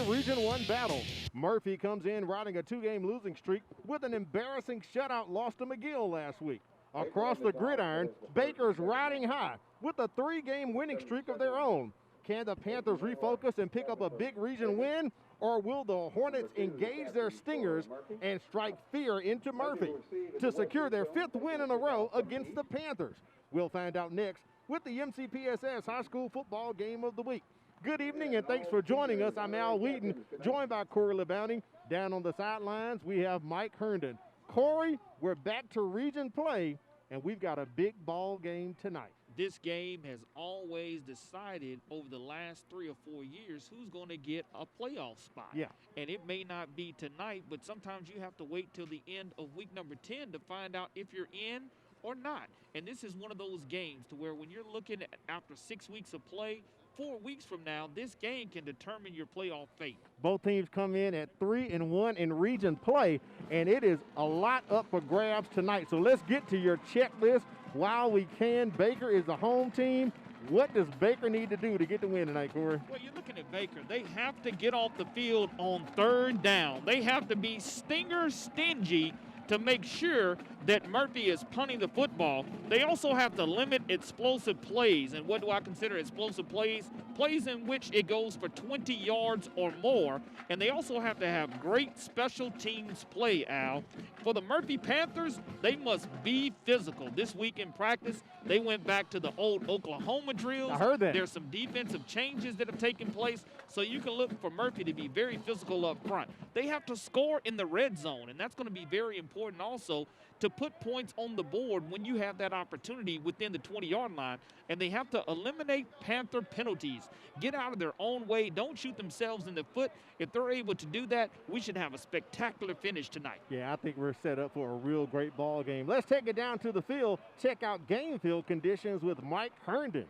Region 1 battle. Murphy comes in riding a 2-game losing streak with an embarrassing shutout loss to McGill last week. Across the gridiron, Baker's riding high with a 3-game winning streak of their own. Can the Panthers refocus and pick up a big region win, or will the Hornets engage their stingers and strike fear into Murphy to secure their 5th win in a row against the Panthers? We'll find out next with the MCPSS High School Football Game of the Week. Good evening and thanks for joining us. I'm Al Wheaton, joined by Corey LeBounty. Down on the sidelines, we have Mike Herndon. Corey, we're back to region play, and we've got a big ball game tonight. This game has always decided over the last 3 or 4 years who's going to get a playoff spot. Yeah. And it may not be tonight, but sometimes you have to wait till the end of week number 10 to find out if you're in or not. And this is one of those games to where when you're looking at after 6 weeks of play, 4 weeks from now, this game can determine your playoff fate. Both teams come in at 3-1 in region play, and it is a lot up for grabs tonight. So let's get to your checklist while we can. Baker is the home team. What does Baker need to do to get the win tonight, Corey? Well, you're looking at Baker. They have to get off the field on 3rd down. They have to be stinger stingy to make sure that Murphy is punting the football. They also have to limit explosive plays. And what do I consider explosive plays? Plays in which it goes for 20 yards or more. And they also have to have great special teams play, Al. For the Murphy Panthers, they must be physical. This week in practice, they went back to the old Oklahoma drills. I heard that. There's some defensive changes that have taken place, so you can look for Murphy to be very physical up front. They have to score in the red zone, and that's going to be very important also to put points on the board when you have that opportunity within the 20-yard line. And they have to eliminate Panther penalties. Get out of their own way. Don't shoot themselves in the foot. If they're able to do that, we should have a spectacular finish tonight. Yeah, I think we're set up for a real great ball game. Let's take it down to the field. Check out game field conditions with Mike Herndon.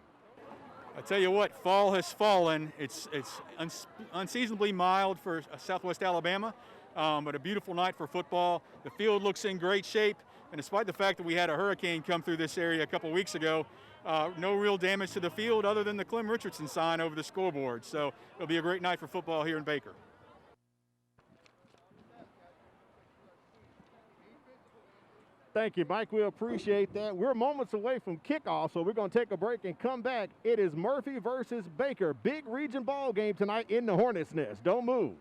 I tell you what, fall has fallen. It's unseasonably mild for Southwest Alabama, but a beautiful night for football. The field looks in great shape, and despite the fact that we had a hurricane come through this area a couple weeks ago, no real damage to the field other than the Clem Richardson sign over the scoreboard. So it'll be a great night for football here in Baker. Thank you, Mike. We appreciate that. We're moments away from kickoff, so we're going to take a break and come back. It is Murphy versus Baker. Big region ball game tonight in the Hornets' Nest. Don't move.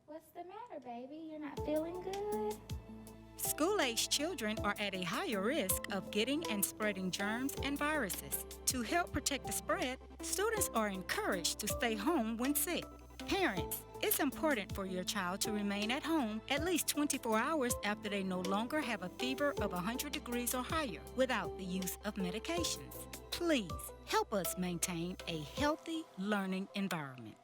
What's the matter, baby? You're not feeling good? School-aged children are at a higher risk of getting and spreading germs and viruses. To help protect the spread, students are encouraged to stay home when sick. Parents, it's important for your child to remain at home at least 24 hours after they no longer have a fever of 100 degrees or higher without the use of medications. Please help us maintain a healthy learning environment.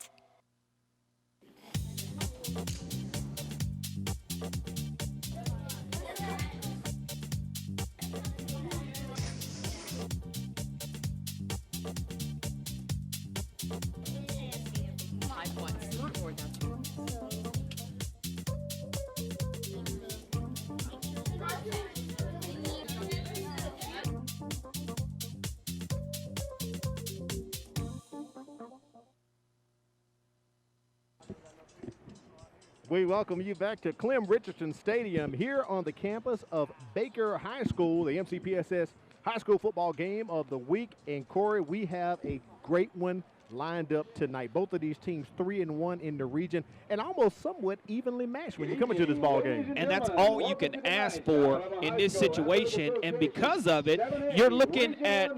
We welcome you back to Clem Richardson Stadium here on the campus of Baker High School, the MCPSS High School Football Game of the Week. And Corey, we have a great one lined up tonight. Both of these teams 3-1 in the region and almost somewhat evenly matched when you come into this ball game. And that's all you can ask for in this situation. And because of it, you're looking at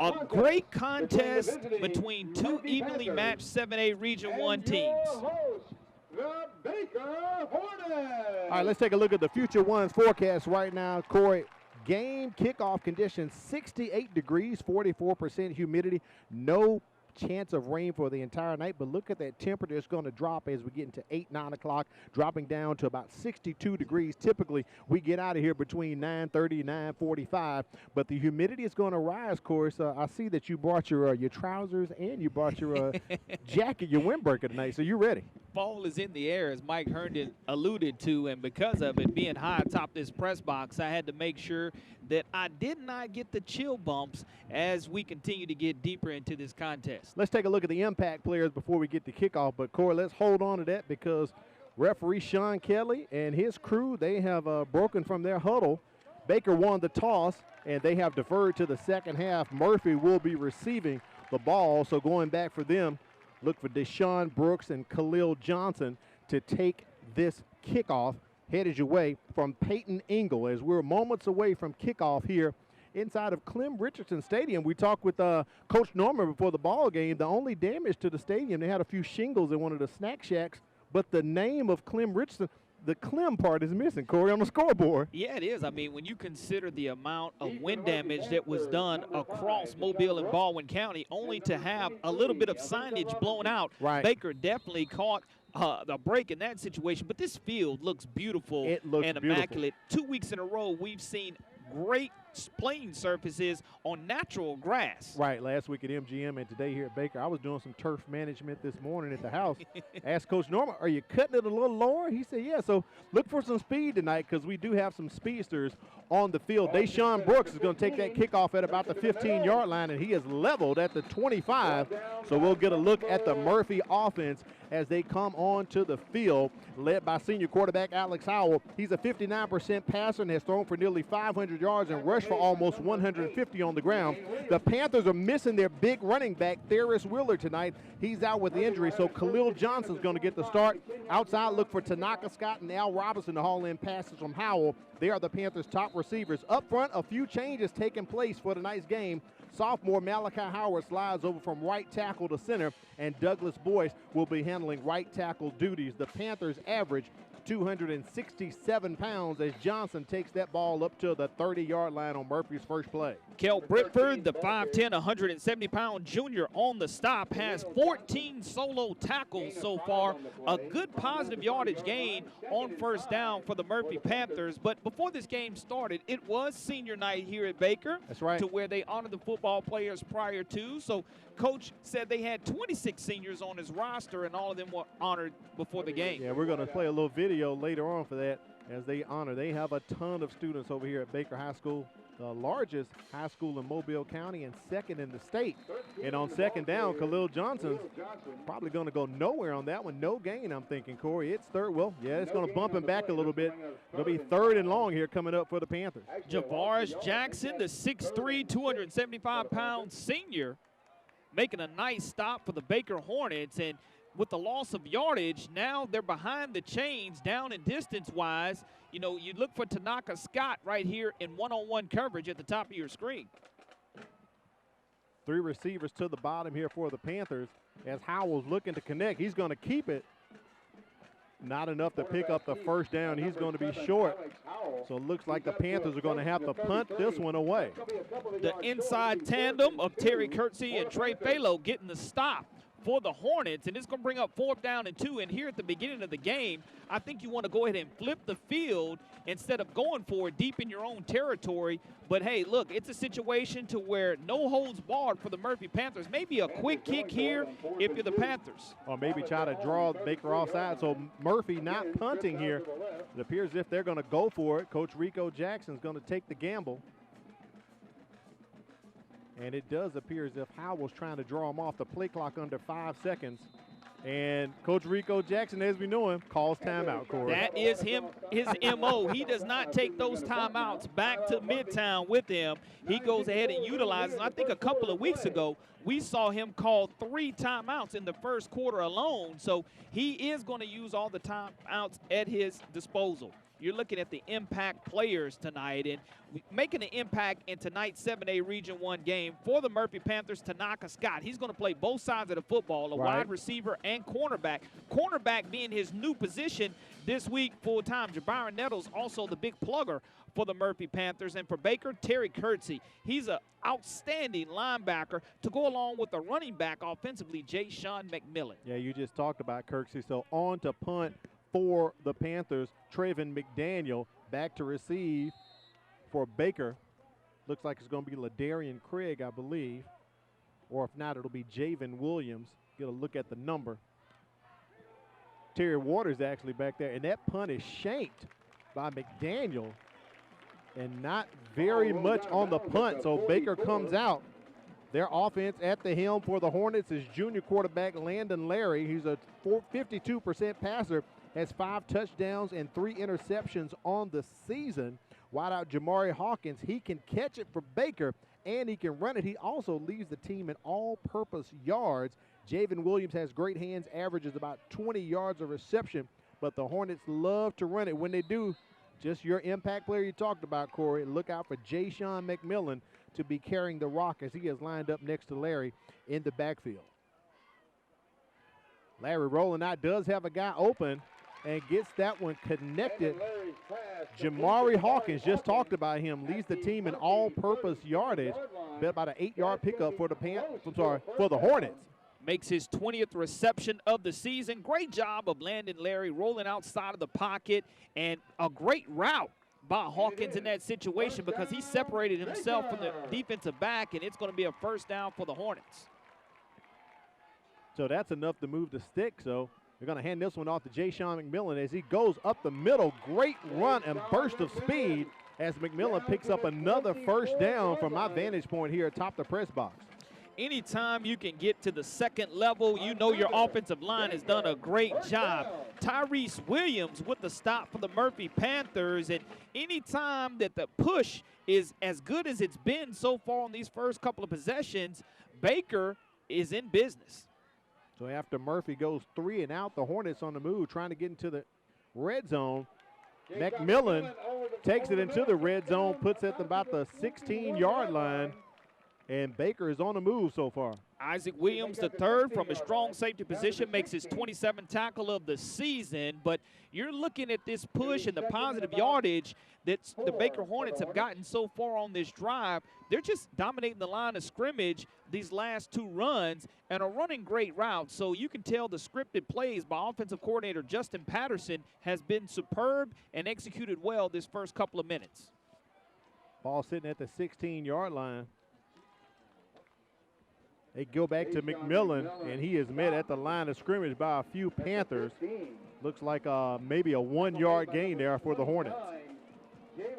a great contest between two evenly matched 7A Region 1 teams. The Baker Hornets. All right, let's take a look at the Future One's forecast right now. Corey, game kickoff conditions 68 degrees, 44% humidity, no chance of rain for the entire night, but look at that temperature. It's going to drop as we get into 8, 9 o'clock, dropping down to about 62 degrees. Typically, we get out of here between 9:30, 9:45, but the humidity is going to rise, Corey. So I see that you brought your trousers and you brought your jacket, your windbreaker tonight, so you're ready. fall is in the air, as Mike Herndon alluded to, and because of it being high atop this press box, I had to make sure that I did not get the chill bumps as we continue to get deeper into this contest. Let's take a look at the impact players before we get to kickoff. But, Corey, let's hold on to that because referee Sean Kelly and his crew, they have broken from their huddle. Baker won the toss, and they have deferred to the second half. Murphy will be receiving the ball, so going back for them, look for Deshaun Brooks and Khalil Johnson to take this kickoff. Headed your way from Peyton Engel as we're moments away from kickoff here inside of Clem Richardson Stadium. We talked with Coach Norman before the ball game. The only damage to the stadium, they had a few shingles in one of the snack shacks, but the name of Clem Richardson, the Clem part is missing, Corey, on the scoreboard. Yeah, it is. I mean, when you consider the amount of wind damage that was done across Mobile and Baldwin County, only to have a little bit of signage blown out, right. Baker definitely caught the break in that situation. But this field looks beautiful and immaculate. 2 weeks in a row, we've seen great playing surfaces on natural grass. Right, last week at MGM and today here at Baker. I was doing some turf management this morning at the house. Asked Coach Norman, are you cutting it a little lower? He said, yeah, so look for some speed tonight because we do have some speedsters on the field. Deshaun Brooks is going to take that kickoff at about the 15-yard line, and he is leveled at the 25. So we'll get a look at the Murphy offense as they come onto the field, led by senior quarterback Alex Howell. He's a 59% passer and has thrown for nearly 500 yards and rushed for almost 150 on the ground. The Panthers are missing their big running back, Theris Wheeler, tonight. He's out with the injury, so Khalil Johnson's going to get the start. Outside, look for Tanaka Scott and Al Robinson to haul in passes from Howell. They are the Panthers' top receivers. Up front, a few changes taking place for tonight's game. Sophomore Malachi Howard slides over from right tackle to center, and Douglas Boyce will be handling right tackle duties. The Panthers average 267 pounds as Johnson takes that ball up to the 30-yard line on Murphy's first play. Kel Britford, the 5'10", 170-pound junior on the stop, has 14 solo tackles so far. A good positive yardage gain on first down for the Murphy Panthers. But before this game started, it was senior night here at Baker. That's right. To where they honored the football players prior to. So Coach said they had 26 seniors on his roster, and all of them were honored before the game. Yeah, we're going to play a little video later on for that as they honor. They have a ton of students over here at Baker High School, the largest high school in Mobile County and second in the state. And on second down, Khalil Johnson's probably going to go nowhere on that one. No gain, I'm thinking, Corey. It's third. Well, yeah, it's going to bump him back a little bit. It'll be third and long here coming up for the Panthers. Javaris Jackson, the 6'3", 275-pound senior, making a nice stop for the Baker Hornets. And with the loss of yardage, now they're behind the chains down in distance-wise. You know, you look for Tanaka Scott right here in one-on-one coverage at the top of your screen. Three receivers to the bottom here for the Panthers as Howell's looking to connect. He's going to keep it. Not enough to pick up the first down. He's going to be short. So it looks like the Panthers are going to have to punt this one away. The inside tandem of Terry Kirksey and Trey Phalo getting the stop for the Hornets, and it's going to bring up 4th down and 2. And here at the beginning of the game, I think you want to go ahead and flip the field instead of going for it deep in your own territory. But, hey, look, it's a situation to where no holds barred for the Murphy Panthers. Maybe a quick kick here if you're the Panthers. Or maybe try to draw Baker offside. So Murphy not punting here. It appears as if they're going to go for it. Coach Rico Jackson's going to take the gamble. And it does appear as if Howell's trying to draw him off the play clock under 5 seconds. And Coach Rico Jackson, as we know him, calls timeout, Corey. That is him, his M.O. He does not take those timeouts back to Midtown with him. He goes ahead and utilizes. I think a couple of weeks ago, we saw him call 3 timeouts in the first quarter alone. So he is going to use all the timeouts at his disposal. You're looking at the impact players tonight, and making an impact in tonight's 7A Region 1 game for the Murphy Panthers, Tanaka Scott. He's going to play both sides of the football, a wide receiver and cornerback. Cornerback being his new position this week full-time. Jabyron Nettles also the big plugger for the Murphy Panthers. And for Baker, Terry Kirksey. He's an outstanding linebacker to go along with the running back offensively, Jay Sean McMillan. Yeah, you just talked about Kirksey. So on to punt for the Panthers, Traven McDaniel back to receive for Baker. Looks like it's going to be LaDarian Craig, I believe. Or if not, it'll be Javen Williams. Get a look at the number. Terry Waters actually back there, and that punt is shanked by McDaniel, and not very much on the punt. So Baker comes out. Their offense at the helm for the Hornets is junior quarterback Landon Larry. He's a 52% passer, has 5 touchdowns and 3 interceptions on the season. Wideout Jamari Hawkins, he can catch it for Baker, and he can run it. He also leads the team in all-purpose yards. Javen Williams has great hands, averages about 20 yards of reception, but the Hornets love to run it. When they do, just your impact player you talked about, Corey, look out for Ja'Shawn McMillan to be carrying the rock as he is lined up next to Larry in the backfield. Larry rolling out, does have a guy open and gets that one connected. Jamari Hawkins, just talked about him, leads the team in all-purpose yardage. About an 8-yard pickup for the Hornets. Makes his 20th reception of the season. Great job of Landon Larry rolling outside of the pocket, and a great route by Hawkins in that situation because he separated himself from the defensive back, and it's going to be a first down for the Hornets. So that's enough to move the stick. So they're going to hand this one off to Ja'Shawn McMillan as he goes up the middle. Great run and burst of speed as McMillan picks up another first down from my vantage point here atop the press box. Anytime you can get to the second level, you know your offensive line has done a great job. Tyrese Williams with the stop for the Murphy Panthers, and anytime that the push is as good as it's been so far on these first couple of possessions, Baker is in business. So after Murphy goes 3 and out, the Hornets on the move trying to get into the red zone. McMillan takes it into the red zone, puts it at about the 16-yard line. And Baker is on the move so far. Isaac Williams, the third, from a strong safety position, makes his 27th tackle of the season. But you're looking at this push and the positive yardage that the Baker Hornets have gotten so far on this drive. They're just dominating the line of scrimmage these last 2 runs and are running great routes. So you can tell the scripted plays by offensive coordinator Justin Patterson has been superb and executed well this first couple of minutes. Ball sitting at the 16-yard line. They go back to McMillan, and he is met at the line of scrimmage by a few Panthers. Looks like maybe a 1-yard gain there for the Hornets.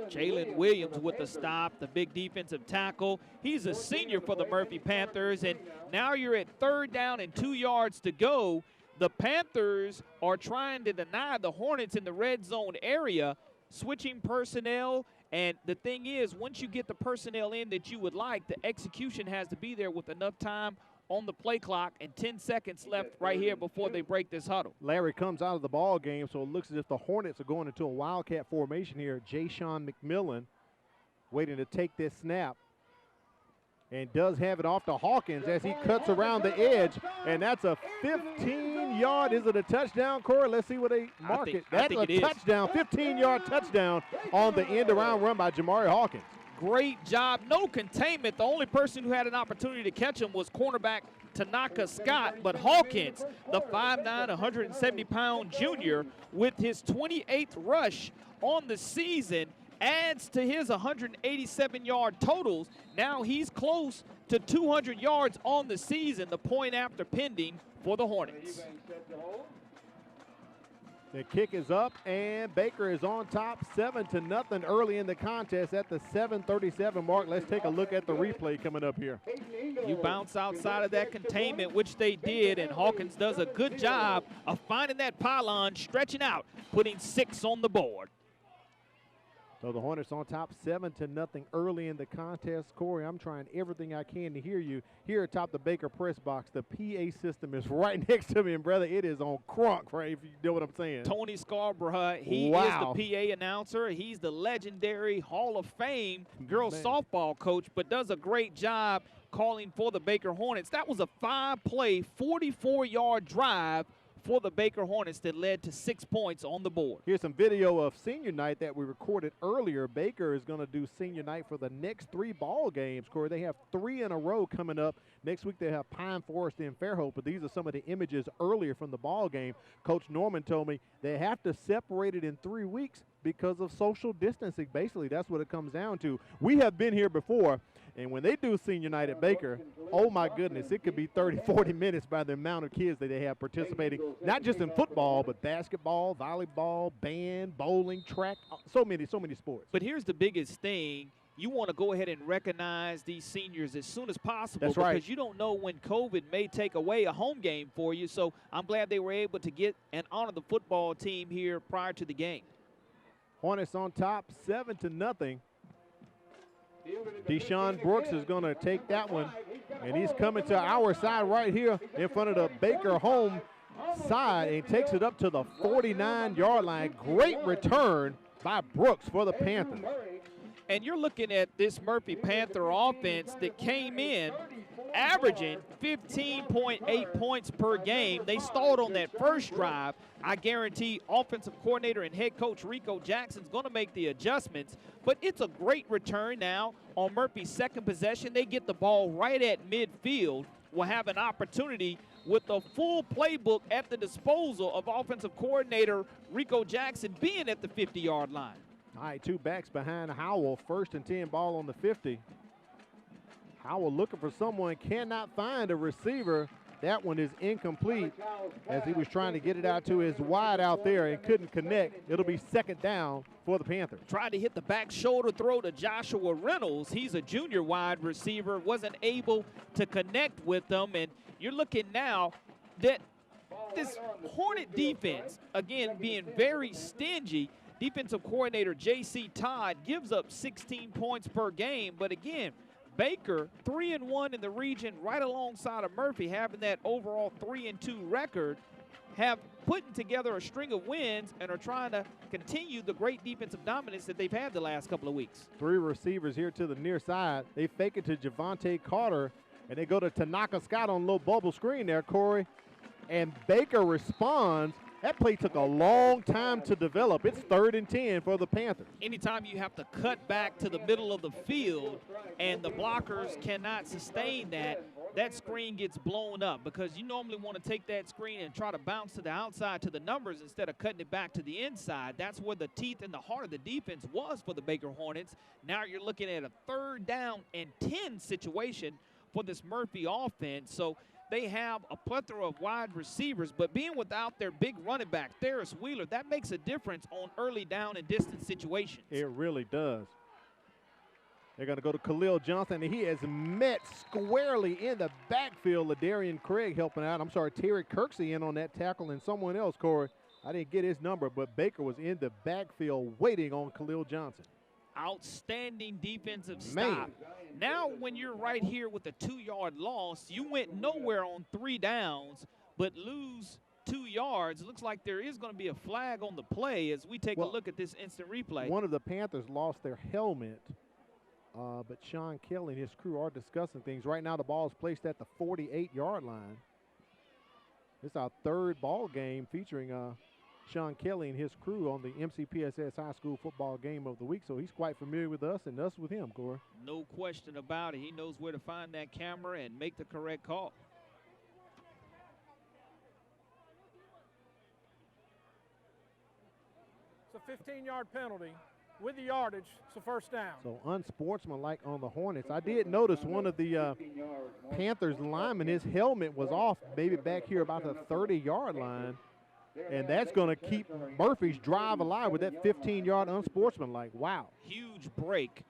Jalen Williams with the stop, the big defensive tackle. He's a senior for the Murphy Panthers, and now you're at 3rd down and 2 yards to go. The Panthers are trying to deny the Hornets in the red zone area, switching personnel. And the thing is, once you get the personnel in that you would like, the execution has to be there with enough time on the play clock and 10 seconds left right here before they break this huddle. Larry comes out of the ball game, so it looks as if the Hornets are going into a wildcat formation here. Ja'Shawn McMillan waiting to take this snap and does have it off to Hawkins as he cuts around the edge, and that's a 15-yard. Is it a touchdown, Corey? Let's see what they mark it. That's a touchdown, 15-yard touchdown on the end-around run by Jamari Hawkins. Great job. No containment. The only person who had an opportunity to catch him was cornerback Tanaka Scott, but Hawkins, the 5'9", 170-pound junior, with his 28th rush on the season, adds to his 187-yard totals. Now he's close to 200 yards on the season, the point after pending for the Hornets. The kick is up, and Baker is on top 7-0 early in the contest at the 7:37 mark. Let's take a look at the replay coming up here. You bounce outside of that containment, which they did, and Hawkins does a good job of finding that pylon, stretching out, putting 6 on the board. So the Hornets on top 7-0 early in the contest. Corey, I'm trying everything I can to hear you here atop the Baker press box. The PA system is right next to me, and brother, it is on crunk, right, if you know what I'm saying. Tony Scarborough, he is the PA announcer. He's the legendary Hall of Fame girls softball coach, but does a great job calling for the Baker Hornets. That was a 5-play, 44-yard drive for the Baker Hornets that led to 6 points on the board. Here's some video of senior night that we recorded earlier. Baker is going to do senior night for the next 3 ball games, Corey. They have 3 in a row coming up. Next week they have Pine Forest and Fairhope, but these are some of the images earlier from the ball game. Coach Norman told me they have to separate it in 3 weeks because of social distancing. Basically, that's what it comes down to. We have been here before, And when they do senior night at Baker, oh my goodness, it could be 30, 40 minutes by the amount of kids that they have participating, not just in football, but basketball, volleyball, band, bowling, track, so many sports. But here's the biggest thing. You want to go ahead and recognize these seniors as soon as possible. That's right. Because you don't know when COVID may take away a home game for you. So I'm glad they were able to get and honor the football team here prior to the game. Hornets on top, 7-0. Deshaun Brooks is going to take that one, and he's coming to our side right here in front of the Baker home side and takes it up to the 49-yard line. Great return by Brooks for the Panthers. And you're looking at this Murphy Panther offense that came in averaging 15.8 points per game. They stalled on that first drive. I guarantee offensive coordinator and head coach Rico Jackson's going to make the adjustments. But it's a great return now on Murphy's second possession. They get the ball right at midfield. Will have an opportunity with the full playbook at the disposal of offensive coordinator Rico Jackson being at the 50-yard line. All right, two backs behind Howell. 1st and 10, ball on the 50. Howell looking for someone, cannot find a receiver. That one is incomplete as he was trying to get it out to his wide out there and couldn't connect. It'll be 2nd down for the Panthers. Tried to hit the back shoulder throw to Joshua Reynolds. He's a junior wide receiver, wasn't able to connect with them. And you're looking now that this Hornet defense, again, being very stingy. Defensive coordinator J.C. Todd gives up 16 points per game. But again, Baker 3-1 in the region, right alongside of Murphy, having that overall 3-2 record, have putting together a string of wins and are trying to continue the great defensive dominance that they've had the last couple of weeks. 3 receivers here to the near side. They fake it to Javante Carter, and they go to Tanaka Scott on a little bubble screen there, Corey. And Baker responds. That play took a long time to develop. It's 3rd and 10 for the Panthers. Anytime you have to cut back to the middle of the field and the blockers cannot sustain that, that screen gets blown up because you normally want to take that screen and try to bounce to the outside to the numbers instead of cutting it back to the inside. That's where the teeth and the heart of the defense was for the Baker Hornets. Now you're looking at a 3rd down and 10 situation for this Murphy offense. So they have a plethora of wide receivers, but being without their big running back, Ferris Wheeler, that makes a difference on early down and distance situations. It really does. They're going to go to Khalil Johnson, and he has met squarely in the backfield. LaDarian Craig helping out. I'm sorry, Terry Kirksey in on that tackle, and someone else, Corey. I didn't get his number, but Baker was in the backfield waiting on Khalil Johnson. Outstanding defensive stop. Now when you're right here with a 2-yard loss, you went nowhere on 3 downs, but lose 2 yards. It looks like there is going to be a flag on the play as we take a look at this instant replay. One of the Panthers lost their helmet, but Sean Kelly and his crew are discussing things. Right now the ball is placed at the 48-yard line. It's our 3rd ball game featuring Sean Kelly and his crew on the Mcpss High School Football Game of the Week, so he's quite familiar with us and us with him, Corey. No question about it. He knows where to find that camera and make the correct call. It's a 15-yard penalty. With the yardage, it's a 1st down. So unsportsmanlike on the Hornets. I did notice one of the Panthers linemen, his helmet was off maybe back here about the 30-yard line. And that's going to keep Murphy's drive alive with that 15-yard unsportsmanlike. Wow. Huge break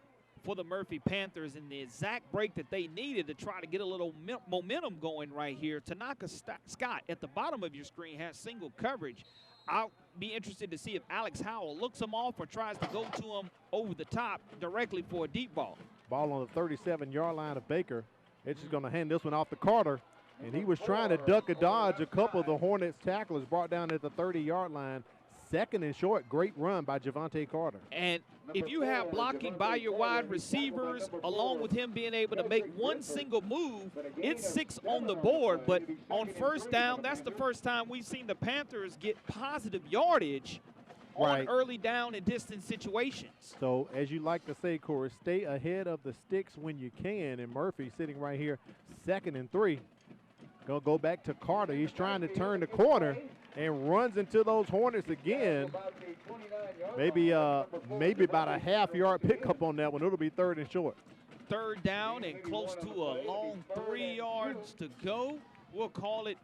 for the Murphy Panthers and the exact break that they needed to try to get a little momentum going right here. Tanaka Scott at the bottom of your screen has single coverage. I'll be interested to see if Alex Howell looks him off or tries to go to him over the top directly for a deep ball. Ball on the 37-yard line of Baker. It's just going to hand this one off to Carter. And he was trying to duck a dodge. A couple of the Hornets tacklers brought down at the 30-yard line. 2nd and short, great run by Javante Carter. And if you have blocking by your wide receivers, along with him being able to make one single move, it's 6 on the board. But on 1st down, that's the first time we've seen the Panthers get positive yardage on early down and distance situations. So, as you like to say, Corey, stay ahead of the sticks when you can. And Murphy sitting right here, 2nd and 3. Gonna go back to Carter. He's trying to turn the corner and runs into those Hornets again. Maybe about a half-yard pickup on that one. It'll be 3rd and short. third down and close to a long 3 yards to go. We'll call it,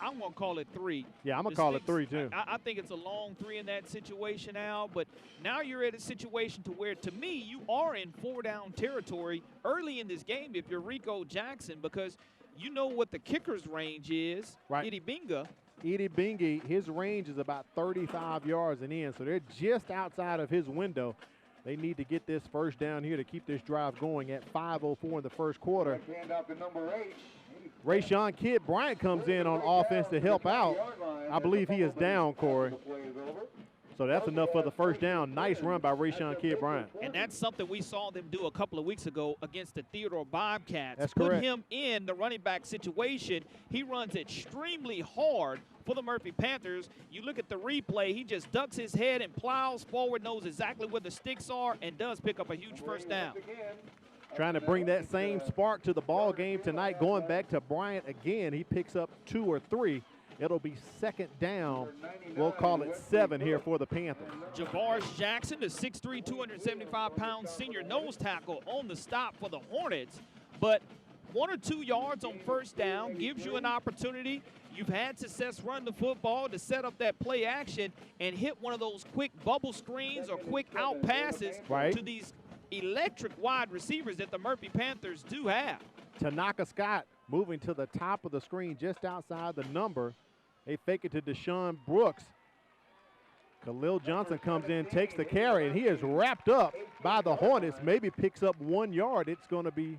I'm going to call it 3. Yeah, I'm going to call it 3 too. I think it's a long 3 in that situation, Al, but now you're at a situation to where, to me, you are in 4-down territory early in this game if you're Rico Jackson, because you know what the kicker's range is, right. Edie Binga. Edie Bingy, his range is about 35 yards and in, so they're just outside of his window. They need to get this first down here to keep this drive going at 5:04 in the first quarter. Rayshawn Kid Bryant comes in on offense to help out. I believe he is down, Corey. So that's enough for the first down. Nice run by Rayshawn Kid Bryant. And that's something we saw them do a couple of weeks ago against the Theodore Bobcats. That's Put correct. him in the running back situation. He runs extremely hard for the Murphy Panthers. You look at the replay, he just ducks his head and plows forward, knows exactly where the sticks are, and does pick up a huge first down. Trying to bring that same spark to the ball game tonight. Going back to Bryant again, he picks up 2 or 3. It'll be second down. We'll call it 7 here for the Panthers. Javaris Jackson, the 6'3", 275-pound senior nose tackle on the stop for the Hornets. But 1 or 2 yards on first down gives you an opportunity. You've had success running the football to set up that play action and hit one of those quick bubble screens or quick out passes to these electric wide receivers that the Murphy Panthers do have. Tanaka Scott moving to the top of the screen just outside the number. They fake it to Deshaun Brooks. Khalil Johnson comes in, takes the carry, and he is wrapped up by the Hornets. Maybe picks up 1 yard. It's going to be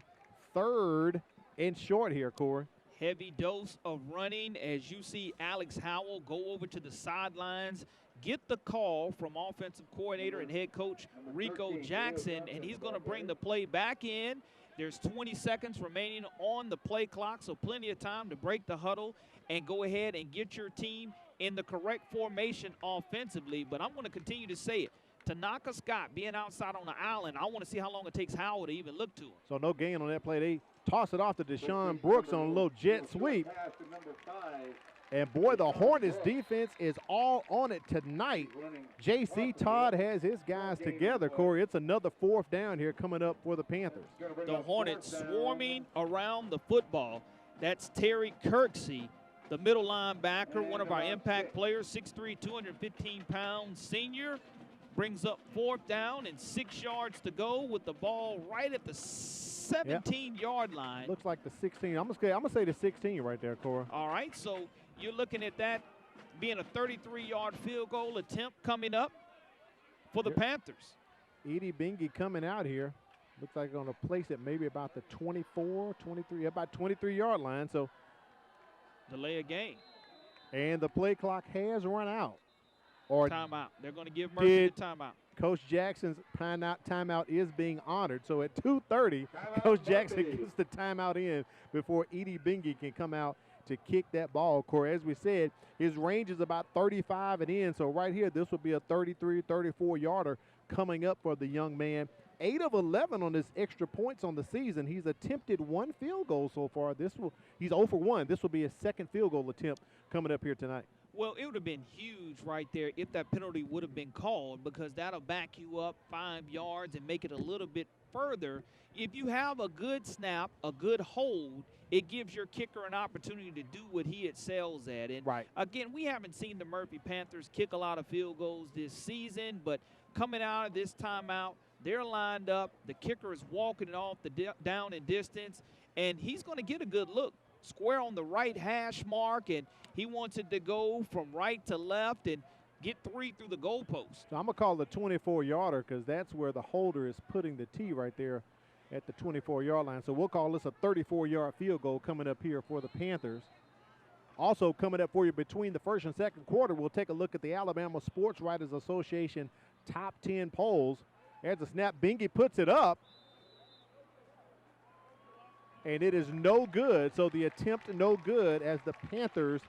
3rd and short here, Corey. Heavy dose of running as you see Alex Howell go over to the sidelines, get the call from offensive coordinator and head coach Rico Jackson, and he's going to bring the play back in. There's 20 seconds remaining on the play clock, so plenty of time to break the huddle and go ahead and get your team in the correct formation offensively. But I'm going to continue to say it. Tanaka Scott being outside on the island, I want to see how long it takes Howell to even look to him. So no gain on that play. They toss it off to Deshaun Brooks on a little jet sweep. And, boy, the Hornets defense is all on it tonight. J.C. Todd has his guys together, Corey. It's another 4th down here coming up for the Panthers. The Hornets swarming around the football. That's Terry Kirksey, the middle linebacker, one of our impact players, 6'3", 215-pound senior. Brings up 4th down and 6 yards to go with the ball right at the 17-yard line. Looks like the 16. I'm gonna say the 16 right there, Corey. All right, so you're looking at that being a 33-yard field goal attempt coming up for the Panthers. Edie Bingy coming out here. Looks like going to place it maybe about the 24, 23, about 23-yard line. So delay a game. And the play clock has run out. Or timeout. They're going to give Murphy the timeout. Coach Jackson's timeout is being honored. So at 2:30, Coach Jackson gets the timeout in before Edie Bingy can come out to kick that ball. Corey, as we said, his range is about 35 and in. So right here, this will be a 33, 34-yarder coming up for the young man. 8 of 11 on his extra points on the season. He's attempted 1 field goal so far. He's 0 for 1. This will be his 2nd field goal attempt coming up here tonight. Well, it would have been huge right there if that penalty would have been called, because that'll back you up 5 yards and make it a little bit further. If you have a good snap, a good hold, it gives your kicker an opportunity to do what he excels at. And again, we haven't seen the Murphy Panthers kick a lot of field goals this season, but coming out of this timeout, they're lined up. The kicker is walking it off the down and distance, and he's going to get a good look. Square on the right hash mark, and he wants it to go from right to left and get 3 through the goalpost. So I'm going to call the 24-yarder because that's where the holder is putting the tee right there at the 24-yard line. So we'll call this a 34-yard field goal coming up here for the Panthers. Also coming up for you between the first and second quarter, we'll take a look at the Alabama Sports Writers Association top 10 polls. There's a snap. Bingy puts it up. And it is no good. So the attempt no good as the Panthers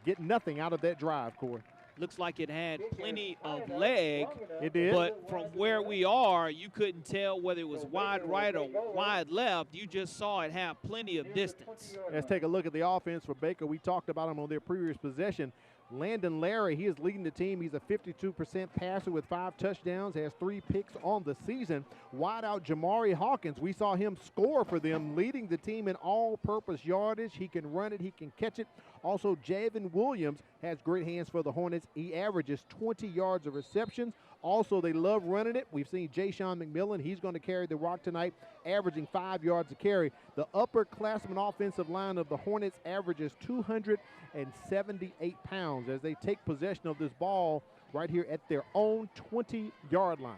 get nothing out of that drive, Corey. Looks like it had plenty of leg. It did. But from where we are, you couldn't tell whether it was wide right or wide left. You just saw it have plenty of distance. Let's take a look at the offense for Baker. We talked about them on their previous possession. Landon Larry, he is leading the team. He's a 52% passer with 5 touchdowns, has 3 picks on the season. Wideout Jamari Hawkins, we saw him score for them, leading the team in all-purpose yardage. He can run it, he can catch it. Also, Javin Williams has great hands for the Hornets. He averages 20 yards of receptions. Also, they love running it. We've seen Jayshawn McMillan. He's going to carry the rock tonight, averaging 5 yards a carry. The upperclassman offensive line of the Hornets averages 278 pounds as they take possession of this ball right here at their own 20-yard line.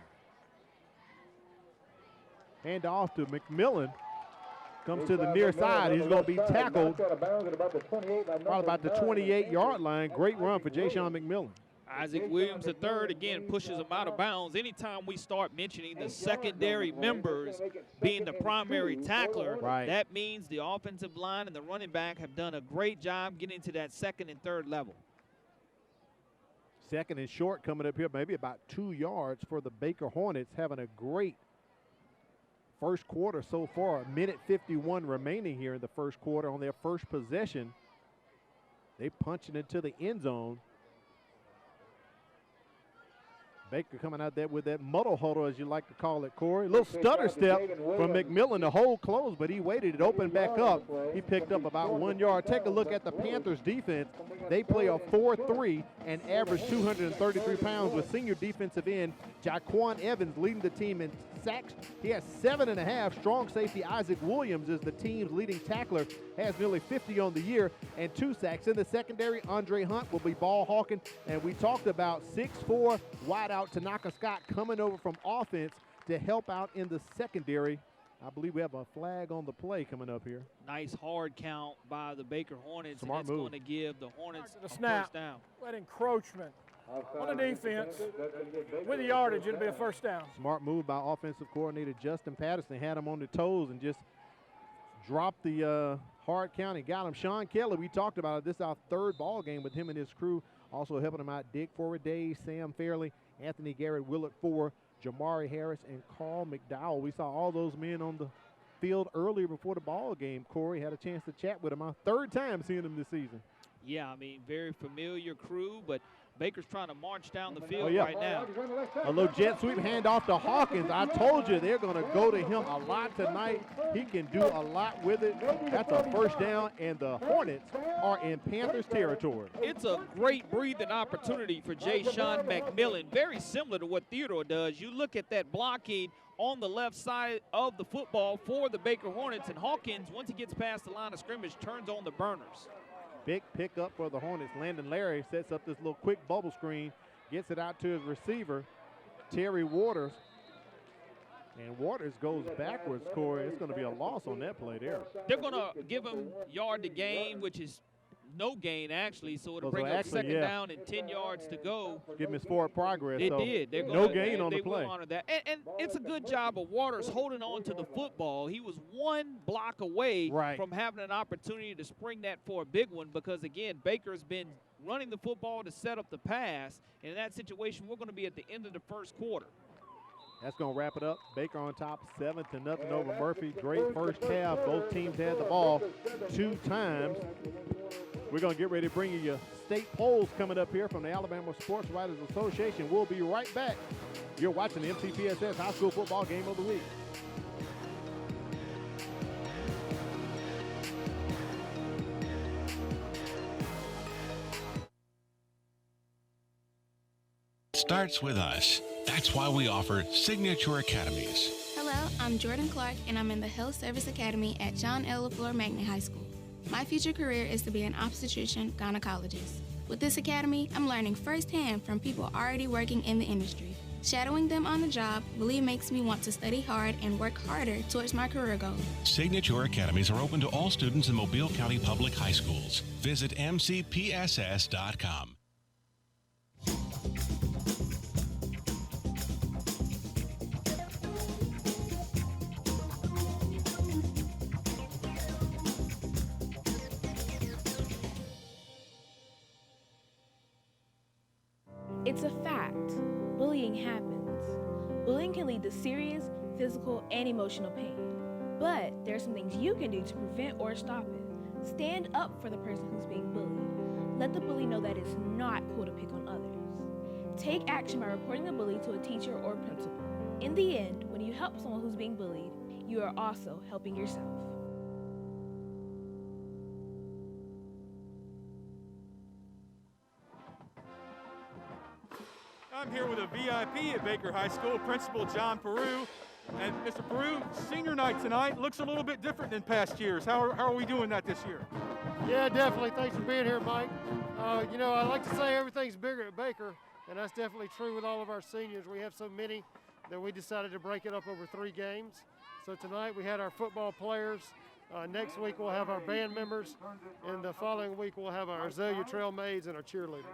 Hand off to McMillan. Comes to the near side. He's going to be tackled probably about the 28-yard line. Great run for Jayshawn McMillan. Isaac Williams III again pushes him out of bounds. Anytime we start mentioning the secondary members being the primary tackler, that means the offensive line and the running back have done a great job getting to that second and third level. Second and short coming up here, maybe about 2 yards for the Baker Hornets, having a great first quarter so far. A minute 51 remaining here in the first quarter on their first possession. They punching into the end zone. Baker coming out there with that muddle huddle, as you like to call it, Corey. A little stutter step from McMillan to hold close, but he waited. It opened back up. He picked up about 1 yard. Take a look at the Panthers defense. They play a 4-3 and average 233 pounds with senior defensive end Jaquan Evans leading the team in sacks. He has 7.5. Strong safety Isaac Williams is the team's leading tackler, has nearly 50 on the year and 2 sacks. In the secondary, Andre Hunt will be ball hawking, and we talked about 6'4" wideout Tanaka Scott coming over from offense to help out in the secondary. I believe we have a flag on the play coming up here. Nice hard count by the Baker Hornets. Smart and it's move. Going to give the Hornets The a snap. first down. That encroachment on the defense. With the yardage, it'll be a first down. Smart move by offensive coordinator Justin Patterson. Had him on the toes and just dropped the hard count and got him. Sean Kelly, we talked about it. This is our 3rd ball game with him and his crew. Also helping him out, Dick Forward-Day, Sam Fairley, Anthony Garrett, Willard Ford, Jamari Harris, and Carl McDowell. We saw all those men on the field earlier before the ball game. Corey had a chance to chat with him. Our 3rd time seeing him this season. Yeah, I mean, very familiar crew, but Baker's trying to march down the field right now. A little jet sweep handoff to Hawkins. I told you they're going to go to him a lot tonight. He can do a lot with it. That's a first down, and the Hornets are in Panthers territory. It's a great breathing opportunity for Jayshawn McMillan, very similar to what Theodore does. You look at that blocking on the left side of the football for the Baker Hornets, and Hawkins, once he gets past the line of scrimmage, turns on the burners. Big pickup for the Hornets. Landon Larry sets up this little quick bubble screen, gets it out to his receiver, Terry Waters. And Waters goes backwards, Corey. It's going to be a loss on that play there. They're going to give him yard to gain, which is no gain, actually, so it'll bring up second down and 10 yards to go. Give him his forward progress. It so did. They're no gain on the play. They will honor that. And it's a good job of Waters holding on to the football. He was 1 block away from having an opportunity to spring that for a big one because, again, Baker's been running the football to set up the pass. And in that situation, we're going to be at the end of the first quarter. That's going to wrap it up. Baker on top 7-0 over Murphy. Great first half. Both teams had the ball 2 times. We're going to get ready to bring you your state polls coming up here from the Alabama Sports Writers Association. We'll be right back. You're watching the Mcpss High School Football Game of the Week. Starts with us. That's why we offer Signature Academies. Hello, I'm Jordan Clark, and I'm in the Health Service Academy at John L. LaFleur Magnet High School. My future career is to be an obstetrician-gynecologist. With this academy, I'm learning firsthand from people already working in the industry. Shadowing them on the job really makes me want to study hard and work harder towards my career goal. Signature Academies are open to all students in Mobile County Public High Schools. Visit mcpss.com. It's a fact. Bullying happens. Bullying can lead to serious physical and emotional pain. But there are some things you can do to prevent or stop it. Stand up for the person who's being bullied. Let the bully know that it's not cool to pick on others. Take action by reporting the bully to a teacher or principal. In the end, when you help someone who's being bullied, you are also helping yourself. I'm here with a VIP at Baker High School, Principal John Peru. And Mr. Peru, senior night tonight looks a little bit different than past years. How are we doing that this year? Yeah, definitely. Thanks for being here, Mike. You know, I like to say everything's bigger at Baker, and that's definitely true with all of our seniors. We have so many that we decided to break it up over 3 games. So tonight we had our football players. Next week we'll have our band members, and the following week we'll have our Azalea Trail Maids and our cheerleaders.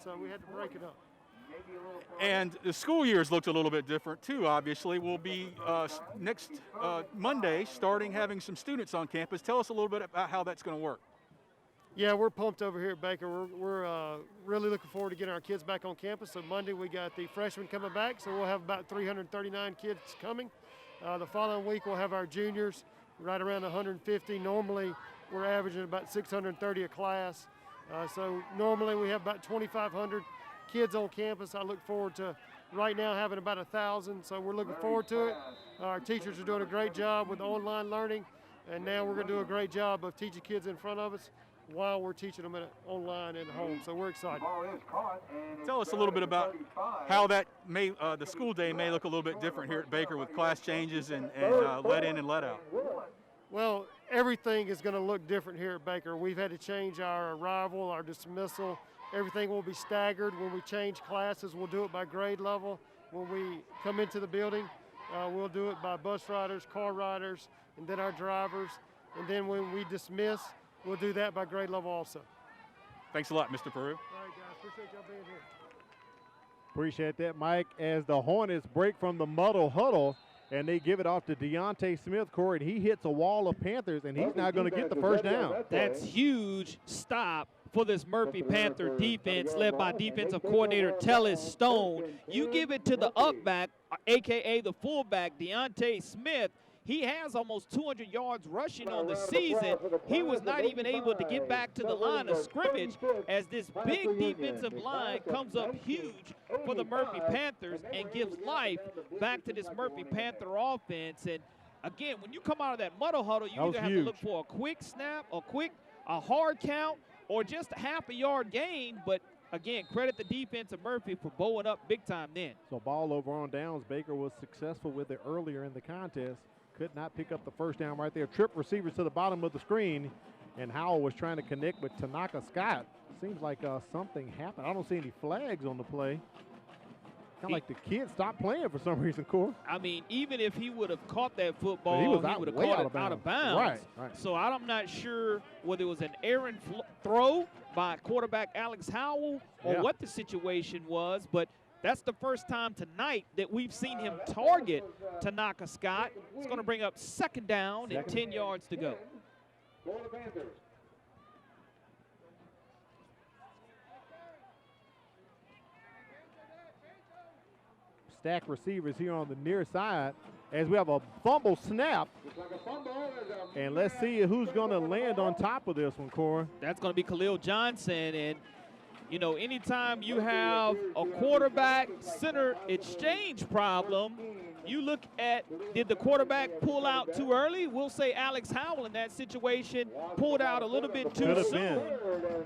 So we had to break it up. And the school year's looked a little bit different too, obviously. We'll be next Monday starting having some students on campus. Tell us a little bit about how that's going to work. Yeah, we're pumped over here at Baker. We're really looking forward to getting our kids back on campus. So Monday we got the freshmen coming back, so we'll have about 339 kids coming. The following week we'll have our juniors, right around 150. Normally we're averaging about 630 a class. So normally we have about 2,500 kids on campus. I look forward to right now having about 1,000, so we're looking forward to it. Our teachers are doing a great job with online learning, and now we're going to do a great job of teaching kids in front of us while we're teaching them online and at home, so we're excited. Tell us a little bit about how that may, the school day may look a little bit different here at Baker with class changes and let in and let out. Well, everything is going to look different here at Baker. We've had to change our arrival, our dismissal. Everything will be staggered. When we change classes, we'll do it by grade level. When we come into the building, we'll do it by bus riders, car riders, and then our drivers. And then when we dismiss, we'll do that by grade level also. Thanks a lot, Mr. Peru. All right, guys. Appreciate y'all being here. Appreciate that, Mike. As the Hornets break from the muddle huddle, and they give it off to Deontay Smith, Corey, and he hits a wall of Panthers, and he's not going to get the first down. That's huge stop for this Murphy Panther defense led by defensive coordinator Tellis Stone. You give it to the upback, a.k.a. the fullback, Deontay Smith. He has almost 200 yards rushing on the season. He was not even able to get back to the line of scrimmage as this big defensive line comes up huge for the Murphy Panthers and gives life back to this Murphy Panther offense. And again, when you come out of that muddle huddle, you either have to look for a quick snap, a hard count, or just a half a yard gain. But again, credit the defense of Murphy for bowing up big time then. So ball over on downs. Baker was successful with it earlier in the contest. Could not pick up the first down right there. Trip receivers to the bottom of the screen, and Howell was trying to connect with Tanaka Scott. Seems like something happened. I don't see any flags on the play. Kind of like the kid stopped playing for some reason, Corey. I mean, even if he would have caught that football, he would have caught it out of bounds. Right. So I'm not sure whether it was an errant throw by quarterback Alex Howell or what the situation was, but that's the first time tonight that we've seen him target Tanaka Scott. It's going to bring up second down and 10 yards to go. Stack receivers here on the near side as we have a fumble snap. And let's see who's going to land on top of this one, Corey. That's going to be Khalil Johnson. And you know, anytime you have a quarterback-center exchange problem, you look at, did the quarterback pull out too early? We'll say Alex Howell in that situation pulled out a little bit too soon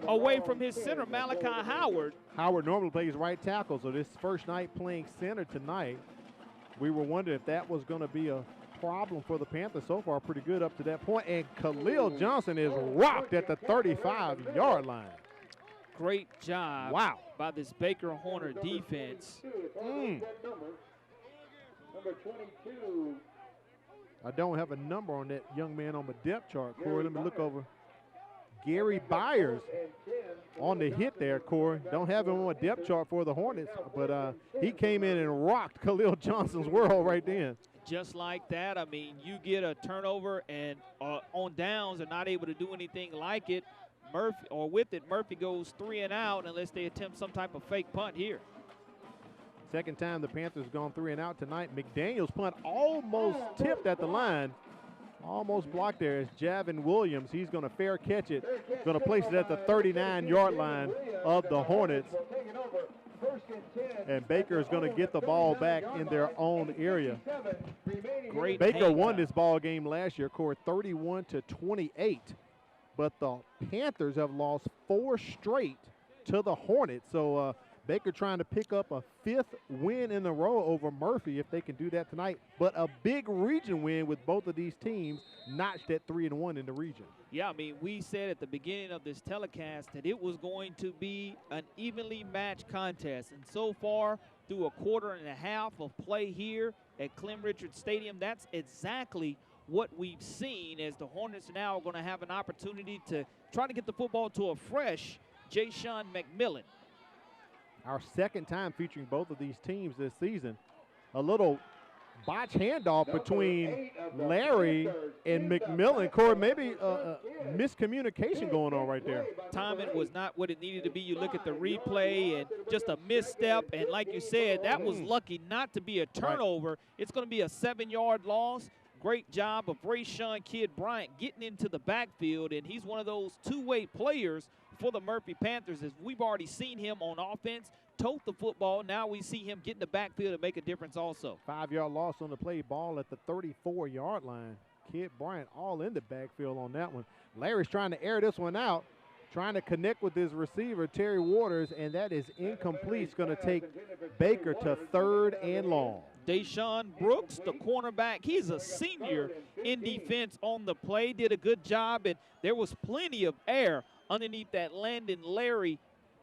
away from his center, Malachi Howard. Howard normally plays right tackle, so this first night playing center tonight, we were wondering if that was going to be a problem for the Panthers. So far, pretty good up to that point. And Khalil Johnson is rocked at the 35-yard line. Great job by this Baker Horner defense. I don't have a number on that young man on the depth chart, Corey. Let me look over. Gary Byers on the hit there, Corey. Don't have him on a depth chart for the Hornets, but he came in and rocked Khalil Johnson's world right then. Just like that, I mean, you get a turnover and on downs and not able to do anything like it. Murphy goes 3 and out unless they attempt some type of fake punt here. Second time the Panthers gone 3 and out tonight. McDaniel's punt almost tipped at the line, Almost blocked there is Javin Williams. He's going to fair catch it. Going to place it at the 39-yard line of the Hornets. And Baker is going to get the ball back in their own area. Great. Baker won this ball game last year, Corey, 31-28. But the Panthers have lost 4 straight to the Hornets. So Baker trying to pick up a 5th win in a row over Murphy if they can do that tonight. But a big region win with both of these teams notched at 3-1 in the region. Yeah, I mean, we said at the beginning of this telecast that it was going to be an evenly matched contest. And so far, through a quarter and a half of play here at Clem Richards Stadium, that's exactly what we've seen, as the Hornets now are going to have an opportunity to try to get the football to a fresh Ja'Shawn McMillan. Our second time featuring both of these teams this season. A little botch handoff between Larry and McMillan. Corey, maybe miscommunication going on right there. Timing was not what it needed to be. You look at the replay and just a misstep, and like you said, that was lucky not to be a turnover. Right. It's going to be a 7-yard loss. Great job of Rayshawn Kidd Bryant getting into the backfield, and he's one of those two-way players for the Murphy Panthers, as we've already seen him on offense tote the football. Now we see him get in the backfield and make a difference also. 5-yard loss on the play, ball at the 34-yard line. Kidd Bryant all in the backfield on that one. Larry's trying to air this one out, trying to connect with his receiver, Terry Waters, and that is incomplete. It's going to take Baker to 3rd and long. Deshaun Brooks, the cornerback, he's a senior in defense on the play, did a good job, and there was plenty of air underneath that Landon Larry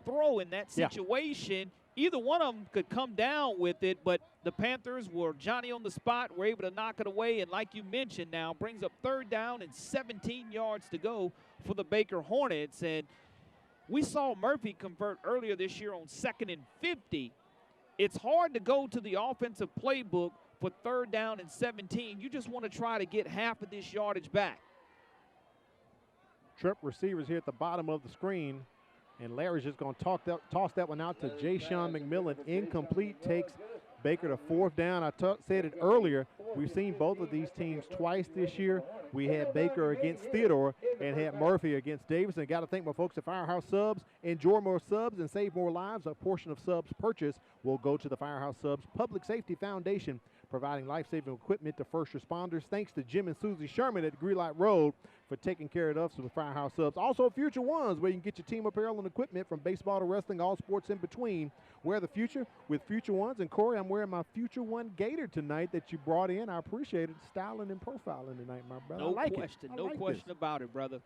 throw in that situation. Yeah. Either one of them could come down with it, but the Panthers were Johnny on the spot, were able to knock it away, and like you mentioned now, brings up 3rd down and 17 yards to go for the Baker Hornets. And we saw Murphy convert earlier this year on 2nd and 50. It's hard to go to the offensive playbook for 3rd down and 17. You just want to try to get half of this yardage back. Trip receivers here at the bottom of the screen, and Larry's just going to toss that one out to Ja'Shawn McMillan. Incomplete, takes Baker to 4th down. I said it earlier, we've seen both of these teams twice this year. We had Baker against Theodore and had Murphy against Davidson. Got to thank my folks at Firehouse Subs. Enjoy more subs and save more lives. A portion of subs purchase will go to the Firehouse Subs Public Safety Foundation, providing life-saving equipment to first responders. Thanks to Jim and Susie Sherman at Greenlight Road for taking care of us with Firehouse Subs. Also, Future Ones, where you can get your team apparel and equipment from baseball to wrestling, all sports in between. Wear the future with Future Ones. And, Corey, I'm wearing my Future One Gator tonight that you brought in. I appreciate it. Styling and profiling tonight, my brother. No I like question. it. No question about it, brother.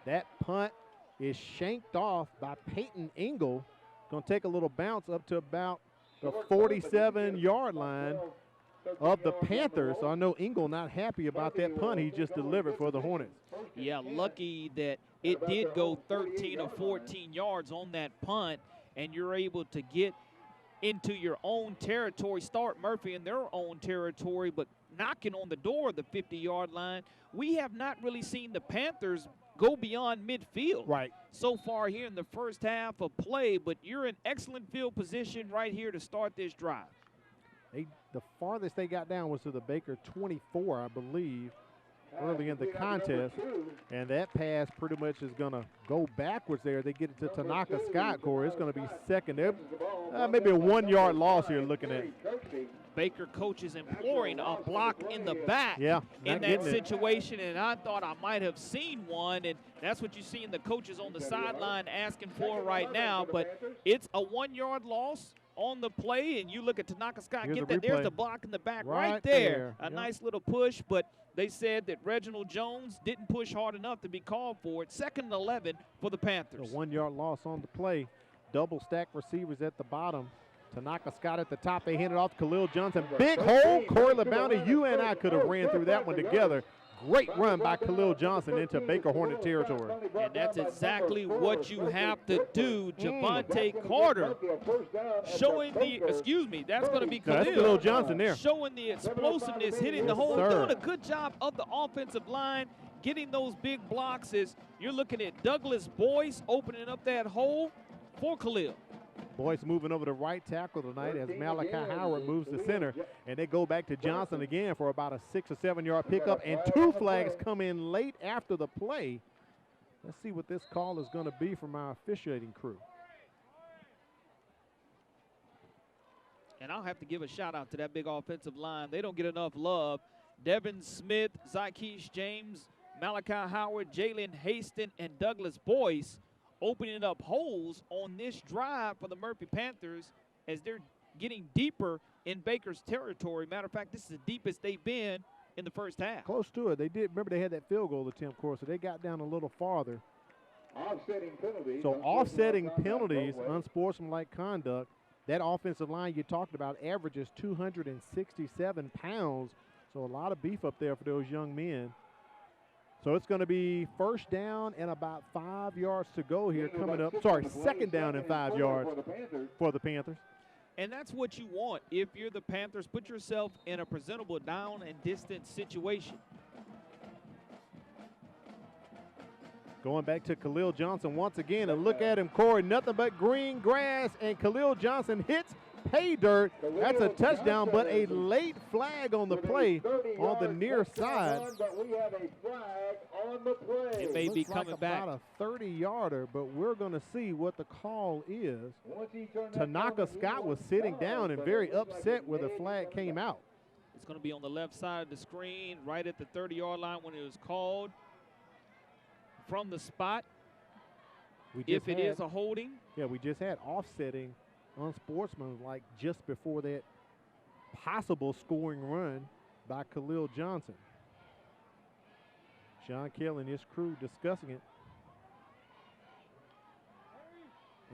That punt is shanked off by Peyton Engel. Going to take a little bounce up to about the 47-yard line of the Panthers. So I know Engel not happy about that punt he just delivered for the Hornets. Yeah, lucky that it did go 13 or 14 yards on that punt, and you're able to get into your own territory, start Murphy in their own territory, but knocking on the door of the 50-yard line. We have not really seen the Panthers go beyond midfield so far here in the first half of play, but you're in excellent field position right here to start this drive. The farthest they got down was to the Baker 24, I believe, early in the contest, and that pass pretty much is going to go backwards there. They get it to Tanaka Scott, Corey. It's going to be second. Maybe a 1-yard loss here looking at. Baker coaches imploring a block in the back in that situation, and I thought I might have seen one, and that's what you see in the coaches on the sideline asking for right now. But it's a 1-yard loss on the play, and you look at Tanaka Scott, Here's get that. There's the block in the back right there. A nice little push, but they said that Reginald Jones didn't push hard enough to be called for it. 2nd and 11 for the Panthers. A 1-yard loss on the play. Double stack receivers at the bottom. Tanaka Scott at the top. They hand it off to Khalil Johnson. Big hole. Corey LeBounty, you and I could have ran through that one together. Great run by Khalil Johnson into Baker Hornet territory. And that's exactly what you have to do. Javante Carter showing the, that's going to be Khalil. That's Khalil Johnson there. Showing the explosiveness, hitting the hole, doing a good job of the offensive line, getting those big blocks. As you're looking at Douglas Boyce opening up that hole for Khalil. Boyce moving over to right tackle tonight as Malachi Howard moves to center. And they go back to Johnson again for about a 6 or 7 yard pickup. And 2 flags come in late after the play. Let's see what this call is going to be from our officiating crew. And I'll have to give a shout out to that big offensive line. They don't get enough love. Devin Smith, Zykees James, Malachi Howard, Jalen Haston, and Douglas Boyce opening up holes on this drive for the Murphy Panthers as they're getting deeper in Baker's territory. Matter of fact, this is the deepest they've been in the first half. Close to it. They did. Remember, they had that field goal attempt, of course, so they got down a little farther. Offsetting penalties. So offsetting penalties, unsportsmanlike conduct. That offensive line you talked about averages 267 pounds. So a lot of beef up there for those young men. So it's going to be first down and about 5 yards to go here coming up. Sorry, second down and 5 yards for the Panthers. And that's what you want if you're the Panthers. Put yourself in a presentable down and distance situation. Going back to Khalil Johnson once again, and look at him, Corey, nothing but green grass, and Khalil Johnson hits pay dirt. That's a touchdown, but a late flag on the play on the near side. It may be coming back. About a 30-yarder, but we're going to see what the call is. Tanaka Scott was sitting down and very upset where the flag came out. It's going to be on the left side of the screen, right at the 30-yard line when it was called. From the spot, if it is a holding. Yeah, we just had offsetting unsportsmanlike just before that possible scoring run by Khalil Johnson. Sean Kelly and his crew discussing it.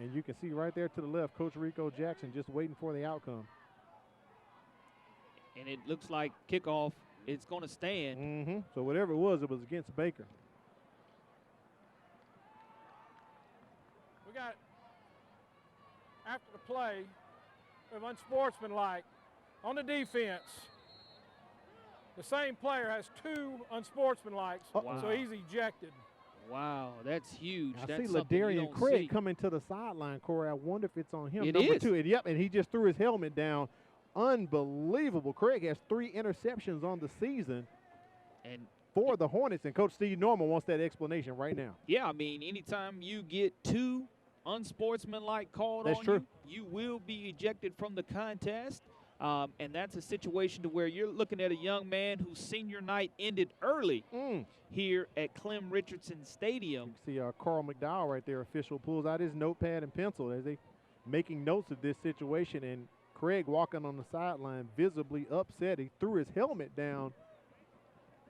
And you can see right there to the left, Coach Rico Jackson just waiting for the outcome. And it looks like kickoff, it's going to stand. So whatever it was against Baker. We got, after the play, of unsportsmanlike on the defense. The same player has 2 unsportsmanlikes, so he's ejected. Wow, that's huge. I that's see Ladarian Craig coming to the sideline, Corey. I wonder if it's on him. It Number is. 2. Yep, and he just threw his helmet down. Unbelievable. Craig has 3 interceptions on the season. And for the Hornets, and Coach Steve Norman wants that explanation right now. Yeah, I mean, anytime you get 2 unsportsmanlike called That's on true. you will be ejected from the contest. And that's a situation to where you're looking at a young man whose senior night ended early here at Clem Richardson Stadium. You see Carl McDowell right there, official, pulls out his notepad and pencil as they making notes of this situation. And Craig walking on the sideline, visibly upset. He threw his helmet down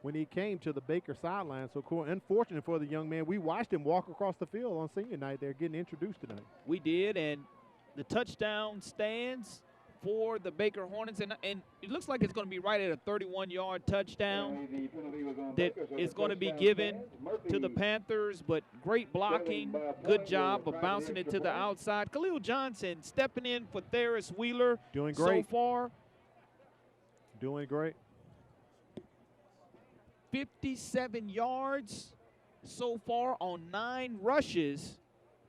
when he came to the Baker sideline. So unfortunate for the young man. We watched him walk across the field on senior night. They're getting introduced tonight. We did, and the touchdown stands for the Baker Hornets, and it looks like it's going to be right at a 31-yard touchdown that is going to be given to the Panthers, but great blocking, good job of bouncing it to the outside. Khalil Johnson stepping in for Tharis Wheeler. Doing great. So far. Doing great. 57 yards so far on 9 rushes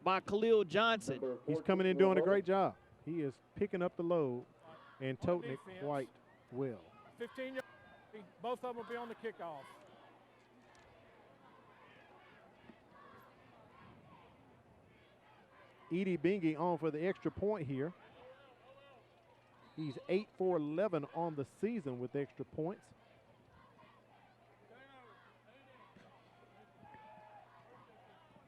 by Khalil Johnson. He's coming in doing a great job. He is picking up the load and toting it quite well. 15 yards, both of them will be on the kickoff. Edie Bingy on for the extra point here. He's 8 for 11 on the season with extra points.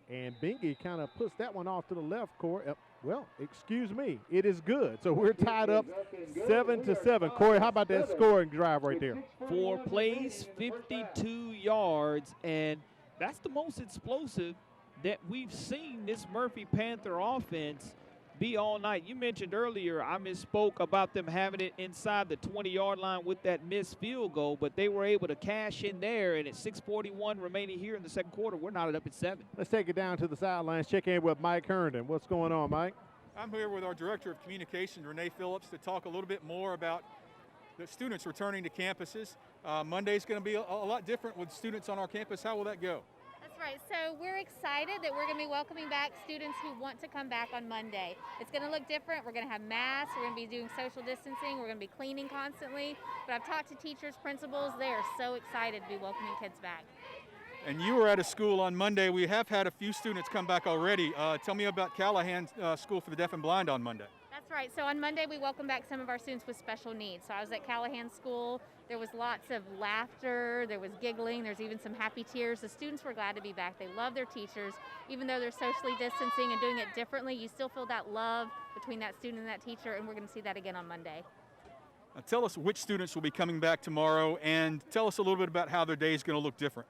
And Bingy kind of puts that one off to the left, Corey. Well, excuse me, it is good. So we're tied up 7-7. Corey, how about that scoring drive right there? 4 plays, 52 yards, and that's the most explosive that we've seen this Murphy Panther offense be all night. You mentioned earlier, I misspoke about them having it inside the 20-yard line with that missed field goal, but they were able to cash in there, and at 6:41 remaining here in the second quarter, we're knotted up at 7. Let's take it down to the sidelines, check in with Mike Herndon. What's going on, Mike? I'm here with our Director of Communications, Renee Phillips, to talk a little bit more about the students returning to campuses. Monday's going to be a lot different with students on our campus. How will that go? That's right. So we're excited that we're going to be welcoming back students who want to come back on Monday. It's going to look different. We're going to have masks. We're going to be doing social distancing. We're going to be cleaning constantly. But I've talked to teachers, principals. They are so excited to be welcoming kids back. And you were at a school on Monday. We have had a few students come back already. Tell me about Callahan School for the Deaf and Blind on Monday. That's right. So on Monday, we welcome back some of our students with special needs. So I was at Callahan School. There was lots of laughter. There was giggling. There's even some happy tears. The students were glad to be back. They love their teachers. Even though they're socially distancing and doing it differently, you still feel that love between that student and that teacher, and we're going to see that again on Monday. Now tell us which students will be coming back tomorrow, and tell us a little bit about how their day is going to look different.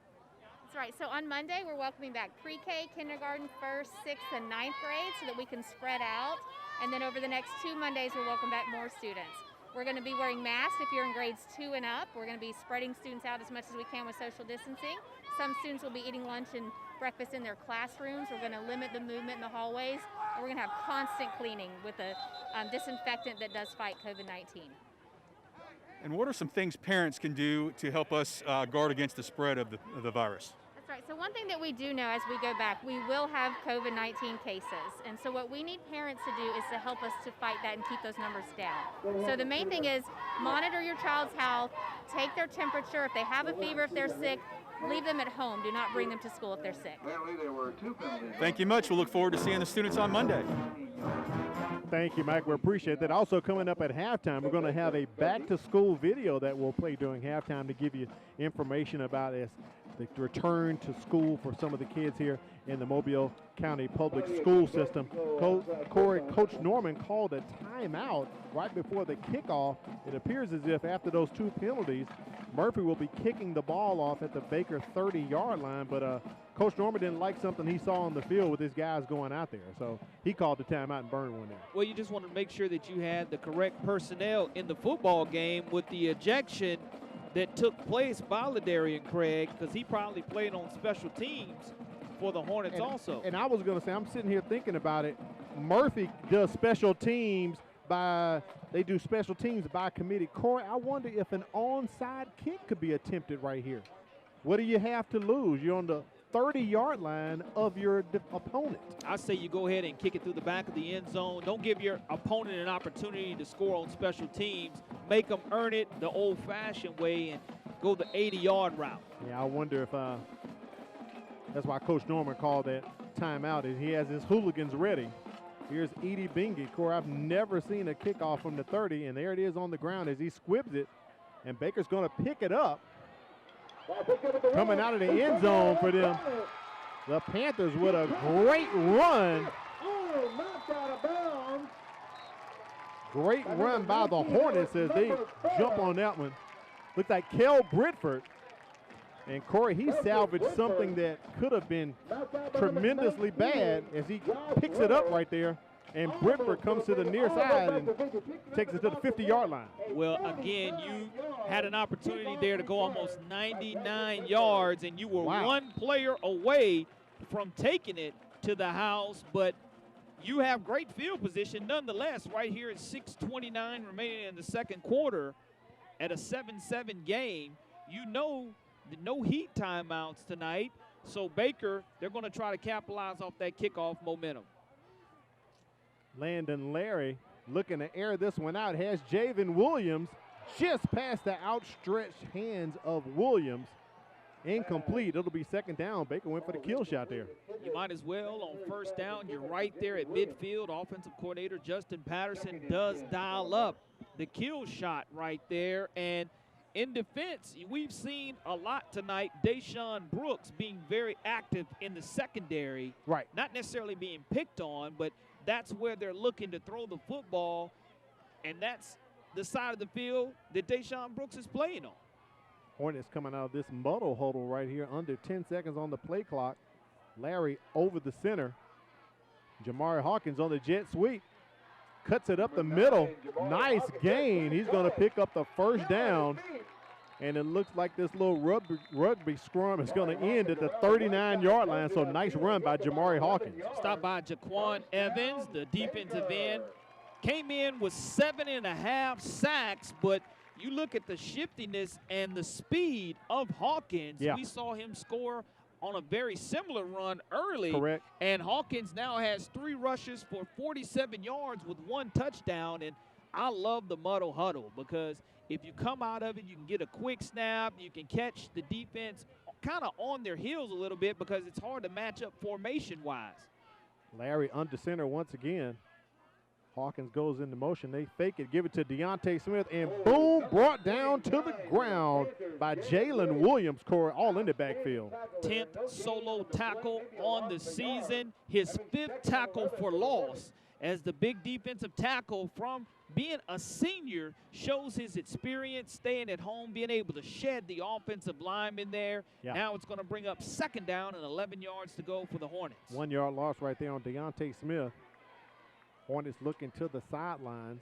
That's right. So on Monday, we're welcoming back pre-K, kindergarten, 1st, 6th, and 9th grade so that we can spread out. And then over the next 2 Mondays, we'll welcome back more students. We're going to be wearing masks if you're in grades 2 and up. We're going to be spreading students out as much as we can with social distancing. Some students will be eating lunch and breakfast in their classrooms. We're going to limit the movement in the hallways. And we're going to have constant cleaning with a disinfectant that does fight COVID-19. And what are some things parents can do to help us guard against the spread of the virus? That's right. So one thing that we do know as we go back, we will have COVID-19 cases. And so what we need parents to do is to help us to fight that and keep those numbers down. So the main thing is monitor your child's health, take their temperature. If they have a fever, if they're sick, leave them at home. Do not bring them to school if they're sick. Thank you much. We'll look forward to seeing the students on Monday. Thank you, Mike. We appreciate that. Also coming up at halftime, we're going to have a back-to-school video that we'll play during halftime to give you information about the return to school for some of the kids here in the Mobile County Public School System. Coach Norman called a timeout right before the kickoff. It appears as if after those 2 penalties, Murphy will be kicking the ball off at the Baker 30-yard line, but Coach Norman didn't like something he saw on the field with his guys going out there, so he called the timeout and burned one there. Well, you just want to make sure that you had the correct personnel in the football game with the ejection that took place by Ladarian Craig, because he probably played on special teams for the Hornets also. And I was going to say, I'm sitting here thinking about it. Murphy does special teams by committee. Corey, I wonder if an onside kick could be attempted right here. What do you have to lose? You're on the 30-yard line of your opponent. I say you go ahead and kick it through the back of the end zone. Don't give your opponent an opportunity to score on special teams. Make them earn it the old-fashioned way and go the 80-yard route. Yeah, I wonder if that's why Coach Norman called that timeout. He has his hooligans ready. Here's Edie Bingy. Corey, I've never seen a kickoff from the 30, and there it is on the ground as he squibs it, and Baker's going to pick it up. Coming out of the end zone for them. The Panthers with a great run. Great run by the Hornets as they jump on that one. Looks like Kel Bridford. And Corey, he salvaged something that could have been tremendously bad as he picks it up right there. And Bridford comes to the near side and takes it to the 50-yard line. Well, again, you had an opportunity there to go almost 99 yards, and you were one player away from taking it to the house, but you have great field position nonetheless right here at 6:29 remaining in the second quarter at a 7-7 game. You know the no heat timeouts tonight, so Baker, they're going to try to capitalize off that kickoff momentum. Landon Larry looking to air this one out. Has Javen Williams just past the outstretched hands of Williams. Incomplete. It'll be second down. Baker went for the kill shot there. You might as well on first down. You're right there at midfield. Offensive coordinator Justin Patterson does dial up the kill shot right there. And in defense, we've seen a lot tonight. Deshaun Brooks being very active in the secondary. Right. Not necessarily being picked on, but that's where they're looking to throw the football, and that's the side of the field that Deshaun Brooks is playing on. Hornets coming out of this muddle huddle right here, under 10 seconds on the play clock. Larry over the center. Jamari Hawkins on the jet sweep. Cuts it up the middle. Nice gain. He's going to pick up the first down. And it looks like this little rugby scrum is going to end at the 39-yard line. So nice run by Jamari Hawkins. Stopped by Jaquan Evans, the defensive end. Came in with 7.5 sacks, but you look at the shiftiness and the speed of Hawkins. Yeah. We saw him score on a very similar run early. Correct. And Hawkins now has 3 rushes for 47 yards with 1 touchdown. And I love the muddle huddle because if you come out of it, you can get a quick snap. You can catch the defense kind of on their heels a little bit because it's hard to match up formation-wise. Larry under center once again. Hawkins goes into motion. They fake it, give it to Deontay Smith, and boom, brought down to the ground by Jalen Williams, Corey, all in the backfield. 10th solo tackle on the season, his 5th tackle for loss, as the big defensive tackle from being a senior shows his experience, staying at home, being able to shed the offensive lineman there. Yeah. Now it's going to bring up 2nd down and 11 yards to go for the Hornets. 1 yard loss right there on Deontay Smith. Hornets looking to the sidelines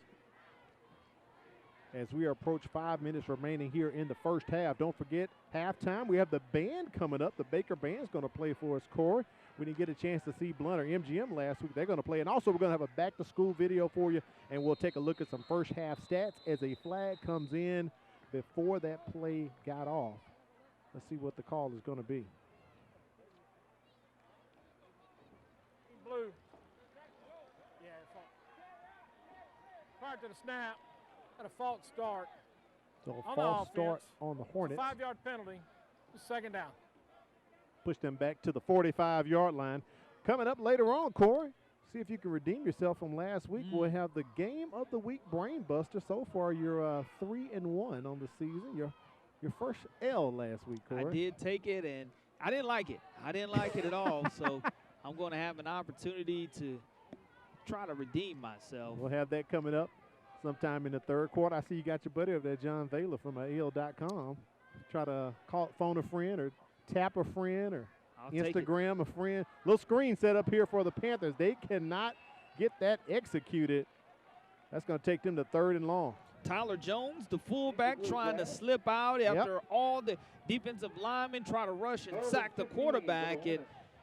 as we approach 5 minutes remaining here in the first half. Don't forget, halftime, we have the band coming up. The Baker Band's going to play for us, Corey. We didn't get a chance to see Blunt or MGM last week. They're going to play. And also, we're going to have a back-to-school video for you, and we'll take a look at some first half stats as a flag comes in before that play got off. Let's see what the call is going to be. Blue. Yeah, prior to the snap, had a false start. So a on false the start on the Hornets. 5-yard penalty, 2nd down. Push them back to the 45-yard line. Coming up later on, Corey, see if you can redeem yourself from last week. We'll have the game of the week brain buster. So far, you're 3-1 on the season. Your first L last week, Corey. I did take it, and I didn't like it. I didn't like it at all. So I'm going to have an opportunity to try to redeem myself. We'll have that coming up sometime in the 3rd quarter. I see you got your buddy over there, John Vela from AL.com. Try to phone a friend or tap a friend or Instagram a friend. Little screen set up here for the Panthers. They cannot get that executed. That's going to take them to 3rd and long. Tyler Jones, the fullback, trying to slip out after all the defensive linemen try to rush and sack the quarterback. And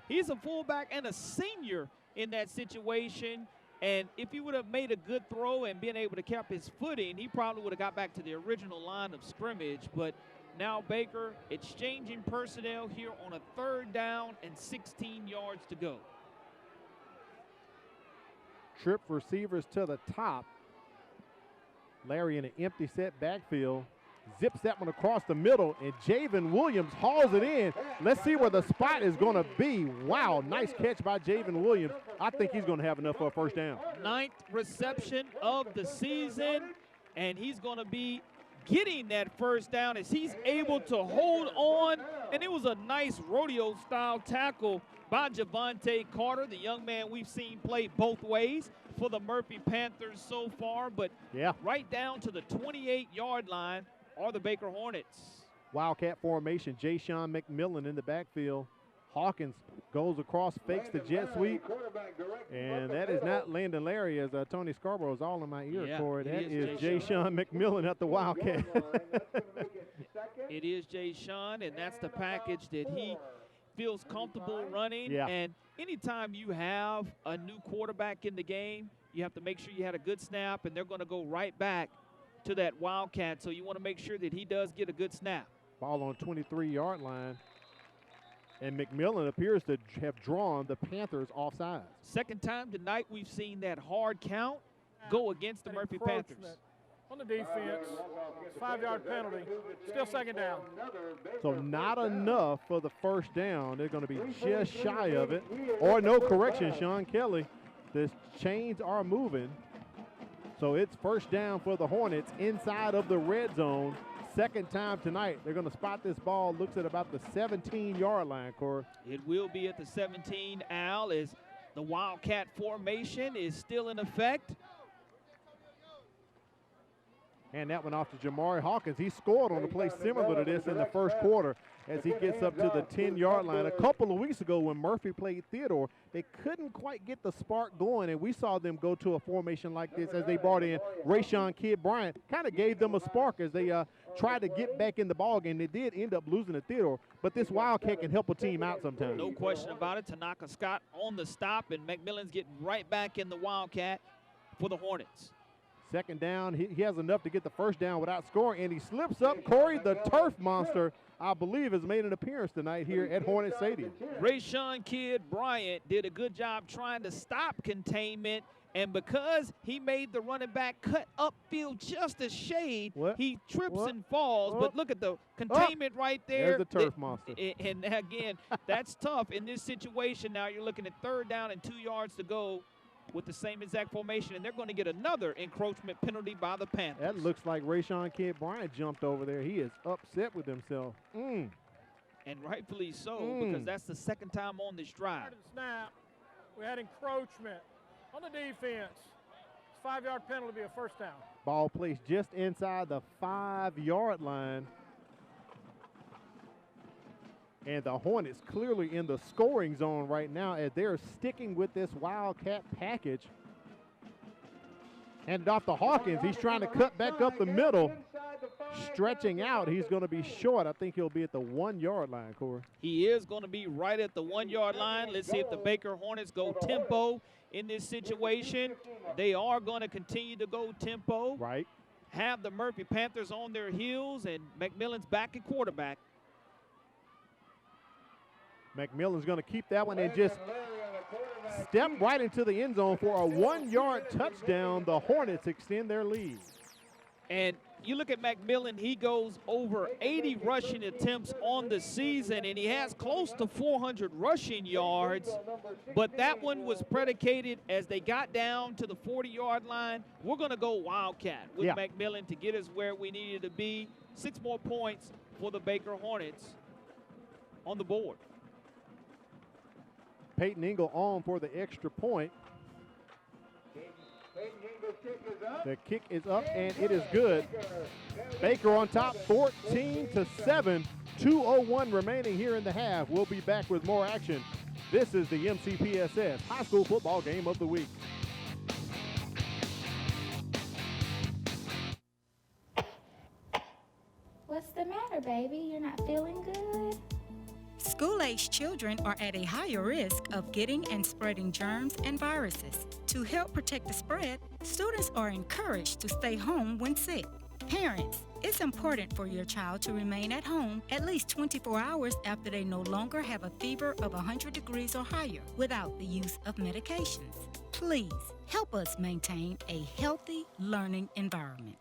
he's a fullback and a senior in that situation. And if he would have made a good throw and been able to keep his footing, he probably would have got back to the original line of scrimmage. But now Baker exchanging personnel here on a 3rd down and 16 yards to go. Trip receivers to the top. Larry in an empty set backfield. Zips that one across the middle, and Javen Williams hauls it in. Let's see where the spot is going to be. Wow, nice catch by Javen Williams. I think he's going to have enough for a first down. 9th reception of the season, and he's going to be getting that first down as he's able to hold on. And it was a nice rodeo-style tackle by Javante Carter, the young man we've seen play both ways for the Murphy Panthers so far. But right down to the 28-yard line are the Baker Hornets. Wildcat formation, Jay-Sean McMillan in the backfield. Hawkins goes across, fakes the jet sweep. And that is not Landon Larry, as Tony Scarborough is all in my ear, Corey. That is Jay-Sean McMillan at the Wildcat. It is Jay-Sean, and that's the package that he feels comfortable running. And anytime you have a new quarterback in the game, you have to make sure you had a good snap, and they're going to go right back to that Wildcat. So you want to make sure that he does get a good snap. Ball on 23-yard line. And McMillan appears to have drawn the Panthers offside. 2nd time tonight we've seen that hard count go against the Murphy Panthers. On the defense, 5-yard penalty, still 2nd down. So not enough for the first down. They're going to be just shy of it. Or no correction, Sean Kelly. The chains are moving. So it's first down for the Hornets inside of the red zone. 2nd time tonight. They're going to spot this ball. Looks at about the 17-yard line, Corey. It will be at the 17, Al, as the Wildcat formation is still in effect. And that one off to Jamari Hawkins. He scored on a play similar to this in the 1st quarter as he gets up to the 10-yard line. A couple of weeks ago when Murphy played Theodore, they couldn't quite get the spark going, and we saw them go to a formation like this as they brought in Rayshawn Kidd Bryant. Kind of gave them a spark as they tried to get back in the ballgame. They did end up losing to Theodore, but this Wildcat can help a team out sometimes. No question about it. Tanaka Scott on the stop, and McMillan's getting right back in the Wildcat for the Hornets. Second down, he has enough to get the first down without scoring, and he slips up. Corey, the turf monster, I believe, has made an appearance tonight here at Hornet Stadium. Rayshawn Kidd Bryant did a good job trying to stop containment, and because he made the running back cut upfield just a shade, he trips and falls. But look at the containment right there. There's the turf monster. And again, that's tough in this situation. Now you're looking at 3rd down and 2 yards to go with the same exact formation, and they're going to get another encroachment penalty by the Panthers. That looks like Rayshawn Kidd Bryant jumped over there. He is upset with himself. And rightfully so, because that's the 2nd time on this drive. Snap. We had encroachment on the defense. 5-yard penalty will be a first down. Ball placed just inside the 5-yard line. And the Hornets clearly in the scoring zone right now as they're sticking with this Wildcat package. Handed off to Hawkins. He's trying to cut back up the middle. Stretching out. He's going to be short. I think he'll be at the 1-yard line, Corey. He is going to be right at the 1-yard line. Let's see if the Baker Hornets go tempo in this situation. They are going to continue to go tempo. Right. Have the Murphy Panthers on their heels, and McMillan's back at quarterback. McMillan's going to keep that one and just step right into the end zone for a 1-yard touchdown. The Hornets extend their lead. And you look at McMillan, he goes over 80 rushing attempts on the season, and he has close to 400 rushing yards. But that one was predicated as they got down to the 40-yard line. We're going to go Wildcat with McMillan to get us where we needed to be. 6 more points for the Baker Hornets on the board. Peyton Ingle on for the extra point. The kick is up, and it is good. Baker on top, 14-7. 2:01 remaining here in the half. We'll be back with more action. This is the MCPSS High School Football Game of the Week. What's the matter, baby? You're not feeling good? School-aged children are at a higher risk of getting and spreading germs and viruses. To help protect the spread, students are encouraged to stay home when sick. Parents, it's important for your child to remain at home at least 24 hours after they no longer have a fever of 100 degrees or higher without the use of medications. Please help us maintain a healthy learning environment.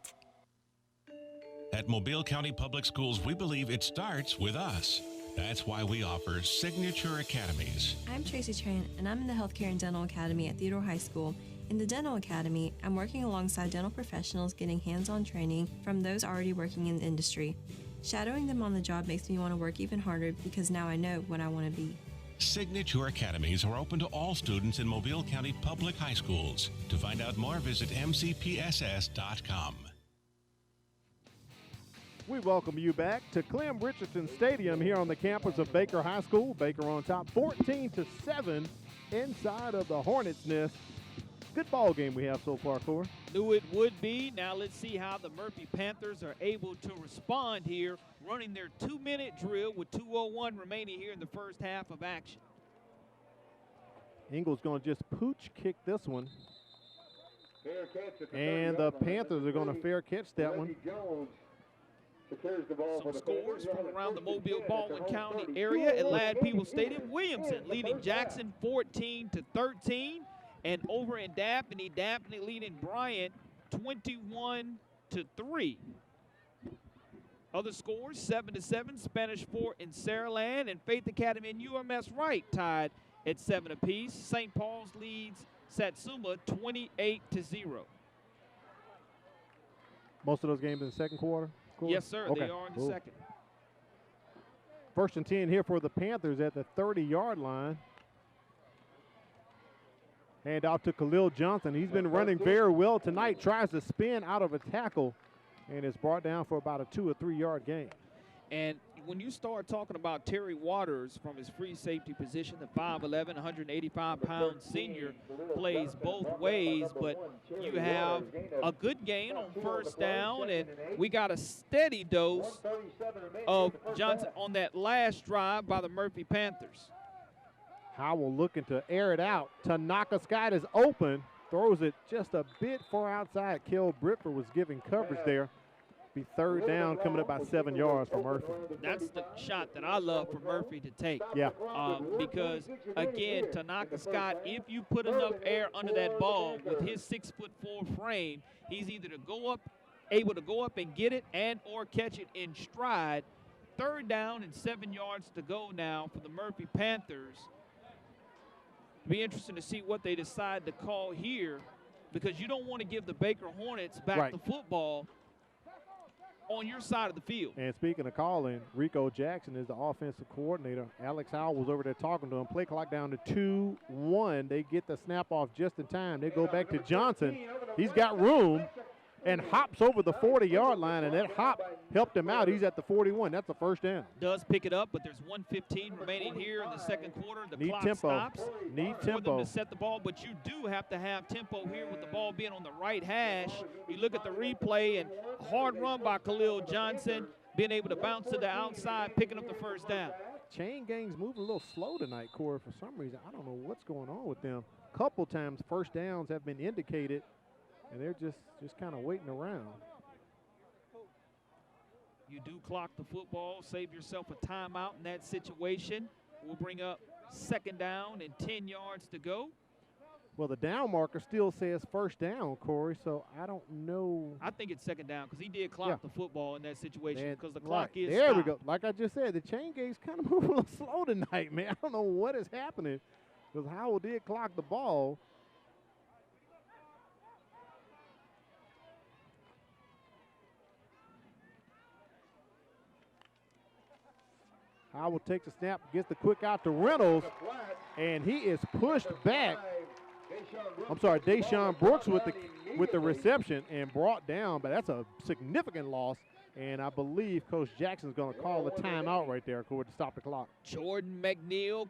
At Mobile County Public Schools, we believe it starts with us. That's why we offer Signature Academies. I'm Tracy Tran, and I'm in the Healthcare and Dental Academy at Theodore High School. In the Dental Academy, I'm working alongside dental professionals getting hands-on training from those already working in the industry. Shadowing them on the job makes me want to work even harder because now I know what I want to be. Signature Academies are open to all students in Mobile County Public High Schools. To find out more, visit mcpss.com. We welcome you back to Clem Richardson Stadium here on the campus of Baker High School. Baker on top, 14-7 inside of the Hornets' nest. Good ball game we have so far, Corey. Knew it would be. Now let's see how the Murphy Panthers are able to respond here, running their 2-minute drill with 2:01 remaining here in the first half of action. Ingle's going to just pooch kick this one. And the Panthers are going to fair catch that one. Some scores from around the Mobile Baldwin County area at Ladd Peebles Stadium. Williamson leading Jackson 14-13. And over in Daphne leading Bryant 21-3. Other scores, 7-7, Spanish Fort in Saraland, and Faith Academy and UMS Wright tied at 7 apiece. St. Paul's leads Satsuma 28-0. Most of those games in the second quarter? Cool. Yes, sir. Okay. They are in the second. 1st and 10 here for the Panthers at the 30-yard line. Hand off to Khalil Johnson. He's been running very well tonight. Tries to spin out of a tackle and is brought down for about a 2 or 3 yard gain. And when you start talking about Terry Waters from his free safety position, the 5'11", 185-pound senior plays both ways, but you have a good gain on first down, and we got a steady dose of Johnson on that last drive by the Murphy Panthers. Howell looking to air it out. Tanaka Scott is open, throws it just a bit far outside. Kel Bripper was giving coverage there. Be third down, coming up by 7 yards for Murphy. That's the shot that I love for Murphy to take. Yeah. Because, again, Tanaka Scott, if you put enough air under that ball with his 6'4" frame, he's either able to go up and get it and or catch it in stride. Third down and 7 yards to go now for the Murphy Panthers. It'll be interesting to see what they decide to call here, because you don't want to give the Baker Hornets back the football on your side of the field. And speaking of calling, Rico Jackson is the offensive coordinator. Alex Howell was over there talking to him. Play clock down to 2-1. They get the snap off just in time. They go back to Johnson. He's got room and hops over the 40-yard line, and that hop helped him out. He's at the 41. That's a first down. Does pick it up, but there's 1:15 remaining here in the second quarter. The Need clock tempo. stops Need for them tempo. to set the ball, but you do have to have tempo here with the ball being on the right hash. You look at the replay, and hard run by Khalil Johnson, being able to bounce to the outside, picking up the first down. Chain gang's moving a little slow tonight, Corey, for some reason. I don't know what's going on with them. Couple times first downs have been indicated, and they're just kind of waiting around. You do clock the football, save yourself a timeout in that situation. We'll bring up second down and 10 yards to go. Well, the down marker still says first down, Corey, so I don't know. I think it's second down because he did clock the football in that situation because the Right. clock is There we stopped. go. Like I just said, the chain gang's kind of moving a little slow tonight, man. I don't know what is happening because Howell did clock the ball. Howell takes a snap, gets the quick out to Reynolds, and he is pushed back. I'm sorry, Deshaun Brooks with the reception and brought down, but that's a significant loss. And I believe Coach Jackson's going to call a timeout right there, Corey, to stop the clock. Jordan McNeil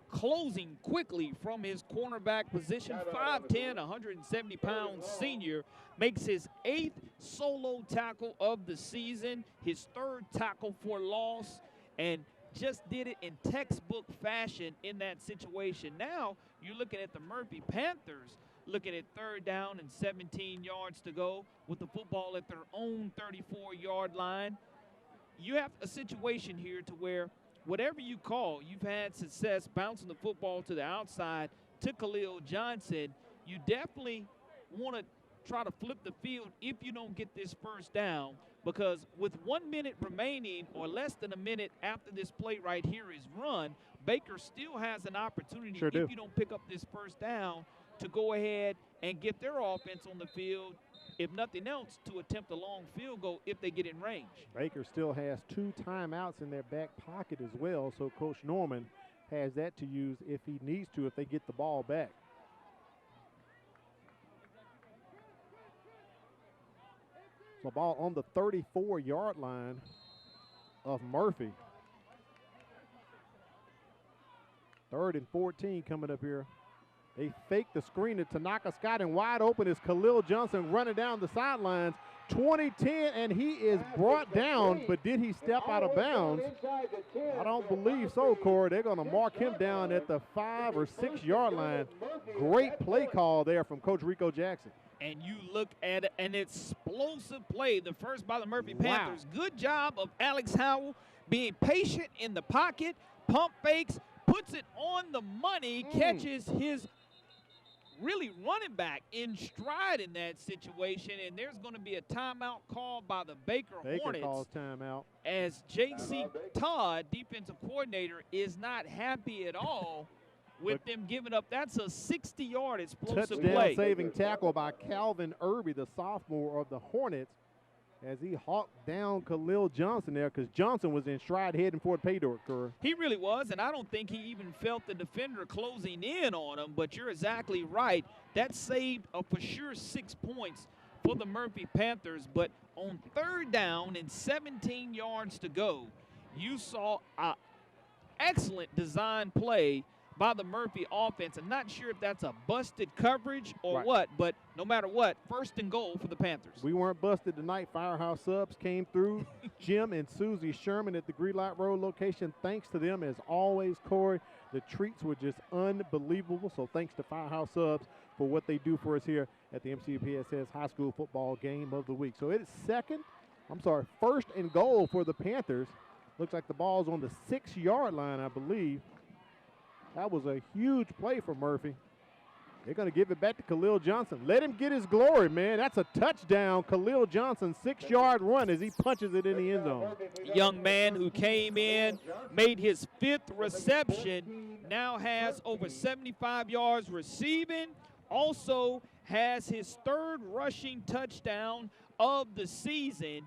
closing quickly from his cornerback position. 5'10", 170-pound senior, makes his 8th solo tackle of the season, his 3rd tackle for loss, and just did it in textbook fashion in that situation. Now you're looking at the Murphy Panthers looking at third down and 17 yards to go with the football at their own 34-yard line. You have a situation here to where whatever you call, you've had success bouncing the football to the outside to Khalil Johnson. You definitely want to try to flip the field if you don't get this first down, because with 1 minute remaining or less than a minute after this play right here is run, Baker still has an opportunity if you don't pick up this first down to go ahead and get their offense on the field, if nothing else, to attempt a long field goal if they get in range. Baker still has 2 timeouts in their back pocket as well, so Coach Norman has that to use if he needs to, if they get the ball back. So ball on the 34-yard line of Murphy. 3rd and 14 coming up here. They fake the screen to Tanaka Scott, and wide open is Khalil Johnson running down the sidelines. 20-10, and he is brought down, but did he step out of bounds? I don't believe so, Corey. They're going to mark him down at the 5 or 6 yard line. Great play call there from Coach Rico Jackson. And you look at an explosive play, the first by the Murphy Panthers. Good job of Alex Howell being patient in the pocket, pump fakes, puts it on the money, catches his really running back in stride in that situation, and there's going to be a timeout called by the Baker Hornets. Calls timeout. As J.C. Todd, defensive coordinator, is not happy at all with them giving up. That's a 60-yard explosive play. Touchdown-saving tackle by Calvin Irby, the sophomore of the Hornets, as he hawked down Khalil Johnson there, because Johnson was in stride heading for the pay dirt, Curry. He really was, and I don't think he even felt the defender closing in on him, but you're exactly right. That saved for sure 6 points for the Murphy Panthers, but on third down and 17 yards to go, you saw an excellent design play by the Murphy offense. I'm not sure if that's a busted coverage or what, but no matter what, 1st and goal for the Panthers. We weren't busted tonight. Firehouse Subs came through. Jim and Susie Sherman at the Greenlight Road location. Thanks to them, as always, Corey. The treats were just unbelievable, so thanks to Firehouse Subs for what they do for us here at the MCPSS High School Football Game of the Week. So it is first and goal for the Panthers. Looks like the ball's on the 6-yard line, I believe. That was a huge play for Murphy. They're going to give it back to Khalil Johnson. Let him get his glory, man. That's a touchdown. Khalil Johnson, 6-yard run as he punches it in the end zone. Young man who came in, made his 5th reception, now has over 75 yards receiving, also has his 3rd rushing touchdown of the season.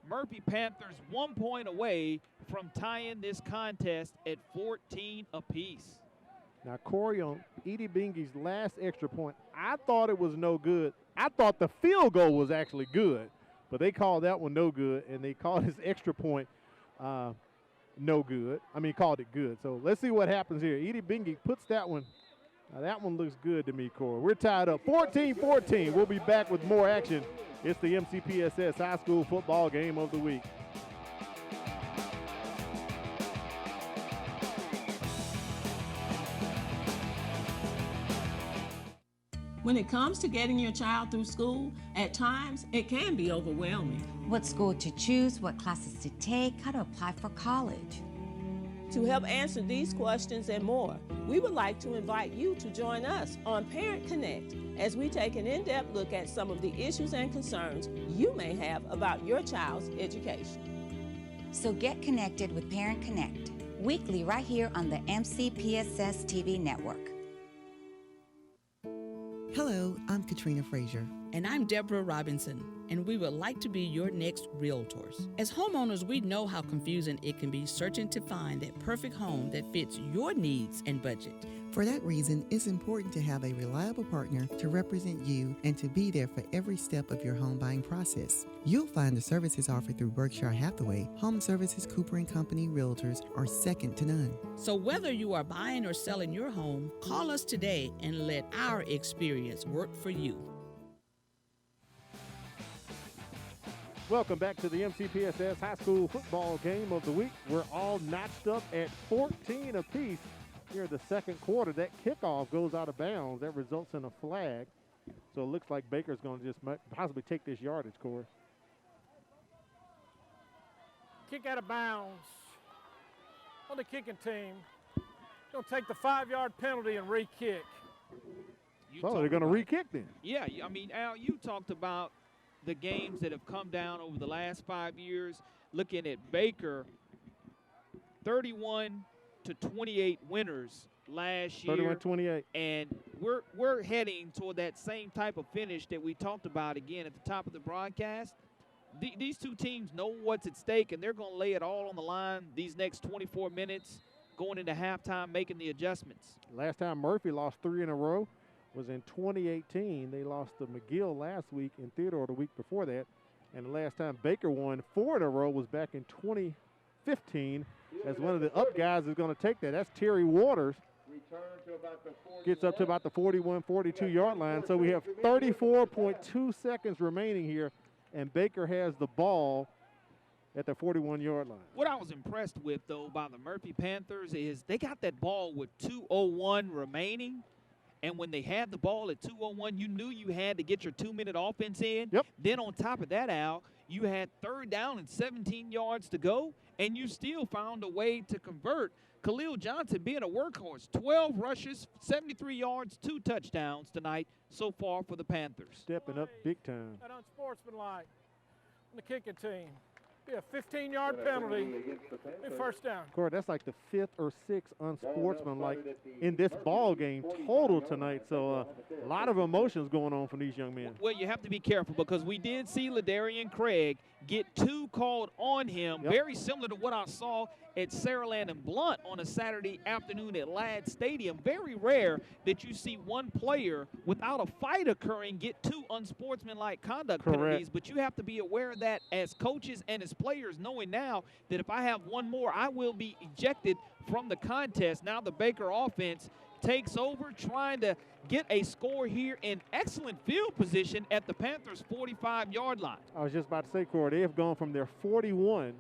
Murphy Panthers 1 point away from tying this contest at 14 apiece. Now, Corey, on Edie Bingy's last extra point, I thought it was no good. I thought the field goal was actually good, but they called that one no good, and they called his extra point no good. I mean, called it good. So let's see what happens here. Edie Bingy puts that one. Now, that one looks good to me, Corey. We're tied up 14-14. We'll be back with more action. It's the MCPSS High School Football Game of the Week. When it comes to getting your child through school, at times it can be overwhelming. What school to choose, what classes to take, how to apply for college. To help answer these questions and more, we would like to invite you to join us on Parent Connect as we take an in-depth look at some of the issues and concerns you may have about your child's education. So get connected with Parent Connect, weekly right here on the MCPSS TV network. Hello, I'm Katrina Frazier. And I'm Deborah Robinson, and we would like to be your next realtors. As homeowners, we know how confusing it can be searching to find that perfect home that fits your needs and budget. For that reason, it's important to have a reliable partner to represent you and to be there for every step of your home buying process. You'll find the services offered through Berkshire Hathaway, Home Services Cooper & Company Realtors are second to none. So whether you are buying or selling your home, call us today and let our experience work for you. Welcome back to the MCPSS High School Football Game of the Week. We're all notched up at 14 apiece here in the second quarter. That kickoff goes out of bounds. That results in a flag. So it looks like Baker's going to just possibly take this yardage, Corey. Kick out of bounds on the kicking team. Going to take the 5-yard penalty and re-kick. So they're going to re-kick then. Yeah, I mean, Al, you talked about the games that have come down over the last 5 years. Looking at Baker, 31-28 winners last year. 31-28. And we're heading toward that same type of finish that we talked about again at the top of the broadcast. These two teams know what's at stake, and they're going to lay it all on the line these next 24 minutes, going into halftime, making the adjustments. Last time Murphy lost 3 in a row was in 2018. They lost to McGill last week and Theodore the week before that. And the last time Baker won 4 in a row was back in 2015. As one of the up guys is going to take that. That's Terry Waters. Gets up to about the 41, 42-yard line. So we have 34.2 seconds remaining here, and Baker has the ball at the 41-yard line. What I was impressed with, though, by the Murphy Panthers is they got that ball with 2:01 remaining. And when they had the ball at 2:01, you knew you had to get your 2-minute offense in. Yep. Then on top of that, Al, you had 3rd down and 17 yards to go, and you still found a way to convert. Khalil Johnson being a workhorse, 12 rushes, 73 yards, 2 touchdowns tonight so far for the Panthers. Stepping up big time. That unsportsmanlike on the kicking team. Be a 15-yard penalty. Be first down. Corey, that's like the 5th or 6th unsportsmanlike in this ball game total tonight. So a lot of emotions going on from these young men. Well, you have to be careful because we did see Ladarian Craig get 2 called on him, very similar to what I saw at Saraland and Blunt on a Saturday afternoon at Ladd Stadium. Very rare that you see one player without a fight occurring get 2 unsportsmanlike conduct penalties, but you have to be aware of that as coaches and as players, knowing now that if I have one more, I will be ejected from the contest. Now the Baker offense takes over, trying to get a score here in excellent field position at the Panthers' 45-yard line. I was just about to say, Corey, they have gone from their 41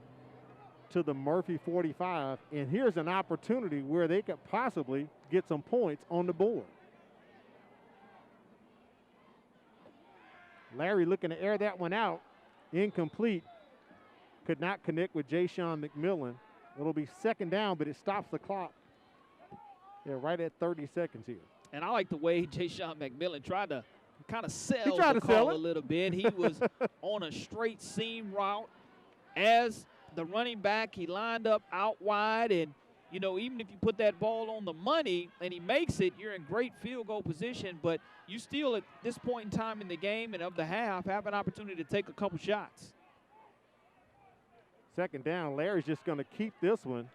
to the Murphy 45, and here's an opportunity where they could possibly get some points on the board. Larry looking to air that one out. Incomplete. Could not connect with Ja'Shawn McMillan. It'll be second down, but it stops the clock. Yeah, right at 30 seconds here. And I like the way Ja'Shawn McMillan tried to kind of sell the call a little bit. He was on a straight seam route. As the running back, he lined up out wide, and you know, even if you put that ball on the money and he makes it, you're in great field goal position, but you still at this point in time in the game and of the half have an opportunity to take a couple shots. Second down, Larry's just going to keep this one.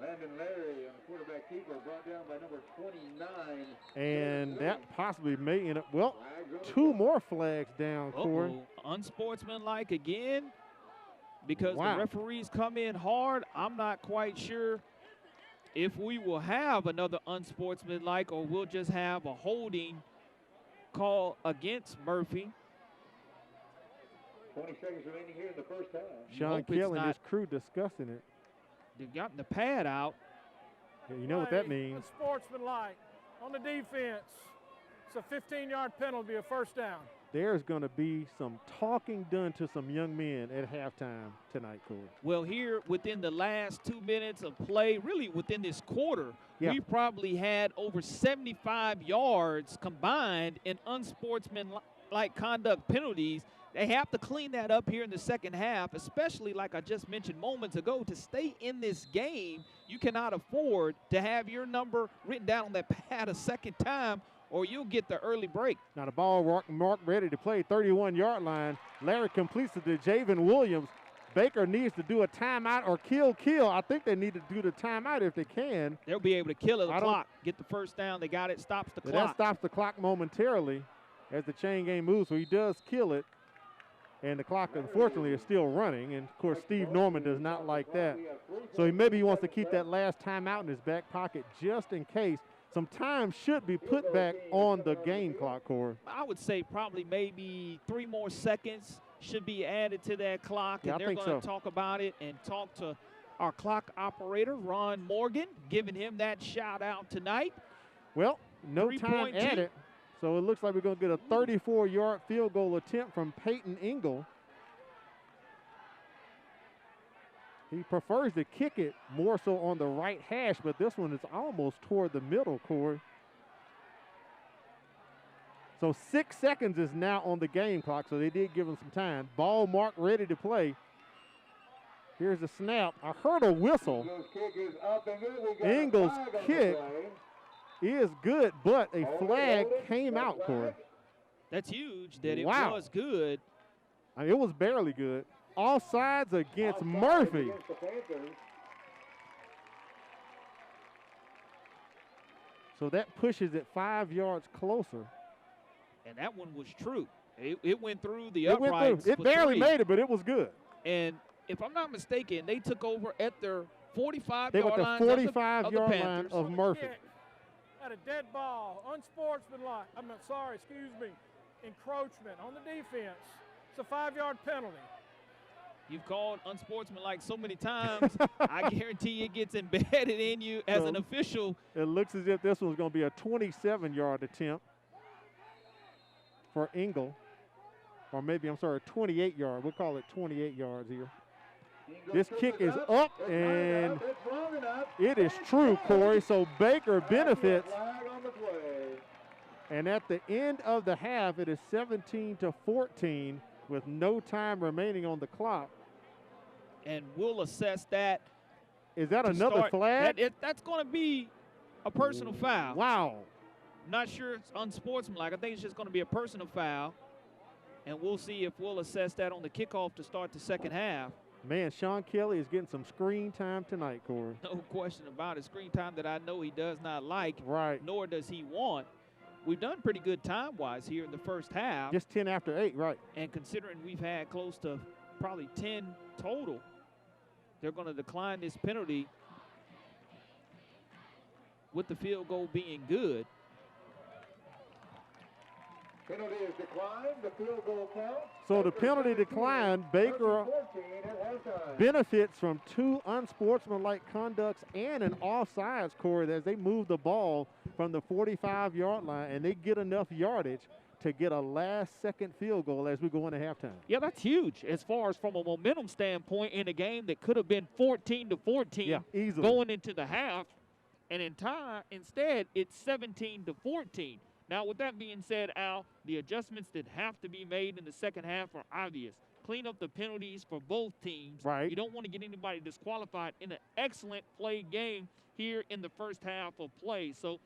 Landon Larry on the quarterback keeper, brought down by number 29. And that possibly may end up, well, 2 more flags down, Corey. Unsportsmanlike again. Because Wow. the referees come in hard, I'm not quite sure if we will have another unsportsmanlike or we'll just have a holding call against Murphy. 20 seconds remaining here in the first half. Sean Kelly and his crew discussing it. They've gotten the pad out. Yeah, you know what that means. Unsportsmanlike. On the defense, it's a 15-yard penalty, a first down. There's going to be some talking done to some young men at halftime tonight, Corey. Well, here within the last 2 minutes of play, really within this quarter, Yeah. we probably had over 75 yards combined in unsportsmanlike conduct penalties. They have to clean that up here in the second half, especially like I just mentioned moments ago. To stay in this game, you cannot afford to have your number written down on that pad a second time, or you'll get the early break. Now the ball marked ready to play, 31-yard line. Larry completes it to Javen Williams. Baker needs to do a timeout or kill. I think they need to do the timeout if they can. They'll be able to kill the clock, get the first down. They got it, stops the But clock. that stops the clock momentarily as the chain game moves, so he does kill it. And the clock, unfortunately, is still running. And, of course, Steve Norman does not like that. So maybe he wants to keep that last timeout in his back pocket just in case. Some time should be put back on the game clock, Corey. I would say probably maybe 3 more seconds should be added to that clock. Yeah, And I they're think going to so. talk about it and talk to our clock operator, Ron Morgan, giving him that shout out tonight. Well, no time 3.2. added. So it looks like we're going to get a 34-yard field goal attempt from Peyton Engel. He prefers to kick it more so on the right hash, but this one is almost toward the middle, Corey. So 6 seconds is now on the game clock, so they did give him some time. Ball marked, ready to play. Here's the snap. I heard a whistle. Engel's kick is up and good. We got a Engel's flag on the kick play. is good, but a flag Hold it. came That out, flag. Corey. That's huge that it Wow. was good. I mean, it was barely good. Offsides against Offside Murphy. against the Panthers. So that pushes it 5 yards closer. And that one was true. It went through the It went uprights. through. It for barely 3. made it, but it was good. And if I'm not mistaken, they took over at their 45-yard They went the line of the 45-yard line Panthers. of Murphy. Kick at a dead ball, unsportsmanlike. Excuse me. Encroachment on the defense. It's a 5-yard penalty. You've called unsportsmanlike so many times, I guarantee it gets embedded in you as an official. It looks as if this one's going to be a 27-yard attempt for Engel. Or maybe, I'm sorry, 28-yard. We'll call it 28 yards here. This kick is up, and it is true, Corey. So Baker benefits. And at the end of the half, it is 17-14 with no time remaining on the clock. And we'll assess that. Is that to another start. flag? That's going to be a personal foul. Wow. Not sure it's unsportsmanlike. I think it's just going to be a personal foul. And we'll see if we'll assess that on the kickoff to start the second half. Man, Sean Kelly is getting some screen time tonight, Corey. No question about it. Screen time that I know he does not like, Right. nor does he want. We've done pretty good time-wise here in the first half. Just 10 after 8, right. And considering we've had close to probably 10 total, they're going to decline this penalty with the field goal being good. Penalty is declined. The field goal counts. So the penalty decline, Baker 14 at halftime. benefits from 2 unsportsmanlike conducts and an offsides, Corey, as they move the ball from the 45-yard line, and they get enough yardage to get a last-second field goal as we go into halftime. Yeah, that's huge as far as from a momentum standpoint in a game that could have been 14-14 easily going into the half. And instead, it's 17-14. Now, with that being said, Al, the adjustments that have to be made in the second half are obvious. Clean up the penalties for both teams. Right. You don't want to get anybody disqualified in an excellent play game here in the first half of play. So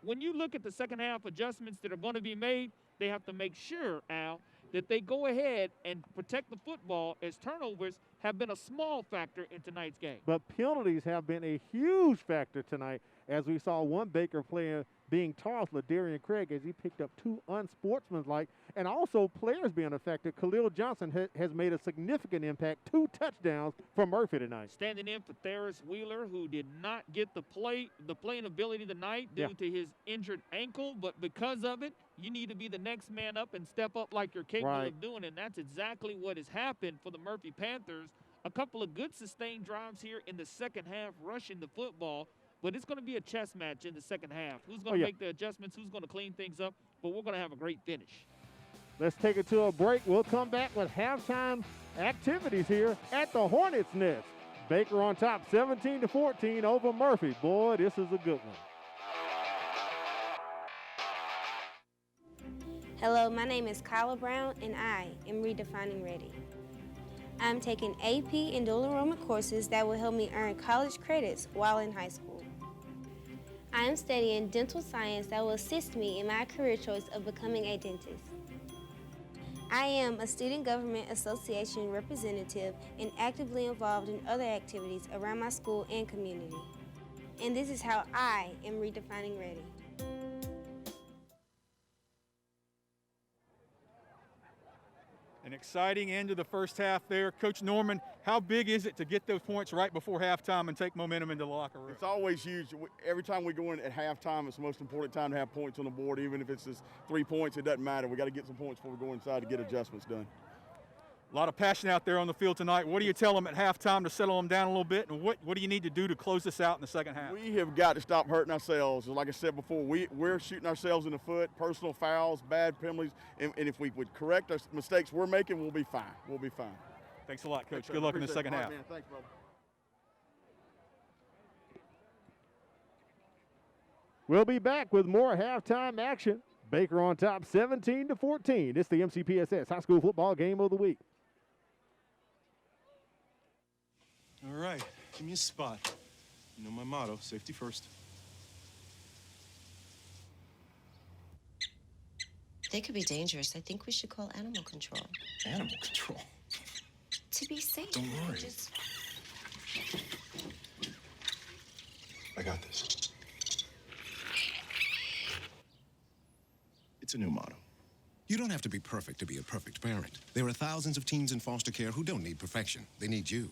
when you look at the second half adjustments that are going to be made, they have to make sure, Al, that they go ahead and protect the football, as turnovers have been a small factor in tonight's game. But penalties have been a huge factor tonight, as we saw one Baker player being tossed, LaDarian Craig, as he picked up 2 unsportsmanlike, and also players being affected. Khalil Johnson has made a significant impact, 2 touchdowns for Murphy tonight. Standing in for Theris Wheeler, who did not get the playing ability tonight due to his injured ankle, but because of it, you need to be the next man up and step up like you're capable of doing, and that's exactly what has happened for the Murphy Panthers. A couple of good sustained drives here in the second half, rushing the football, but it's going to be a chess match in the second half. Who's going to make the adjustments? Who's going to clean things up? But we're going to have a great finish. Let's take it to a break. We'll come back with halftime activities here at the Hornets' Nest. Baker on top, 17-14 over Murphy. Boy, this is a good one. Hello, my name is Kyla Brown, and I am redefining ready. I'm taking AP and dual enrollment courses that will help me earn college credits while in high school. I am studying dental science that will assist me in my career choice of becoming a dentist. I am a Student Government Association representative and actively involved in other activities around my school and community. And this is how I am redefining ready. An exciting end to the first half there. Coach Norman, how big is it to get those points right before halftime and take momentum into the locker room? It's always huge. Every time we go in at halftime, it's the most important time to have points on the board. Even if it's just 3 points, it doesn't matter. We got to get some points before we go inside to get adjustments done. A lot of passion out there on the field tonight. What do you tell them at halftime to settle them down a little bit? And what do you need to do to close this out in the second half? We have got to stop hurting ourselves. Like I said before, we're shooting ourselves in the foot, personal fouls, bad penalties, and if we would correct our mistakes we're making, we'll be fine. We'll be fine. Thanks a lot, Coach. Good luck in the second half. Man. Thanks, brother. We'll be back with more halftime action. Baker on top, 17-14. It's the MCPSS High School Football Game of the Week. All right, give me a spot. You know my motto, safety first. They could be dangerous. I think we should call animal control. Animal control? To be safe. Don't worry. Just... I got this. It's a new motto. You don't have to be perfect to be a perfect parent. There are thousands of teens in foster care who don't need perfection. They need you.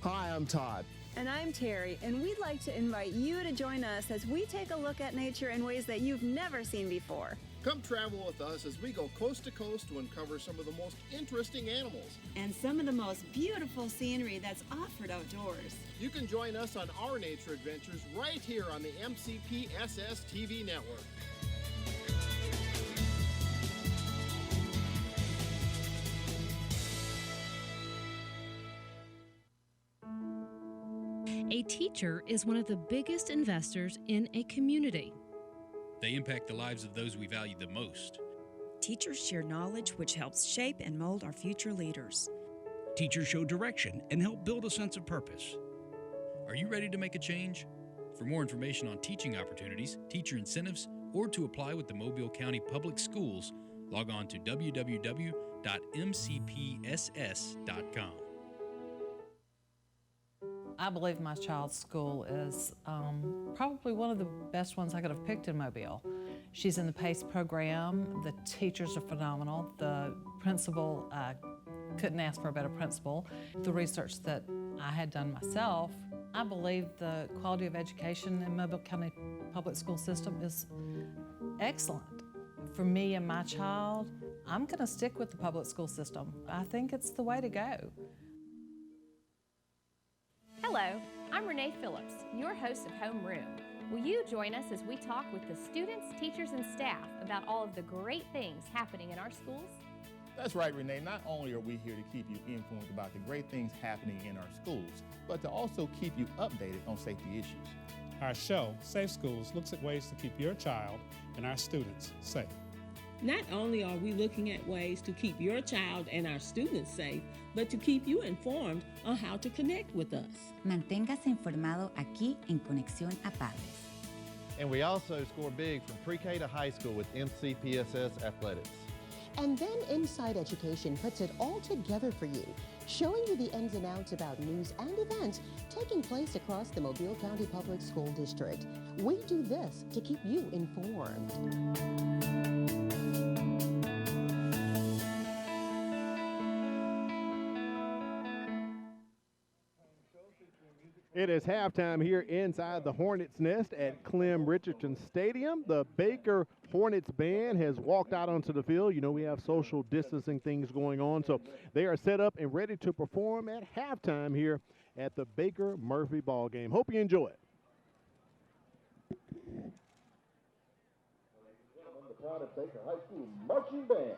Hi, I'm Todd. And I'm Terry, and we'd like to invite you to join us as we take a look at nature in ways that you've never seen before. Come travel with us as we go coast to coast to uncover some of the most interesting animals. And some of the most beautiful scenery that's offered outdoors. You can join us on our nature adventures right here on the MCPSS TV network. A teacher is one of the biggest investors in a community. They impact the lives of those we value the most. Teachers share knowledge which helps shape and mold our future leaders. Teachers show direction and help build a sense of purpose. Are you ready to make a change? For more information on teaching opportunities, teacher incentives, or to apply with the Mobile County Public Schools, log on to www.mcpss.com. I believe my child's school is probably one of the best ones I could have picked in Mobile. She's in the PACE program. The teachers are phenomenal. The principal, couldn't ask for a better principal. The research that I had done myself, I believe the quality of education in Mobile County Public School System is excellent. For me and my child, I'm going to stick with the public school system. I think it's the way to go. Hello, I'm Renee Phillips, your host of Homeroom. Will you join us as we talk with the students, teachers, and staff about all of the great things happening in our schools? That's right, Renee. Not only are we here to keep you informed about the great things happening in our schools, but to also keep you updated on safety issues. Our show, Safe Schools, looks at ways to keep your child and our students safe. Not only are we looking at ways to keep your child and our students safe, but to keep you informed on how to connect with us. Manténgase informado aquí en Conexión a Padres. And we also score big from pre-K to high school with Mcpss athletics. And then Inside Education puts it all together for you, showing you the ins and outs about news and events taking place across the Mobile County Public School District. We do this to keep you informed. It is halftime here inside the Hornets' Nest at Clem Richardson Stadium. The Baker Hornets band has walked out onto the field. You know, we have social distancing things going on, so they are set up and ready to perform at halftime here at the Baker Murphy ball game. Hope you enjoy it. The proud of Baker High School marching band.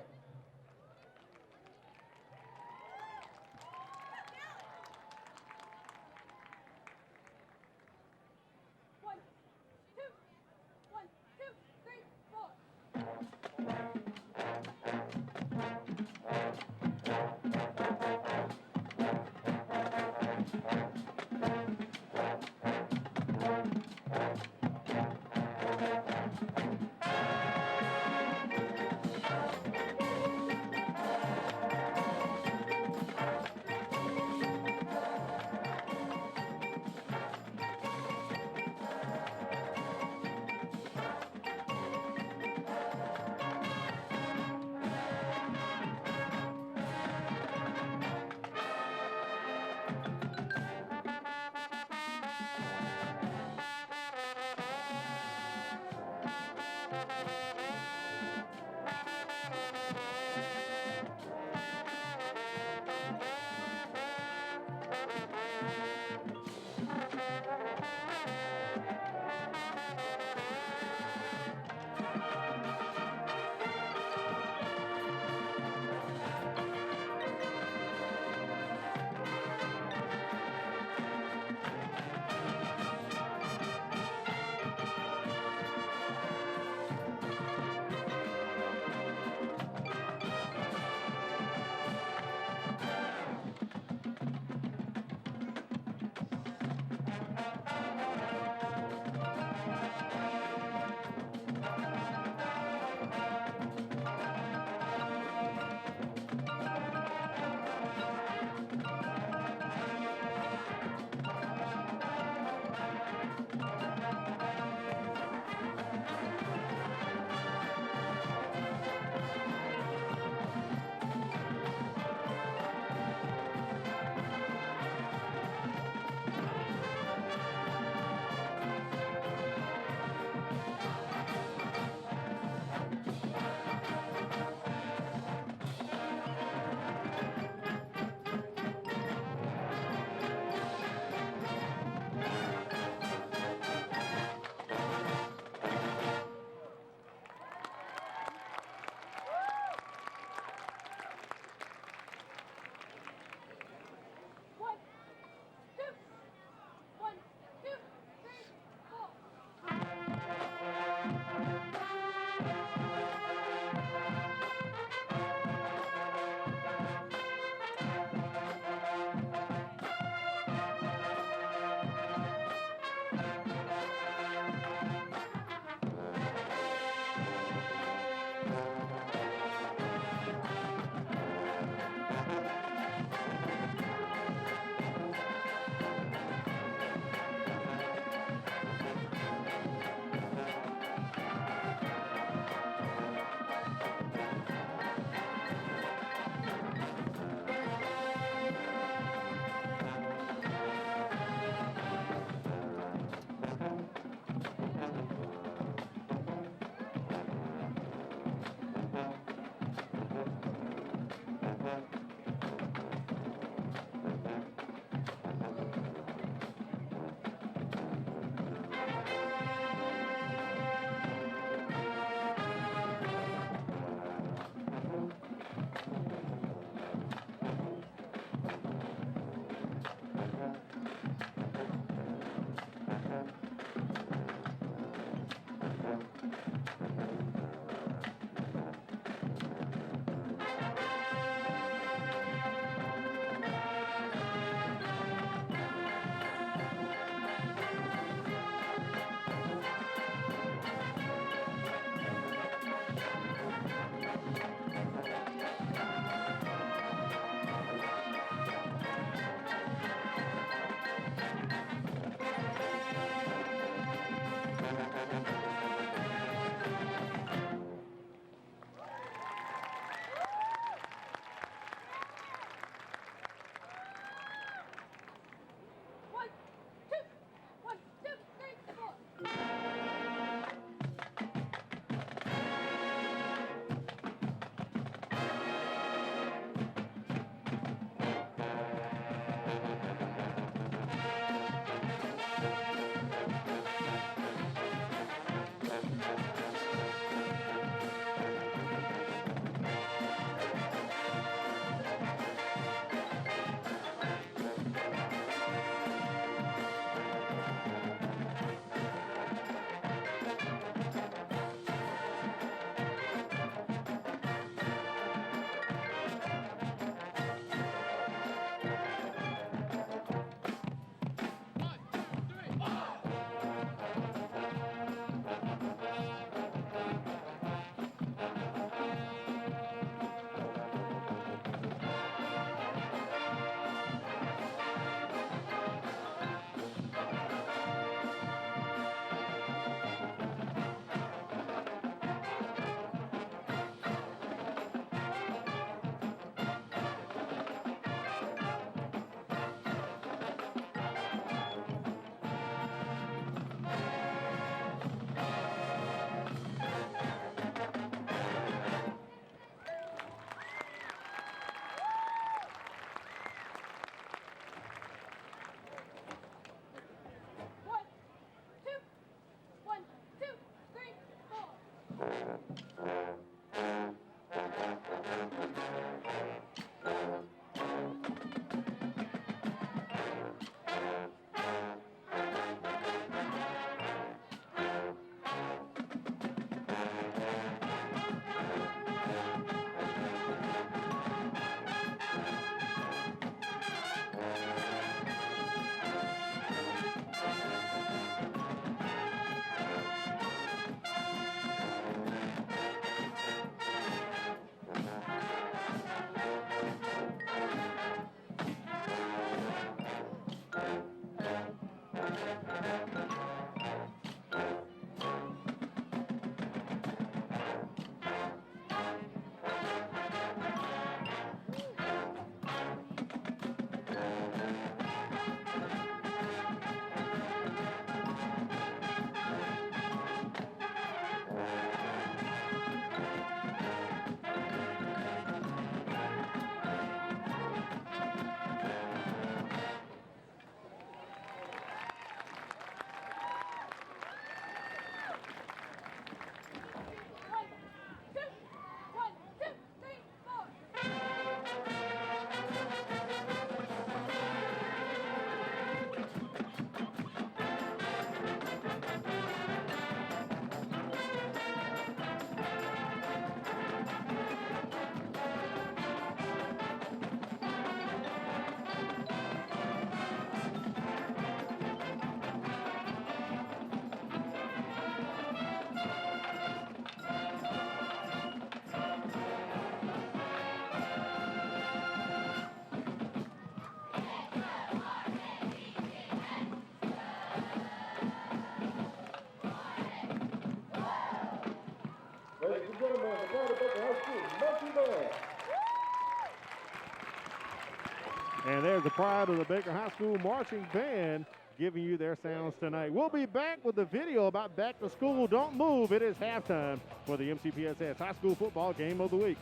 Ladies and gentlemen, the Gotw Baker High School Marching Band. And there's the pride of the Baker High School Marching Band giving you their sounds tonight. We'll be back with the video about back to school. Don't move. It is halftime for the MCPSS High School Football Game of the Week.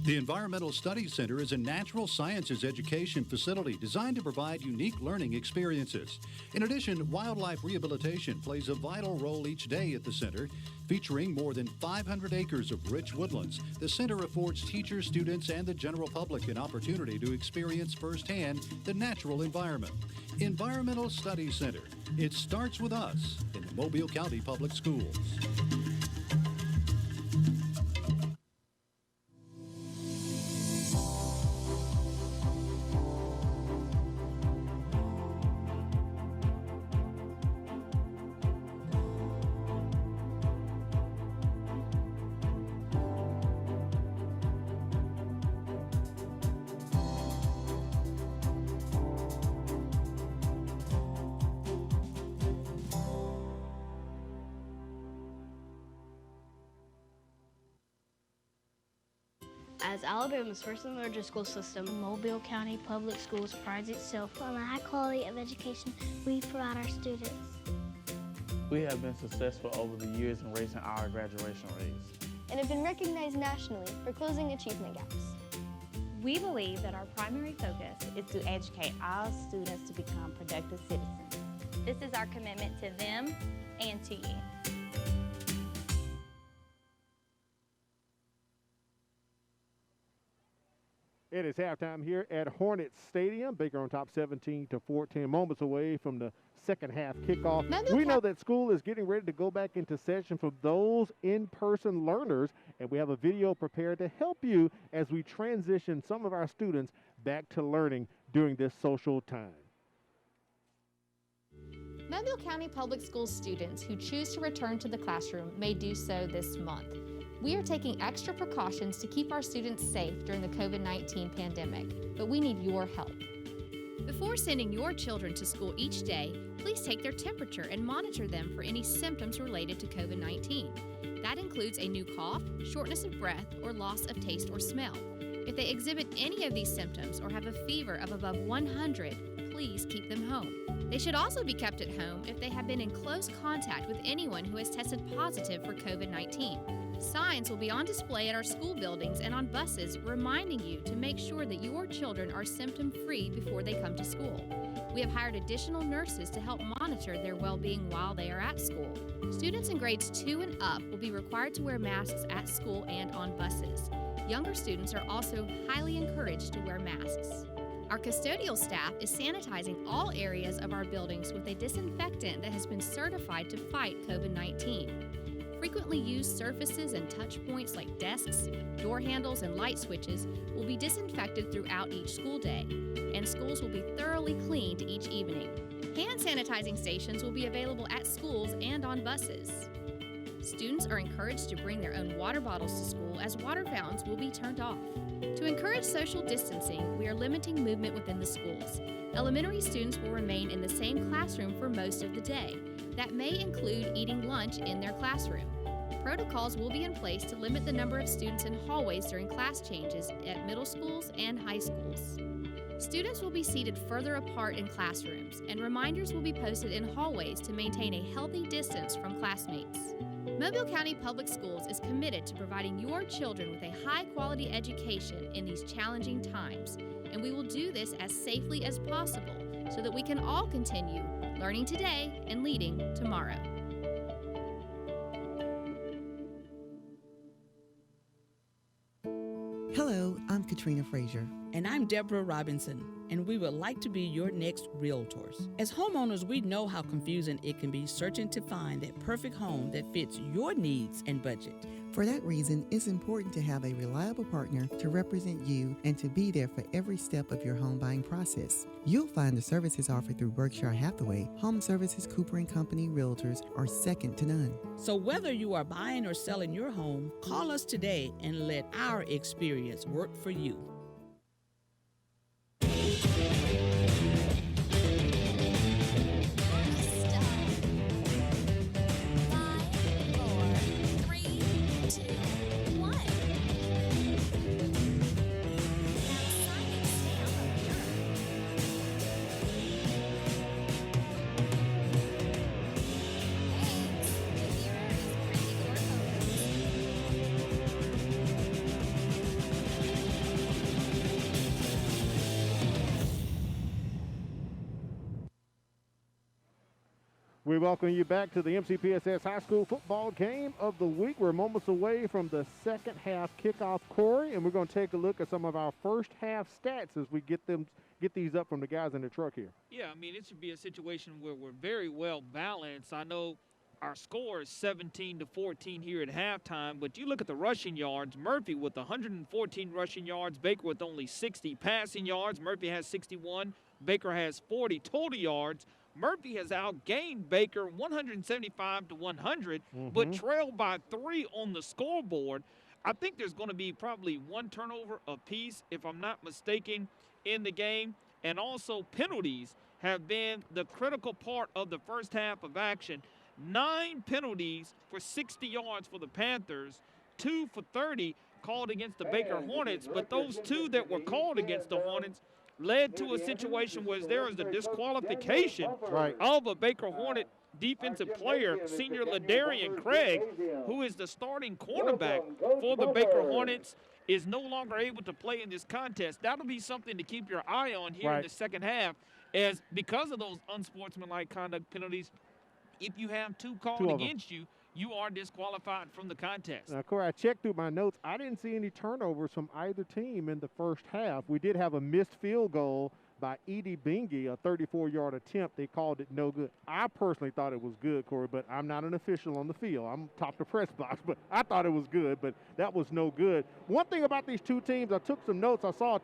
The Environmental Studies Center is a natural sciences education facility designed to provide unique learning experiences. In addition, wildlife rehabilitation plays a vital role each day at the center. Featuring more than 500 acres of rich woodlands, the center affords teachers, students, and the general public an opportunity to experience firsthand the natural environment. Environmental Studies Center. It starts with us in the Mobile County Public Schools. As Alabama's first and largest school system, Mobile County Public Schools prides itself on the high quality of education we provide our students. We have been successful over the years in raising our graduation rates and have been recognized nationally for closing achievement gaps. We believe that our primary focus is to educate all students to become productive citizens. This is our commitment to them and to you. It is halftime here at Hornets Stadium. Baker on top 17-14, moments away from the second half kickoff. We know that school is getting ready to go back into session for those in-person learners, and we have a video prepared to help you as we transition some of our students back to learning during this social time. Mobile County Public Schools students who choose to return to the classroom may do so this month. We are taking extra precautions to keep our students safe during the COVID-19 pandemic, but we need your help. Before sending your children to school each day, please take their temperature and monitor them for any symptoms related to COVID-19. That includes a new cough, shortness of breath, or loss of taste or smell. If they exhibit any of these symptoms or have a fever of above 100, please keep them home. They should also be kept at home if they have been in close contact with anyone who has tested positive for COVID-19. Signs will be on display at our school buildings and on buses reminding you to make sure that your children are symptom-free before they come to school. We have hired additional nurses to help monitor their well-being while they are at school. Students in grades 2 and up will be required to wear masks at school and on buses. Younger students are also highly encouraged to wear masks. Our custodial staff is sanitizing all areas of our buildings with a disinfectant that has been certified to fight COVID-19. Frequently used surfaces and touch points like desks, door handles, and light switches will be disinfected throughout each school day, and schools will be thoroughly cleaned each evening. Hand sanitizing stations will be available at schools and on buses. Students are encouraged to bring their own water bottles to school as water fountains will be turned off. To encourage social distancing, we are limiting movement within the schools. Elementary students will remain in the same classroom for most of the day. That may include eating lunch in their classroom. Protocols will be in place to limit the number of students in hallways during class changes at middle schools and high schools. Students will be seated further apart in classrooms, and reminders will be posted in hallways to maintain a healthy distance from classmates. Mobile County Public Schools is committed to providing your children with a high-quality education in these challenging times, and we will do this as safely as possible so that we can all continue learning today and leading tomorrow. Hello, I'm Katrina Frazier. And I'm Deborah Robinson, and we would like to be your next realtors. As homeowners, we know how confusing it can be searching to find that perfect home that fits your needs and budget. For that reason, it's important to have a reliable partner to represent you and to be there for every step of your home buying process. You'll find the services offered through Berkshire Hathaway, Home Services Cooper & Company Realtors are second to none. So whether you are buying or selling your home, call us today and let our experience work for you. We welcome you back to the MCPSS High School football game of the week. We're moments away from the second half kickoff, Corey, and we're going to take a look at some of our first half stats as we get these up from the guys in the truck here. Yeah, I mean, it should be a situation where we're very well balanced. I know our score is 17-14 here at halftime, but you look at the rushing yards. Murphy with 114 rushing yards, Baker with only 60 passing yards. Murphy has 61, Baker has 40 total yards. Murphy has outgained Baker 175-100, but trailed by 3 on the scoreboard. I think there's going to be probably 1 turnover apiece, if I'm not mistaken, in the game. And also penalties have been the critical part of the first half of action. 9 penalties for 60 yards for the Panthers, 2 for 30 called against the Baker Hornets, but those 2 that were called against the Hornets led to a situation where there was a disqualification of a Baker Hornet defensive player, senior Ladarian Craig, who is the starting cornerback for the Baker Hornets, is no longer able to play in this contest. That'll be something to keep your eye on here in the second half, as because of those unsportsmanlike conduct penalties, if you have 2 called against you, you are disqualified from the contest. Now, Corey, I checked through my notes. I didn't see any turnovers from either team in the first half. We did have a missed field goal by Edie Bingy, a 34-yard attempt. They called it no good. I personally thought it was good, Corey, but I'm not an official on the field. I'm top the press box, but I thought it was good, but that was no good. One thing about these 2 teams, I took some notes. I saw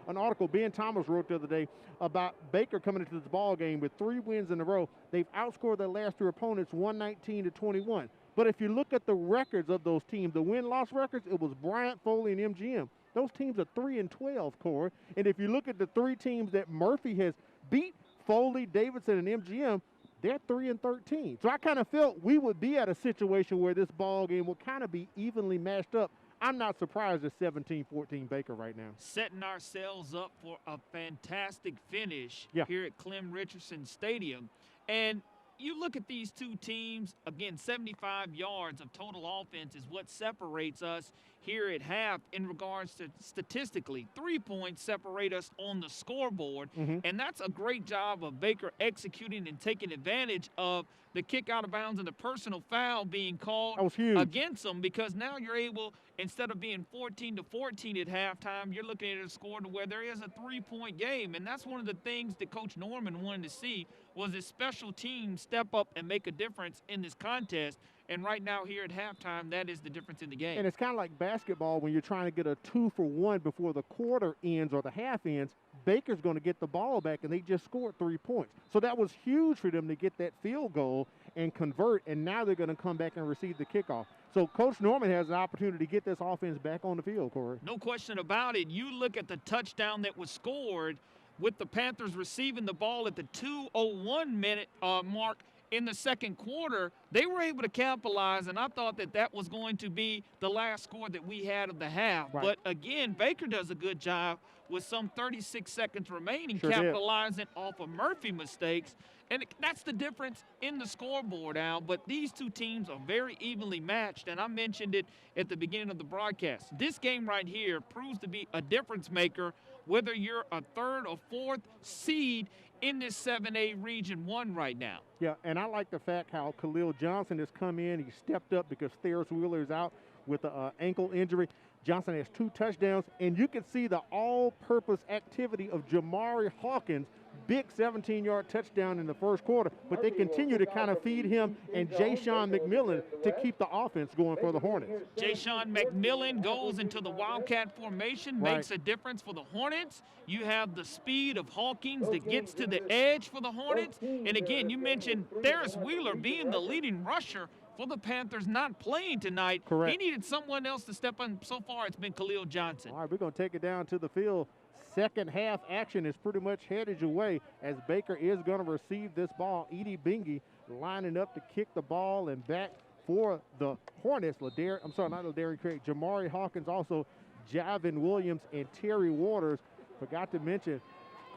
an article Ben Thomas wrote the other day about Baker coming into this ball game with 3 wins in a row. They've outscored their last 2 opponents 119-21. But if you look at the records of those teams, the win-loss records, it was Bryant, Foley, and MGM. Those teams are 3-12, Corey. And if you look at the 3 teams that Murphy has beat, Foley, Davidson, and MGM, they're 3-13. So I kind of felt we would be at a situation where this ball game will kind of be evenly matched up. I'm not surprised at 17-14 Baker right now. Setting ourselves up for a fantastic finish here at Clem Richardson Stadium. And you look at these 2 teams, again, 75 yards of total offense is what separates us here at half in regards to statistically. 3 points separate us on the scoreboard, and that's a great job of Baker executing and taking advantage of the kick out of bounds and the personal foul being called against them, because now you're able, instead of being 14-14 at halftime, you're looking at a score to where there is a 3-point game. And that's one of the things that Coach Norman wanted to see, was his special team step up and make a difference in this contest. And right now here at halftime, that is the difference in the game. And it's kind of like basketball when you're trying to get a 2-for-1 before the quarter ends or the half ends. Baker's going to get the ball back, and they just scored 3 points. So that was huge for them to get that field goal and convert, and now they're going to come back and receive the kickoff. So Coach Norman has an opportunity to get this offense back on the field, Corey. No question about it. You look at the touchdown that was scored with the Panthers receiving the ball at the 2:01 minute mark in the second quarter. They were able to capitalize, and I thought that that was going to be the last score that we had of the half. Right. But again, Baker does a good job with some 36 seconds remaining, Sure capitalizing off of Murphy mistakes. And that's the difference in the scoreboard, Al. But these two teams are very evenly matched, and I mentioned it at the beginning of the broadcast. This game right here proves to be a difference maker, whether you're a third or fourth seed in this 7A Region 1 right now. Yeah, and I like the fact how Khalil Johnson has come in. He stepped up because Tharis Wheeler is out with an ankle injury. Johnson has 2 touchdowns, and you can see the all-purpose activity of Jamari Hawkins. Big 17-yard touchdown in the first quarter, but they continue to kind of feed him and Jayshon McMillan to keep the offense going for the Hornets. Jayshon McMillan goes into the Wildcat formation, makes a difference for the Hornets. You have the speed of Hawkins that gets to the edge for the Hornets. And again, you mentioned Tharis Wheeler being the leading rusher for the Panthers, not playing tonight. Correct. He needed someone else to step in. So far, it's been Khalil Johnson. All right, we're going to take it down to the field. Second half action is pretty much headed your way as Baker is going to receive this ball. Edie Bingy lining up to kick the ball, and back for the Hornets. Jamari Hawkins, also Javin Williams and Terry Waters. Forgot to mention,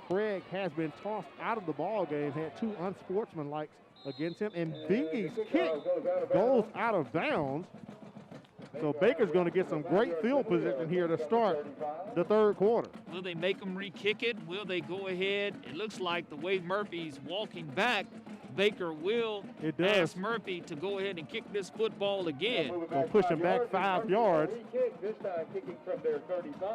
Craig has been tossed out of the ball game, had 2 unsportsmanlikes against him, and Bingy's kick goes out of bounds. So Baker's going to get some great field position here to start the third quarter. Will they make him re-kick it? Will they go ahead? It looks like the way Murphy's walking back, Baker will ask Murphy to go ahead and kick this football again. Gonna push him back 5 yards.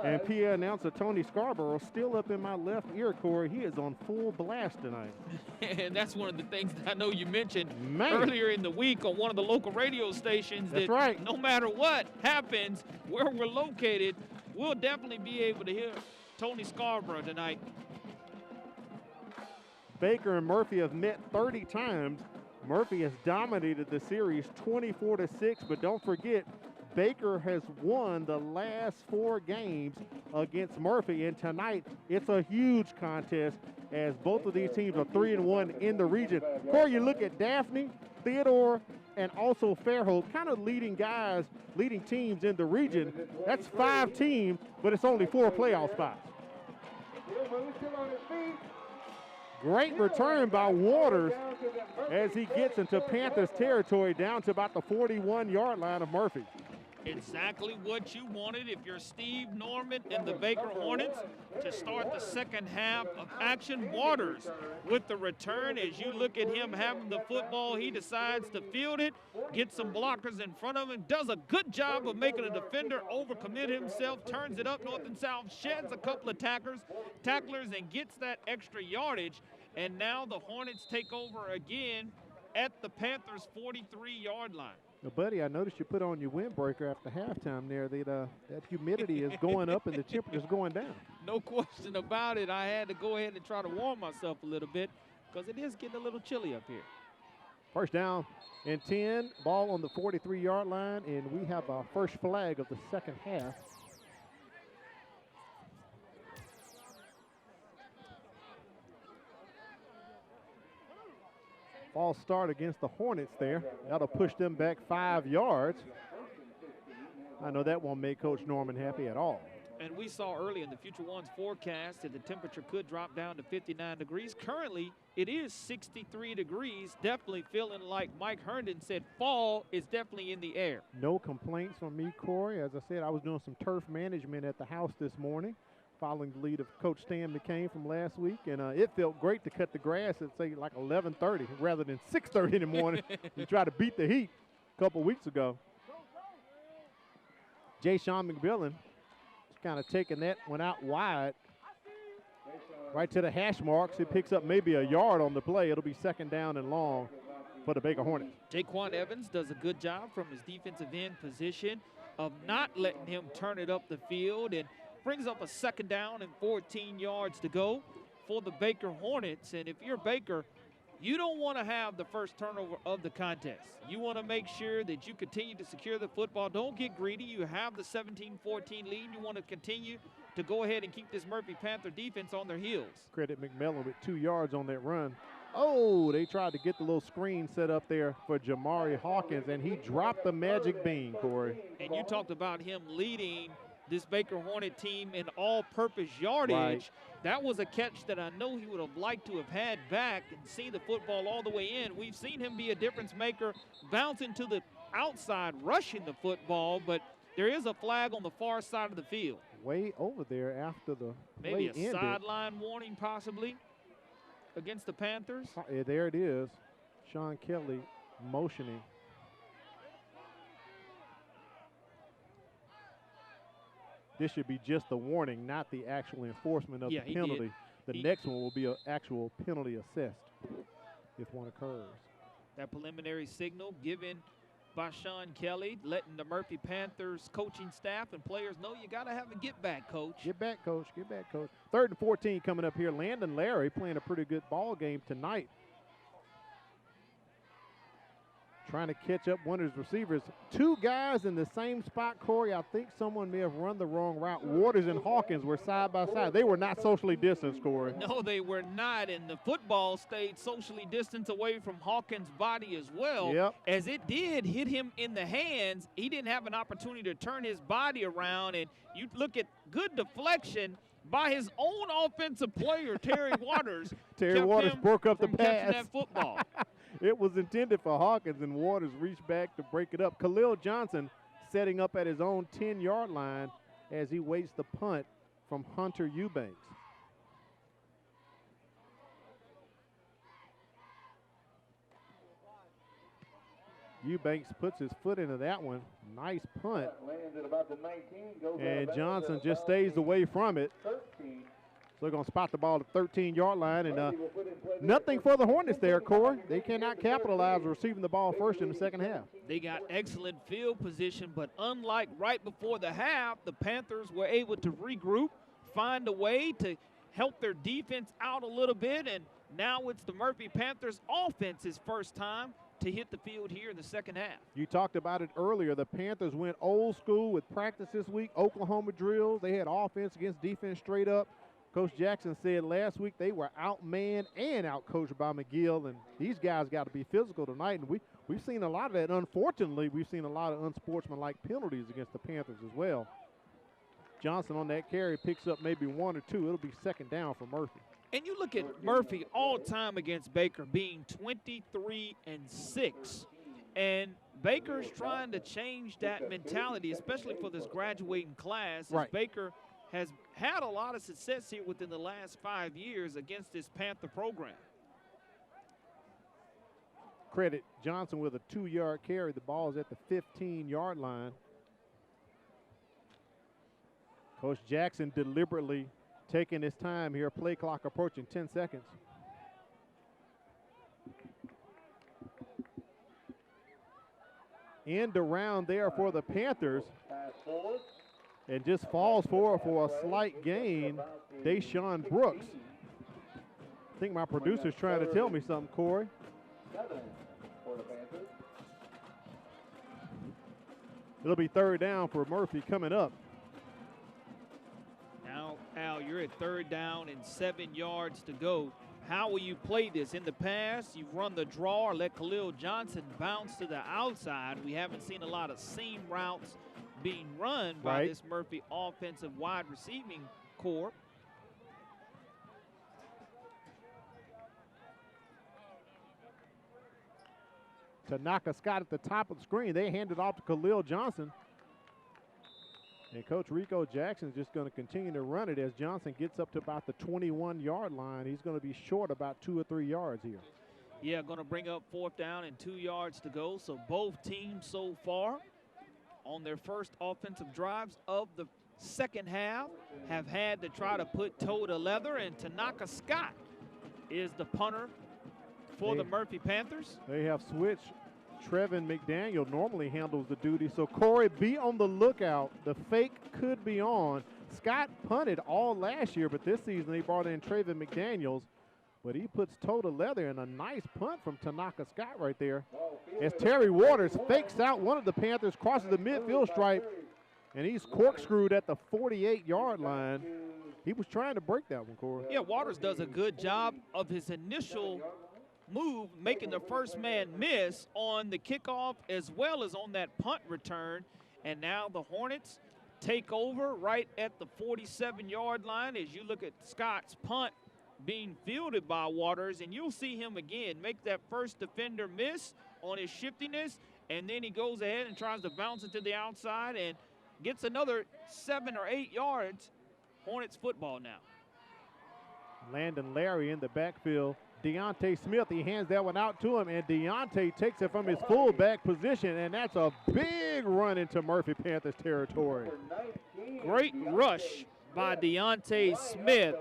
And PA announcer Tony Scarborough still up in my left ear, Corey. He is on full blast tonight. And that's one of the things that I know you mentioned earlier in the week on one of the local radio stations. That's right. No matter what happens, where we're located, we'll definitely be able to hear Tony Scarborough tonight. Baker and Murphy have met 30 times. Murphy has dominated the series 24-6, but don't forget, Baker has won the last 4 games against Murphy, and tonight it's a huge contest as both of these teams are 3-1 in the region. Corey, you look at Daphne, Theodore, and also Fairhope, kind of leading teams in the region. That's 5 teams, but it's only 4 playoff spots. Great return by Waters as he gets into Panthers territory down to about the 41-yard line of Murphy. Exactly what you wanted if you're Steve Norman and the Baker Hornets to start the second half of action. Waters with the return. As you look at him having the football, he decides to field it, get some blockers in front of him, does a good job of making a defender overcommit himself, turns it up north and south, sheds a couple of tacklers, and gets that extra yardage. And now the Hornets take over again at the Panthers' 43-yard line. Now, buddy, I noticed you put on your windbreaker after halftime there. That humidity is going up and the temperature's going down. No question about it. I had to go ahead and try to warm myself a little bit because it is getting a little chilly up here. First down and 10, ball on the 43-yard line, and we have our first flag of the second half. False start against the Hornets there. That'll push them back 5 yards. I know that won't make Coach Norman happy at all. And we saw early in the Future One's forecast that the temperature could drop down to 59 degrees. Currently, it is 63 degrees. Definitely feeling like Mike Herndon said fall is definitely in the air. No complaints from me, Corey. As I said, I was doing some turf management at the house this morning, following the lead of Coach Stan McCain from last week. And it felt great to cut the grass at, say, like 11:30 rather than 6:30 in the morning. You try to beat the heat a couple weeks ago. Jay Sean McMillan kind of taking that one out wide, right to the hash marks. He picks up maybe a yard on the play. It'll be 2nd down and long for the Baker Hornets. Jaquan Evans does a good job from his defensive end position of not letting him turn it up the field, and brings up a 2nd down and 14 yards to go for the Baker Hornets. And if you're Baker, you don't want to have the first turnover of the contest. You want to make sure that you continue to secure the football. Don't get greedy. You have the 17-14 lead. You want to continue to go ahead and keep this Murphy Panther defense on their heels. Credit McMillan with 2 yards on that run. Oh, they tried to get the little screen set up there for Jamari Hawkins, and he dropped the magic bean, Corey. And you talked about him leading this Baker Hornet team in all-purpose yardage. Right. That was a catch that I know he would have liked to have had back and see the football all the way in. We've seen him be a difference maker, bouncing to the outside, rushing the football, but there is a flag on the far side of the field. Way over there after the Maybe play a ended. sideline warning possibly against the Panthers. Yeah, there it is. Sean Kelly motioning. This should be just the warning, not the actual enforcement of the penalty. The next one will be an actual penalty assessed if one occurs. That preliminary signal given by Sean Kelly, letting the Murphy Panthers coaching staff and players know you got to have a get back, coach. Get back, coach. Get back, coach. 3rd and 14 coming up here. Landon Larry playing a pretty good ball game tonight. Trying to catch up one of his receivers. 2 guys in the same spot, Corey. I think someone may have run the wrong route. Waters and Hawkins were side by side. They were not socially distanced, Corey. No, they were not, and the football stayed socially distanced away from Hawkins' body as well. Yep. As it did hit him in the hands, he didn't have an opportunity to turn his body around, and you look at good deflection by his own offensive player, Terry Waters. Terry Waters broke up the from pass. catching that football. It was intended for Hawkins, and Waters reached back to break it up. Khalil Johnson setting up at his own 10-yard line as he waits the punt from Hunter Eubanks. Eubanks puts his foot into that one. Nice punt. Lands at about the 19. And Johnson just stays away from it. 13. So they're going to spot the ball at the 13-yard line. And nothing for the Hornets there, Corey. They cannot capitalize on receiving the ball first in the second half. They got excellent field position, but unlike right before the half, the Panthers were able to regroup, find a way to help their defense out a little bit, and now it's the Murphy Panthers offense's first time to hit the field here in the second half. You talked about it earlier. The Panthers went old school with practice this week, Oklahoma drills. They had offense against defense straight up. Coach Jackson said last week they were outmanned and outcoached by McGill, and these guys got to be physical tonight. And we've seen a lot of that. Unfortunately, we've seen a lot of unsportsmanlike penalties against the Panthers as well. Johnson on that carry picks up maybe 1 or 2. It'll be 2nd down for Murphy. And you look at Murphy all time against Baker being 23-6. And Baker's trying to change that mentality, especially for this graduating class. As Baker has had a lot of success here within the last 5 years against this Panther program. Credit Johnson with a 2-yard carry. The ball is at the 15-yard line. Coach Jackson deliberately taking his time here. Play clock approaching 10 seconds. End around there for the Panthers. And just falls forward for a slight gain, Deshaun Brooks. I think my producer's trying to tell me something, Corey. It'll be 3rd down for Murphy coming up. Now, Al, you're at 3rd down and 7 yards to go. How will you play this? In the past, you've run the draw or let Khalil Johnson bounce to the outside. We haven't seen a lot of seam routes. being run by this Murphy offensive wide receiving core. Tanaka Scott at the top of the screen. They hand it off to Khalil Johnson. And Coach Rico Jackson is just going to continue to run it as Johnson gets up to about the 21-yard line. He's going to be short about 2 or 3 yards here. Yeah, going to bring up 4th down and 2 yards to go. So both teams so far on their first offensive drives of the second half have had to try to put toe to leather, and Tanaka Scott is the punter for the Murphy Panthers. They have switched. Trevin McDaniel normally handles the duty. So, Corey, be on the lookout. The fake could be on. Scott punted all last year, but this season they brought in Trevin McDaniels. But he puts toe to leather, and a nice punt from Tanaka Scott right there. As Terry Waters fakes out one of the Panthers, crosses the midfield stripe, and he's corkscrewed at the 48-yard line. He was trying to break that one, Corey. Yeah, Waters does a good job of his initial move, making the first man miss on the kickoff as well as on that punt return. And now the Hornets take over right at the 47-yard line as you look at Scott's punt being fielded by Waters, and you'll see him again make that first defender miss on his shiftiness, and then he goes ahead and tries to bounce it to the outside and gets another 7 or 8 yards. Hornets football now. Landon Larry in the backfield. Deontay Smith, he hands that one out to him, and Deontay takes it from his fullback position, and that's a big run into Murphy Panthers territory. Great rush by Deontay Smith.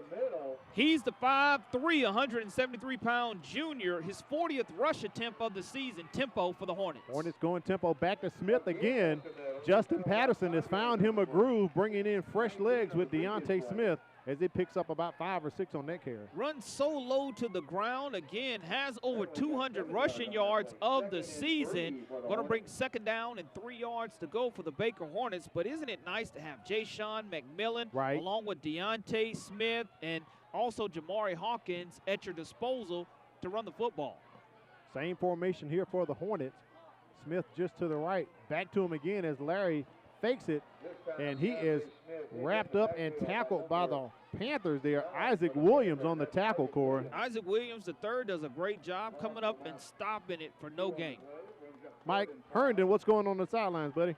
He's the 5'3", 173-pound junior, his 40th rush attempt of the season. Tempo for the Hornets. Hornets going tempo back to Smith again. Justin Patterson has found him a groove, bringing in fresh legs with Deontay Smith as he picks up about 5 or 6 on that carry. Runs so low to the ground, again, has over 200 rushing yards of the season. Going to bring 2nd down and 3 yards to go for the Baker Hornets. But isn't it nice to have Ja'Shawn McMillan along with Deontay Smith and also Jamari Hawkins at your disposal to run the football? Same formation here for the Hornets. Smith just to the right. Back to him again as Larry fakes it, and he is wrapped up and tackled by the Panthers there. Isaac Williams on the tackle, Corey. Isaac Williams III does a great job coming up and stopping it for no gain. Mike Herndon, what's going on the sidelines, buddy?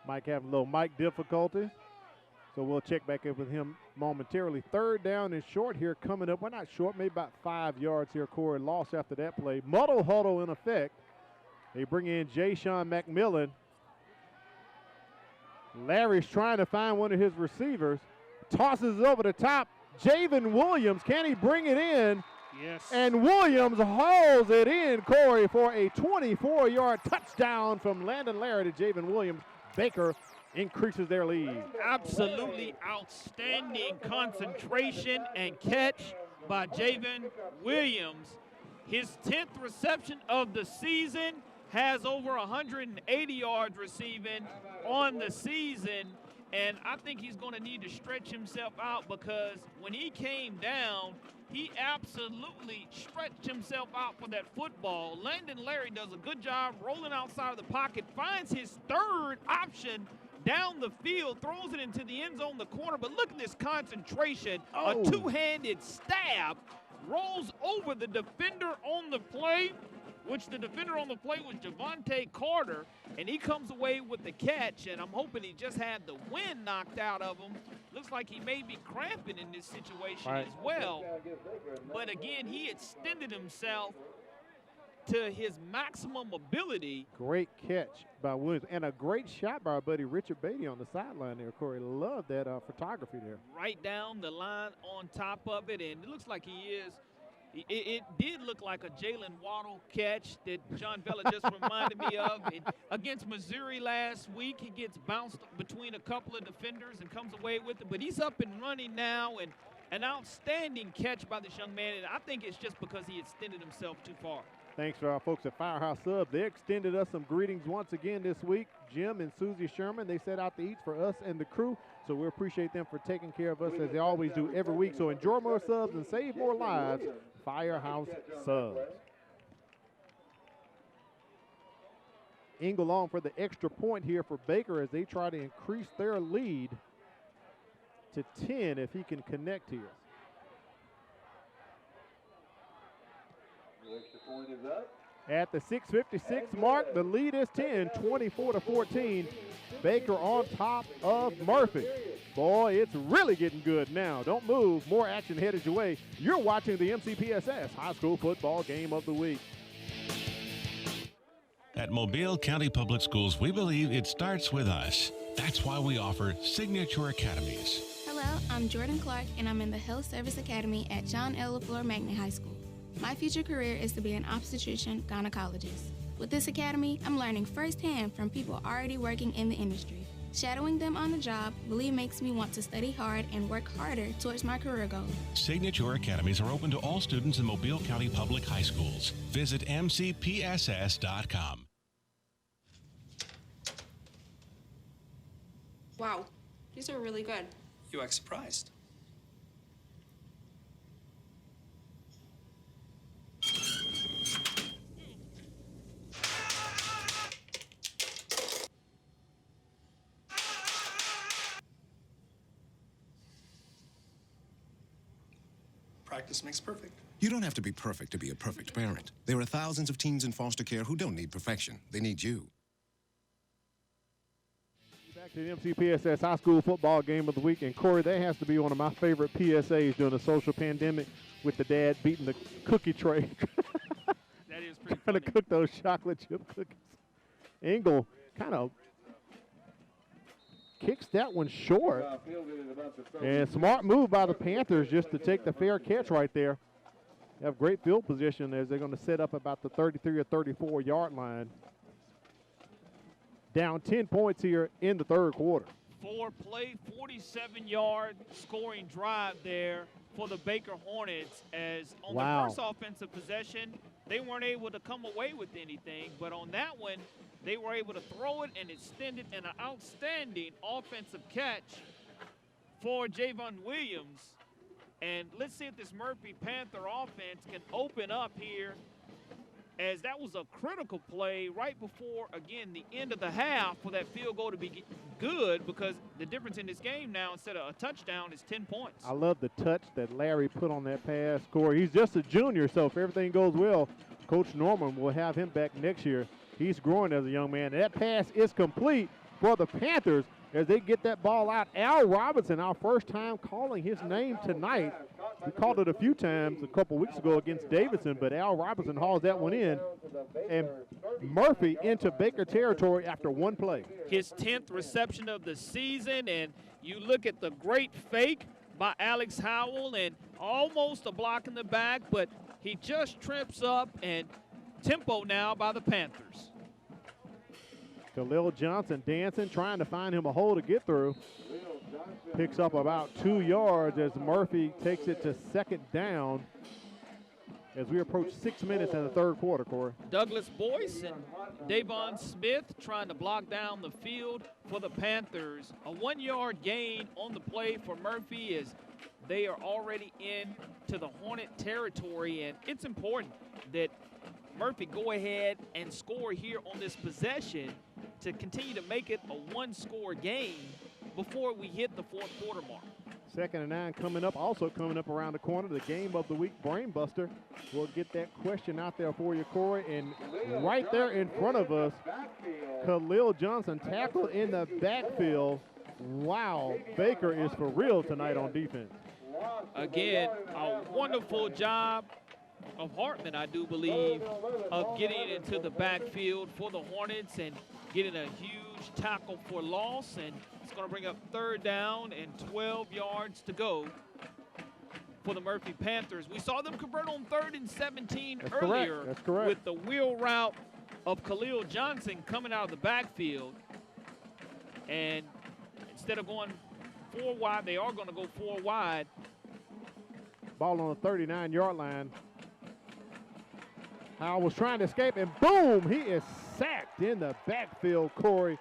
Mike having a little mic difficulty, so we'll check back in with him momentarily. 3rd down and short here coming up. We're not short, maybe about 5 yards here. Corey lost after that play. Muddle huddle in effect. They bring in Ja'Shawn McMillan. Larry's trying to find one of his receivers. Tosses it over the top. Javen Williams, can he bring it in? Yes. And Williams hauls it in, Corey, for a 24-yard touchdown from Landon Larry to Javen Williams. Baker increases their lead. Absolutely outstanding concentration and catch by Javen Williams. His 10th reception of the season, has over 180 yards receiving on the season, and I think he's going to need to stretch himself out because when he came down, he absolutely stretched himself out for that football. Landon Larry does a good job rolling outside of the pocket, finds his 3rd option down the field, throws it into the end zone, the corner. But look at this concentration. A 2-handed stab, rolls over the defender on the play, which the defender on the play was Javante Carter, and he comes away with the catch, and I'm hoping he just had the wind knocked out of him. Looks like he may be cramping in this situation as well. But again, he extended himself to his maximum ability. Great catch by Williams, and a great shot by our buddy Richard Beatty on the sideline there, Corey. Love that photography there. Right down the line on top of it, and it looks like he is. It did look like a Jalen Waddle catch that John Vella just reminded me of. Against Missouri last week, he gets bounced between a couple of defenders and comes away with it. But he's up and running now, and an outstanding catch by this young man. And I think it's just because he extended himself too far. Thanks to our folks at Firehouse Subs. They extended us some greetings once again this week. Jim and Susie Sherman, they set out to eat for us and the crew. So we appreciate them for taking care of us as they always do every week. So enjoy more subs and save more lives. Firehouse Subs. Engel on for the extra point here for Baker as they try to increase their lead to 10 if he can connect here. The extra point is up. At the 6:56 mark, the lead is 10, 24-14. Baker on top of Murphy. Boy, it's really getting good now. Don't move. More action headed your way. You're watching the MCPSS High School Football Game of the Week. At Mobile County Public Schools, we believe it starts with us. That's why we offer Signature Academies. Hello, I'm Jordan Clark, and I'm in the Health Service Academy at John L. LaFleur Magnet High School. My future career is to be an obstetrician gynecologist. With this academy, I'm learning firsthand from people already working in the industry. Shadowing them on the job really makes me want to study hard and work harder towards my career goals. Signature Academies are open to all students in Mobile County Public High Schools. Visit mcpss.com. Wow, these are really good. You act surprised. Practice makes perfect. You don't have to be perfect to be a perfect parent. There are thousands of teens in foster care who don't need perfection. They need you. Back to the MCPSS High School Football Game of the Week. And Corey, that has to be one of my favorite PSAs during the social pandemic with the dad beating the cookie tray. That is pretty Trying to cook those chocolate chip cookies. Engel kind of kicks that one short. And smart move by the Panthers just to take the fair catch right there. They have great field position as they're going to set up about the 33 or 34 yard line. Down 10 points here in the third quarter. 4-play, 47-yard scoring drive there for the Baker Hornets, as on the first offensive possession, they weren't able to come away with anything, but on that one, they were able to throw it and extend it in an outstanding offensive catch for Javon Williams. And let's see if this Murphy Panther offense can open up here, as that was a critical play right before, again, the end of the half for that field goal to be good, because the difference in this game now, instead of a touchdown, is 10 points. I love the touch that Larry put on that pass. Corey, he's just a junior, so if everything goes well, Coach Norman will have him back next year. He's growing as a young man. That pass is complete for the Panthers as they get that ball out. Al Robinson, our first time calling his name tonight. We called it a few times a couple weeks ago against Davidson, but Al Robinson hauls that one in. And Murphy into Baker territory after one play. His 10th reception of the season, and you look at the great fake by Alex Howell and almost a block in the back, but he just trips up, and tempo now by the Panthers. Khalil Johnson dancing, trying to find him a hole to get through. Picks up about 2 yards as Murphy takes it to second down as we approach 6 minutes in the third quarter, Corey. Douglas Boyce and Davon Smith trying to block down the field for the Panthers. A 1 yard gain on the play for Murphy as they are already into the Hornet territory, and it's important that Murphy go ahead and score here on this possession to continue to make it a one-score game before we hit the fourth quarter mark. 2nd and 9 coming up. Also coming up around the corner, the Game of the Week Brain Buster. We'll get that question out there for you, Corey. And right there in front of us, Khalil Johnson tackled in the backfield. Wow, Baker is for real tonight on defense. Again, a wonderful job of Hartman, I do believe, of getting into the backfield for the Hornets and getting a huge tackle for loss, and it's going to bring up 3rd down and 12 yards to go for the Murphy Panthers. We saw them convert on 3rd and 17 earlier. That's correct. With the wheel route of Khalil Johnson coming out of the backfield, and instead of going 4 wide, they are going to go 4 wide. Ball on the 39-yard line. Howell was trying to escape, and boom, he is sacked in the backfield, Corey.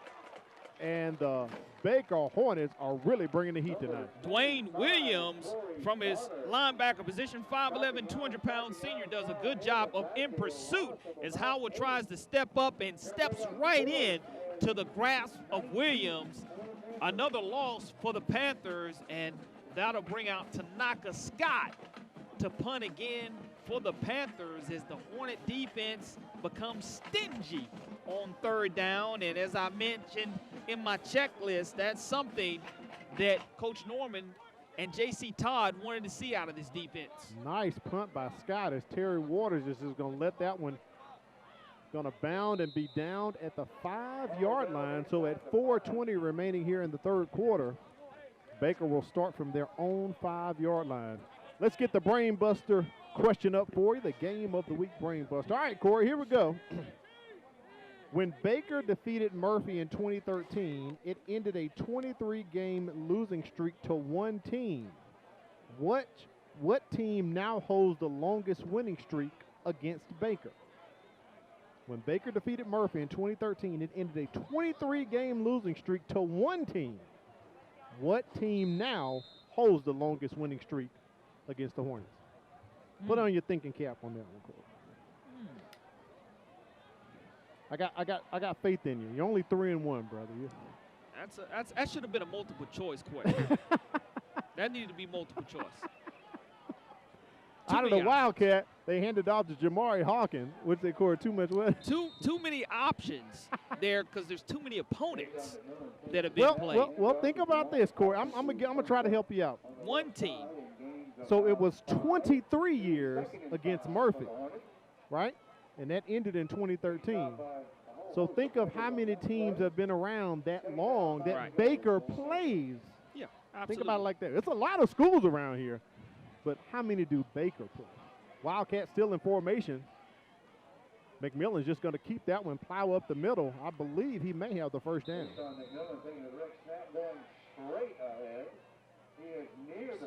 And the Baker Hornets are really bringing the heat tonight. Dwayne Williams, from his linebacker position, 5'11", 200-pound senior, does a good job of in pursuit as Howard tries to step up and steps right in to the grasp of Williams. Another loss for the Panthers, and that'll bring out Tanaka Scott to punt again for the Panthers as the Hornet defense becomes stingy on third down. And as I mentioned in my checklist, that's something that Coach Norman and J.C. Todd wanted to see out of this defense. Nice punt by Scott as Terry Waters is just going to let that one going to bound and be down at the 5-yard line. So at 4:20 remaining here in the third quarter, Baker will start from their own 5-yard line. Let's get the Brain Buster question up for you, the game of the week Brain Buster. All right, Corey, here we go. When Baker defeated Murphy in 2013, it ended a 23-game losing streak to one team. What team now holds the longest winning streak against Baker? When Baker defeated Murphy in 2013, it ended a 23-game losing streak to one team. What team now holds the longest winning streak against the Hornets? Put on your thinking cap on that one, Corey. I got faith in you. You're only 3-1, brother. That should have been a multiple choice question. That needed to be multiple choice. Out of the Wildcat, they handed off to Jamari Hawkins, which they scored too much with. Too many options there because there's too many opponents that have been played. Well, think about this, Corey. I'm gonna try to help you out. One team. So it was 23 years against Murphy, right? And that ended in 2013. So think of how many teams have been around that long that Baker plays. Yeah, absolutely. Think about it like that. It's a lot of schools around here, but how many do Baker play? Wildcat still in formation. McMillan's just going to keep that one, plow up the middle. I believe he may have the first down.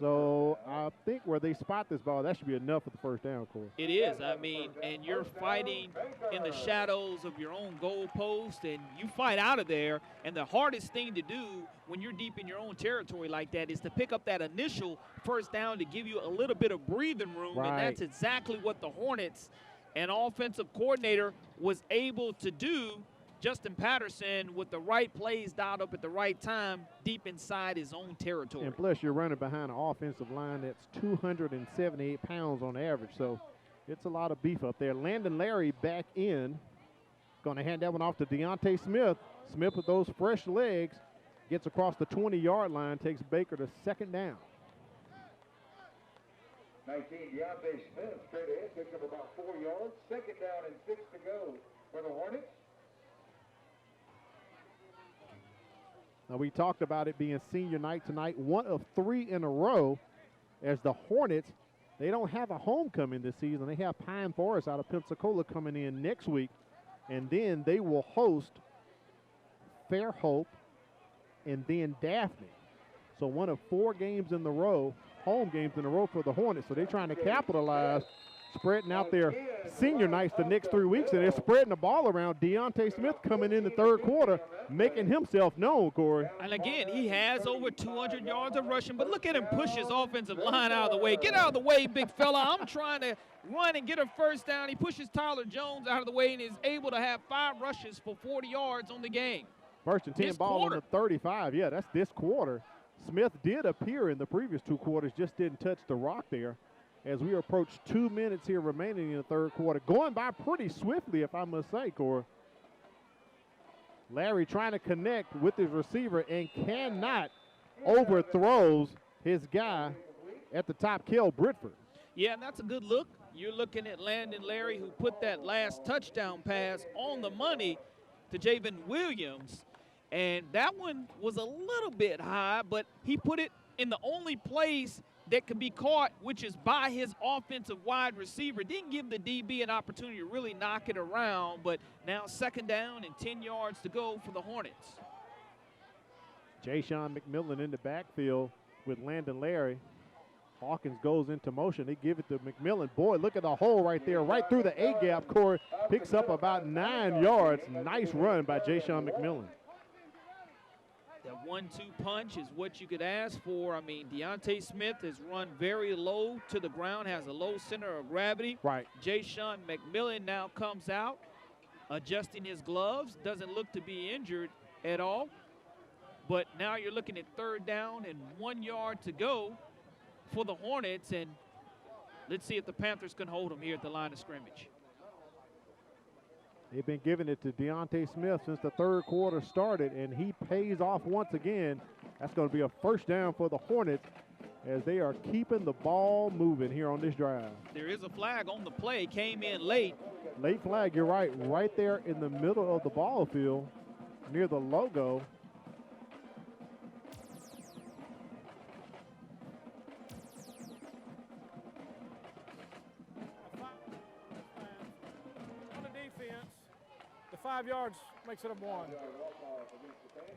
So I think where they spot this ball, that should be enough for the first down, Corey. It is. I mean, and you're fighting in the shadows of your own goal post, and you fight out of there. And the hardest thing to do when you're deep in your own territory like that is to pick up that initial first down to give you a little bit of breathing room. Right. And that's exactly what the Hornets and offensive coordinator was able to do. Justin Patterson with the right plays dialed up at the right time deep inside his own territory. And plus you're running behind an offensive line that's 278 pounds on average, so it's a lot of beef up there. Landon Larry back in. Going to hand that one off to Deontay Smith. Smith with those fresh legs gets across the 20-yard line, takes Baker to second down. 19, Deontay Smith straight ahead, picks up about 4 yards. Second down and 6 to go for the Hornets. Now, we talked about it being senior night tonight, one of 3 in a row, as the Hornets, they don't have a homecoming this season. They have Pine Forest out of Pensacola coming in next week, and then they will host Fairhope and then Daphne. So one of 4 games in the row, home games in a row for the Hornets. So they're trying to capitalize, spreading out their senior nights the next 3 weeks, and they're spreading the ball around. Deontay Smith coming in the third quarter, making himself known, Corey. And again, he has over 200 yards of rushing, but look at him push his offensive line out of the way. Get out of the way, big fella. I'm trying to run and get a first down. He pushes Tyler Jones out of the way and is able to have 5 rushes for 40 yards on the game. First and 10 This ball quarter. on the 35. Yeah, that's this quarter. Smith did appear in the previous 2 quarters, just didn't touch the rock there. As we approach 2 minutes here remaining in the third quarter. Going by pretty swiftly, if I must say, Corey. Larry trying to connect with his receiver and cannot, overthrows his guy at the top, Kel Britford. Yeah, and that's a good look. You're looking at Landon Larry, who put that last touchdown pass on the money to Javen Williams. And that one was a little bit high, but he put it in the only place that could be caught, which is by his offensive wide receiver. Didn't give the DB an opportunity to really knock it around, but now second down and 10 yards to go for the Hornets. Ja'Shawn McMillan in the backfield with Landon Larry. Hawkins goes into motion. They give it to McMillan. Boy, look at the hole right there, right through the A-gap. Corey picks up about 9 yards. Nice run by Ja'Shawn McMillan. That 1-2 punch is what you could ask for. I mean, Deontay Smith has run very low to the ground, has a low center of gravity. Right. Jay-Sean McMillan now comes out, adjusting his gloves, doesn't look to be injured at all. But now you're looking at 3rd down and 1 yard to go for the Hornets, and let's see if the Panthers can hold them here at the line of scrimmage. They've been giving it to Deontay Smith since the 3rd quarter started, and he pays off once again. That's going to be a 1st down for the Hornets as they are keeping the ball moving here on this drive. There is a flag on the play, came in late. Late flag, you're right, right there in the middle of the ball field near the logo. On the defense, the 5 yards makes it a 1.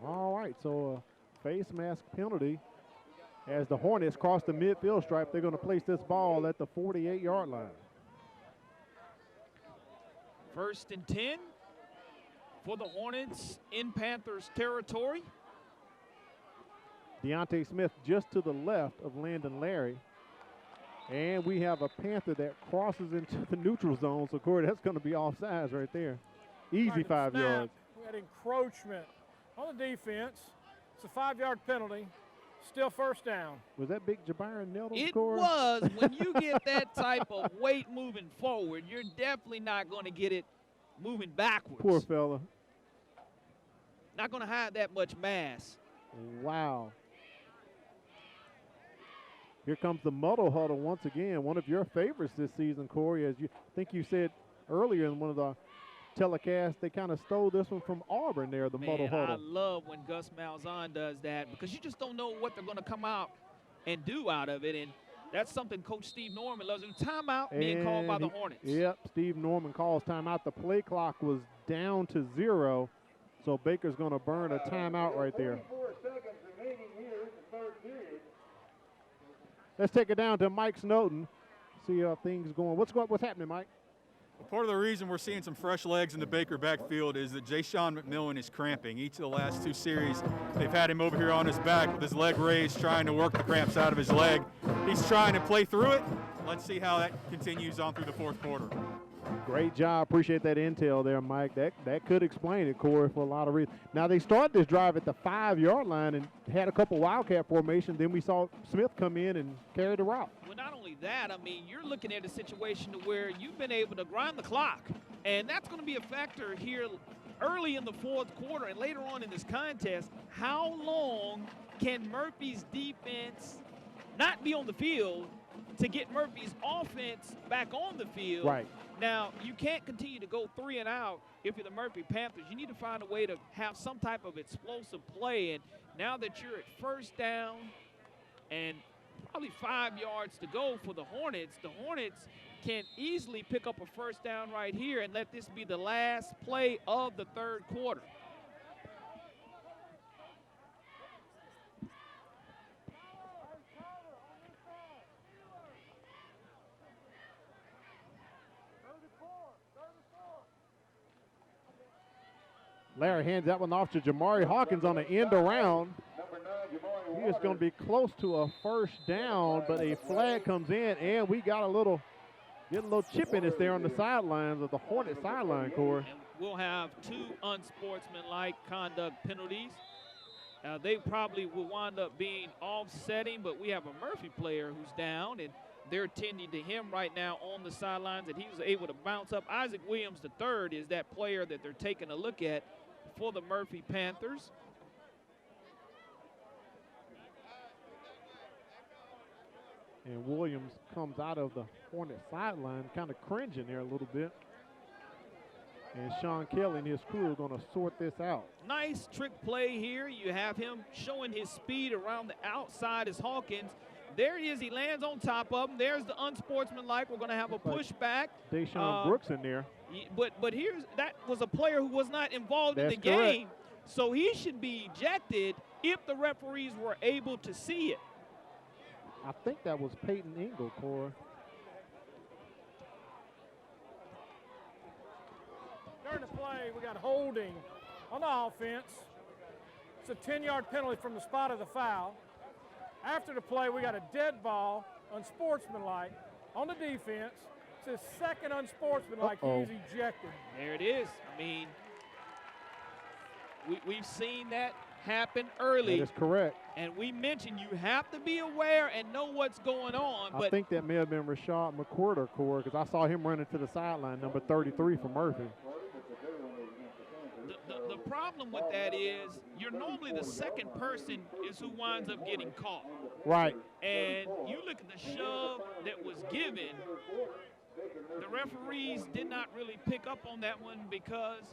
All right, so a face mask penalty. As the Hornets cross the midfield stripe, they're going to place this ball at the 48-yard line. 1st and 10 for the Hornets in Panthers territory. Deontay Smith just to the left of Landon Larry. And we have a Panther that crosses into the neutral zone. So, Corey, that's going to be offsides right there. Easy 5 yards. We had encroachment on the defense. It's a 5-yard penalty. Still 1st down. Was that big Jabiron Nettles? It Corey? was. When you get that type of weight moving forward, you're definitely not going to get it moving backwards. Poor fella. Not going to have that much mass. Wow. Here comes the muddle huddle once again. One of your favorites this season, Corey, as you think you said earlier in one of the telecasts, they kind of stole this one from Auburn there, the muddle huddle. I love when Gus Malzahn does that because you just don't know what they're going to come out and do out of it. And that's something Coach Steve Norman loves. Timeout being called by the Hornets. Yep, Steve Norman calls timeout. The play clock was down to 0, so Baker's going to burn a timeout right there. 44 seconds remaining here in the 3rd period. Let's take it down to Mike Snowden, see how things going. What's happening, Mike? Well, part of the reason we're seeing some fresh legs in the Baker backfield is that Jay-Sean McMillan is cramping. Each of the last 2 series, they've had him over here on his back with his leg raised, trying to work the cramps out of his leg. He's trying to play through it. Let's see how that continues on through the 4th quarter. Great job. Appreciate that intel there, Mike. That could explain it, Corey, for a lot of reasons. Now, they started this drive at the 5-yard line and had a couple Wildcat formations. Then we saw Smith come in and carry the route. Well, not only that, I mean, you're looking at a situation to where you've been able to grind the clock. And that's going to be a factor here early in the 4th quarter and later on in this contest. How long can Murphy's defense not be on the field to get Murphy's offense back on the field? Right. Now, you can't continue to go 3 and out if you're the Murphy Panthers. You need to find a way to have some type of explosive play. And now that you're at 1st down and probably 5 yards to go for the Hornets can easily pick up a 1st down right here and let this be the last play of the 3rd quarter. Larry hands that one off to Jamari Hawkins on the end around. He is going to be close to a 1st down, but a flag comes in, and we got getting a little chippiness there on the sidelines of the Hornet sideline, Corey. And we'll have 2 unsportsmanlike conduct penalties. They probably will wind up being offsetting, but we have a Murphy player who's down, and they're tending to him right now on the sidelines, and he was able to bounce up. Isaac Williams III is that player that they're taking a look at for the Murphy Panthers. And Williams comes out of the Hornet sideline, kind of cringing there a little bit. And Sean Kelly and his crew are going to sort this out. Nice trick play here. You have him showing his speed around the outside as Hawkins. There he is. He lands on top of him. There's the unsportsmanlike. We're going to have a pushback. Deshaun Brooks in there. But that was a player who was not involved in the game. So he should be ejected if the referees were able to see it. I think that was Peyton Ingle, Corey. During the play, we got holding on the offense. It's a 10-yard penalty from the spot of the foul. After the play, we got a dead ball, unsportsmanlike, on the defense. It's his second unsportsmanlike. He's ejected. There it is. I mean, we've seen that happen early. That is correct. And we mentioned you have to be aware and know what's going on. I think that may have been Rashad McWhorter, Corey, because I saw him running to the sideline, number 33 for Murphy. The problem with that is you're normally the second person is who winds up getting caught. Right. And you look at the shove that was given, the referees did not really pick up on that one because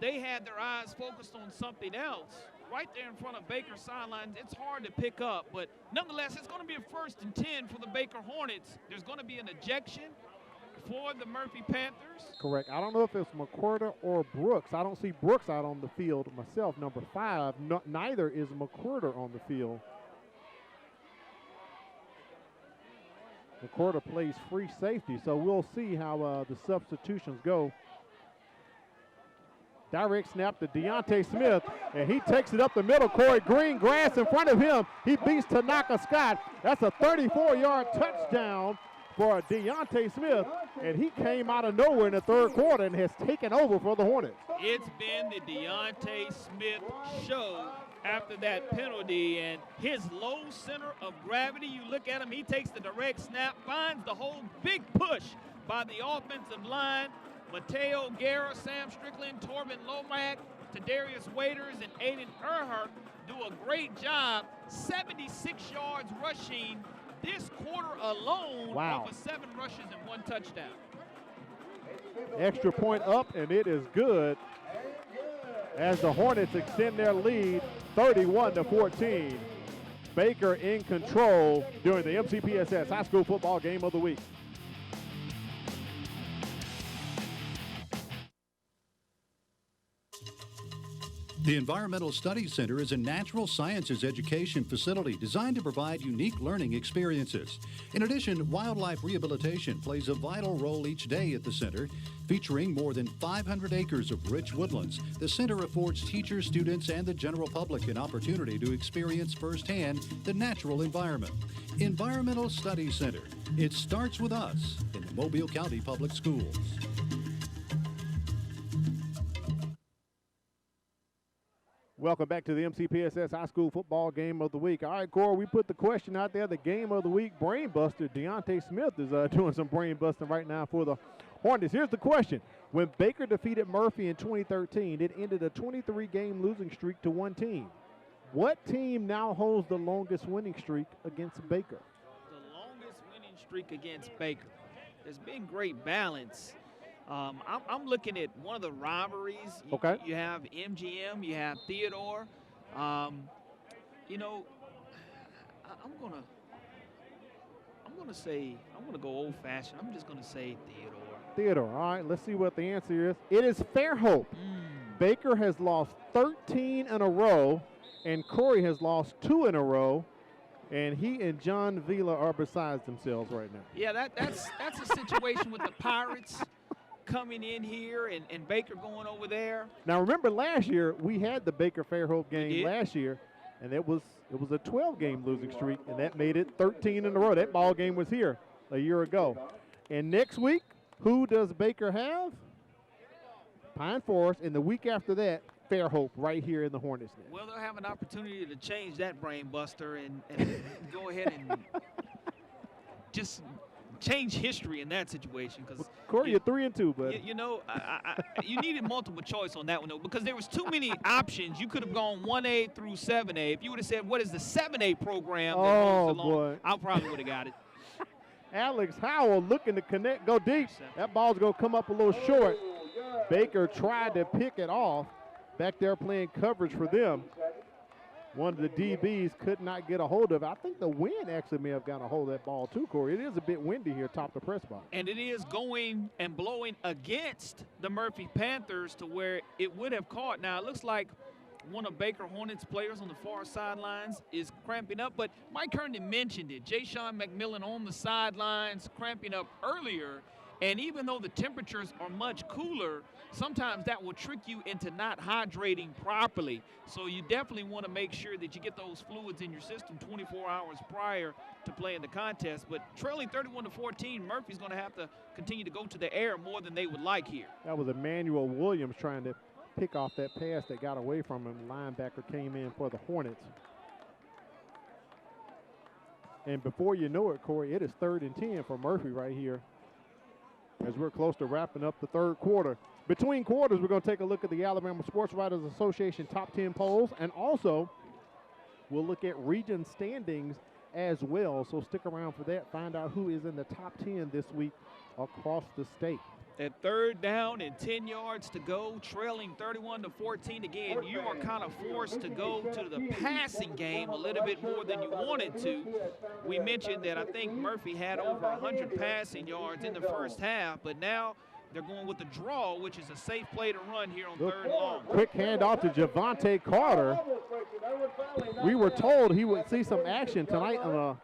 they had their eyes focused on something else. Right there in front of Baker's sidelines, it's hard to pick up, but nonetheless, it's going to be a 1st and 10 for the Baker Hornets. There's going to be an ejection for the Murphy Panthers. Correct. I don't know if it's McWhorter or Brooks. I don't see Brooks out on the field myself, number 5. Neither is McWhorter on the field. McWhorter plays free safety, so we'll see how the substitutions go. Direct snap to Deontay Smith, and he takes it up the middle. Corey Green grass in front of him. He beats Tanaka Scott. That's a 34-yard touchdown for Deontay Smith, and he came out of nowhere in the 3rd quarter and has taken over for the Hornets. It's been the Deontay Smith show after that penalty, and his low center of gravity, you look at him, he takes the direct snap, finds the hole, big push by the offensive line. Mateo Guerra, Sam Strickland, Torben Lomack, Tadarius Waiters, and Aiden Earhart do a great job. 76 yards rushing this quarter alone. Wow. Off of 7 rushes and 1 touchdown. Extra point up, and it is good as the Hornets extend their lead 31-14. Baker in control during the MCPSS High School Football Game of the Week. The Environmental Studies Center is a natural sciences education facility designed to provide unique learning experiences. In addition, wildlife rehabilitation plays a vital role each day at the center. Featuring more than 500 acres of rich woodlands, the center affords teachers, students, and the general public an opportunity to experience firsthand the natural environment. Environmental Studies Center. It starts with us in the Mobile County Public Schools. Welcome back to the MCPSS High School Football Game of the Week. All right, Corey, we put the question out there, the Game of the Week brain buster. Deontay Smith is doing some brain busting right now for the Hornets. Here's the question. When Baker defeated Murphy in 2013, it ended a 23-game losing streak to one team. What team now holds the longest winning streak against Baker? The longest winning streak against Baker. There's been great balance. I'm looking at one of the rivalries. Okay. You have MGM, you have Theodore. You know, I'm gonna go old-fashioned. I'm just gonna say Theodore. Theodore. All right, let's see what the answer is. It is Fairhope. Baker has lost 13 in a row, and Corey has lost 2 in a row. And he and John Vila are besides themselves right now. Yeah, that's a situation with the Pirates coming in here and Baker going over there. Now remember last year we had the Baker Fairhope game last year, and it was a 12-game losing streak, and that made it 13 in a row. That ball game was here a year ago. And next week, who does Baker have? Pine Forest, and the week after that, Fairhope right here in the Hornets' Nest. Well, they'll have an opportunity to change that brain buster and go ahead and just change history in that situation. Because Corey, you're 3-2, but you know, you needed multiple choice on that one though, because there was too many options. You could have gone 1A through 7A. If you would have said, "What is the 7A program?" Oh boy, I probably would have got it. Alex Howell looking to connect, go deep. That ball's gonna come up a little short. Baker tried to pick it off. Back there playing coverage for them. One of the DBs could not get a hold of it. I think the wind actually may have got a hold of that ball too, Corey. It is a bit windy here top the press box. And it is going and blowing against the Murphy Panthers to where it would have caught. Now, it looks like one of Baker Hornets players on the far sidelines is cramping up, but Mike Herndon mentioned it. Jay-Sean McMillan on the sidelines cramping up earlier. And even though the temperatures are much cooler, sometimes that will trick you into not hydrating properly. So you definitely want to make sure that you get those fluids in your system 24 hours prior to playing the contest. But trailing 31-14, Murphy's going to have to continue to go to the air more than they would like here. That was Emmanuel Williams trying to pick off that pass that got away from him. Linebacker came in for the Hornets. And before you know it, Corey, it is 3rd and 10 for Murphy right here as we're close to wrapping up the 3rd quarter. Between quarters, we're going to take a look at the Alabama Sports Writers Association top 10 polls, and also we'll look at region standings as well. So stick around for that. Find out who is in the top 10 this week across the state. At 3rd down and 10 yards to go, trailing 31-14. Again, you are kind of forced to go to the passing game a little bit more than you wanted to. We mentioned that I think Murphy had over 100 passing yards in the first half, but now they're going with the draw, which is a safe play to run here on 3rd and long. Quick handoff to Javante Carter. We were told he would see some action tonight on a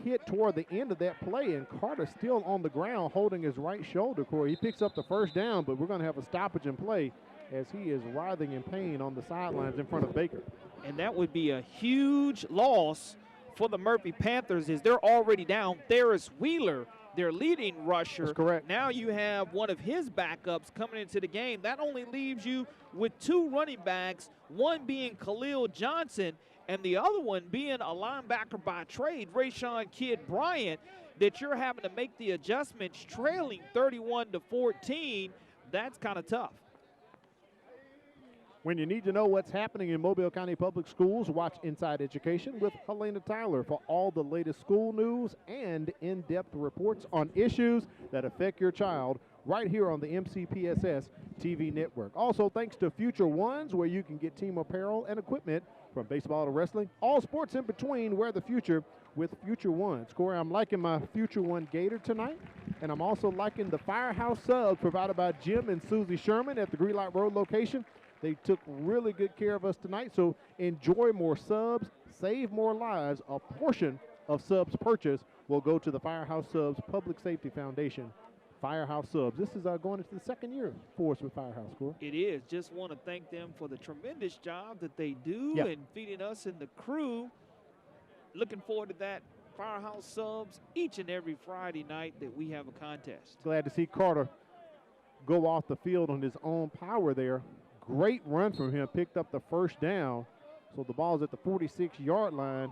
hit toward the end of that play, and Carter still on the ground holding his right shoulder, Corey. He picks up the 1st down, but we're going to have a stoppage in play as he is writhing in pain on the sidelines in front of Baker. And that would be a huge loss for the Murphy Panthers as they're already down. Ferris Wheeler, their leading rusher. That's correct. Now you have one of his backups coming into the game. That only leaves you with 2 running backs, one being Khalil Johnson, and the other one being a linebacker by trade, Rayshawn Kidd Bryant, that you're having to make the adjustments trailing 31-14. That's kind of tough. When you need to know what's happening in Mobile County Public Schools, watch Inside Education with Helena Tyler for all the latest school news and in-depth reports on issues that affect your child right here on the Mcpss TV network. Also, thanks to Future Ones, where you can get team apparel and equipment from baseball to wrestling, all sports in between. Wear the future with Future Ones. Corey, I'm liking my Future One Gator tonight, and I'm also liking the Firehouse subs provided by Jim and Susie Sherman at the Greenlight Road location. They took really good care of us tonight, so enjoy more subs, save more lives. A portion of subs purchase will go to the Firehouse Subs Public Safety Foundation. Firehouse Subs. This is going into the 2nd year for us with Firehouse, Corey. It is. Just want to thank them for the tremendous job that they do in feeding us and the crew. Looking forward to that. Firehouse Subs each and every Friday night that we have a contest. Glad to see Carter go off the field on his own power there. Great run from him. Picked up the 1st down. So the ball's at the 46-yard line.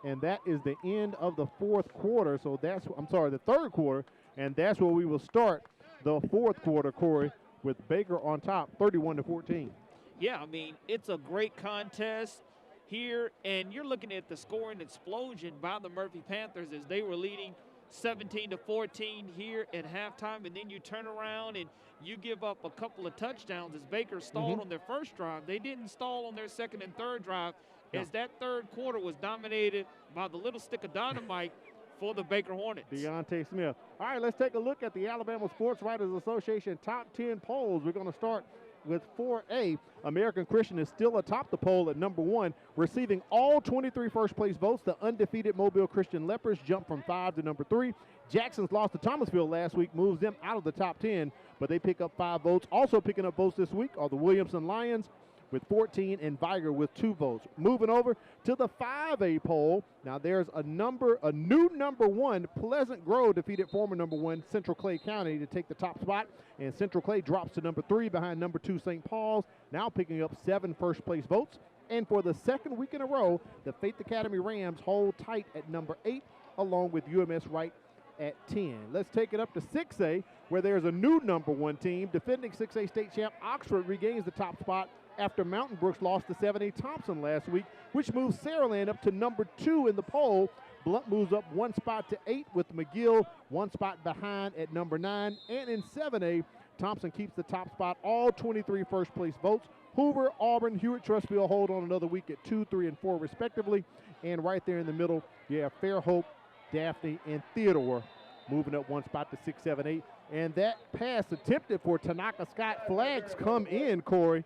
And that is the end of the 4th quarter. So that's, the 3rd quarter. And that's where we will start the 4th quarter, Corey, with Baker on top, 31-14. Yeah, I mean, it's a great contest here, and you're looking at the scoring explosion by the Murphy Panthers as they were leading 17-14 here at halftime, and then you turn around and you give up a couple of touchdowns as Baker stalled on their first drive. They didn't stall on their 2nd and 3rd drive as that 3rd quarter was dominated by the little stick of dynamite for the Baker Hornets. Deontay Smith. All right, let's take a look at the Alabama Sports Writers Association top 10 polls. We're going to start with 4A. American Christian is still atop the poll at number 1, receiving all 23 first-place votes. The undefeated Mobile Christian Lepers jump from 5 to number 3. Jackson's loss to Thomasville last week moves them out of the top 10, but they pick up 5 votes. Also picking up votes this week are the Williamson Lions with 14 and Viger with 2 votes. Moving over to the 5A poll. Now there's a new number 1. Pleasant Grove defeated former number 1 Central Clay County to take the top spot, and Central Clay drops to number 3 behind number 2 St. Paul's, now picking up 7 first-place votes. And for the 2nd week in a row, the Faith Academy Rams hold tight at number 8, along with UMS Wright at 10. Let's take it up to 6A, where there's a new number 1 team. Defending 6A state champ Oxford regains the top spot after Mountain Brooks lost to 7A Thompson last week, which moves Saraland up to number 2 in the poll. Blunt moves up 1 spot to 8 with McGill 1 spot behind at number 9. And in 7A, Thompson keeps the top spot, all 23 first-place votes. Hoover, Auburn, Hewitt-Trussville hold on another week at 2, 3, and 4 respectively. And right there in the middle, you have Fairhope, Daphne, and Theodore moving up 1 spot to 6, 7, 8. And that pass attempted for Tanaka Scott. Flags come in, Corey,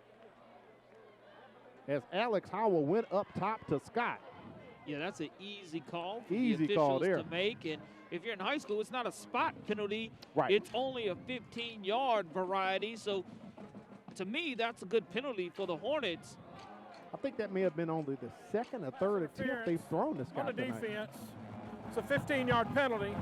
as Alex Howell went up top to Scott. Yeah, that's an easy call for Easy the call officials there. to make. And if you're in high school, it's not a spot penalty. Right. It's only a 15-yard variety. So, to me, that's a good penalty for the Hornets. I think that may have been only the second or third attempt they've thrown this guy On the tonight. defense, it's a 15-yard penalty.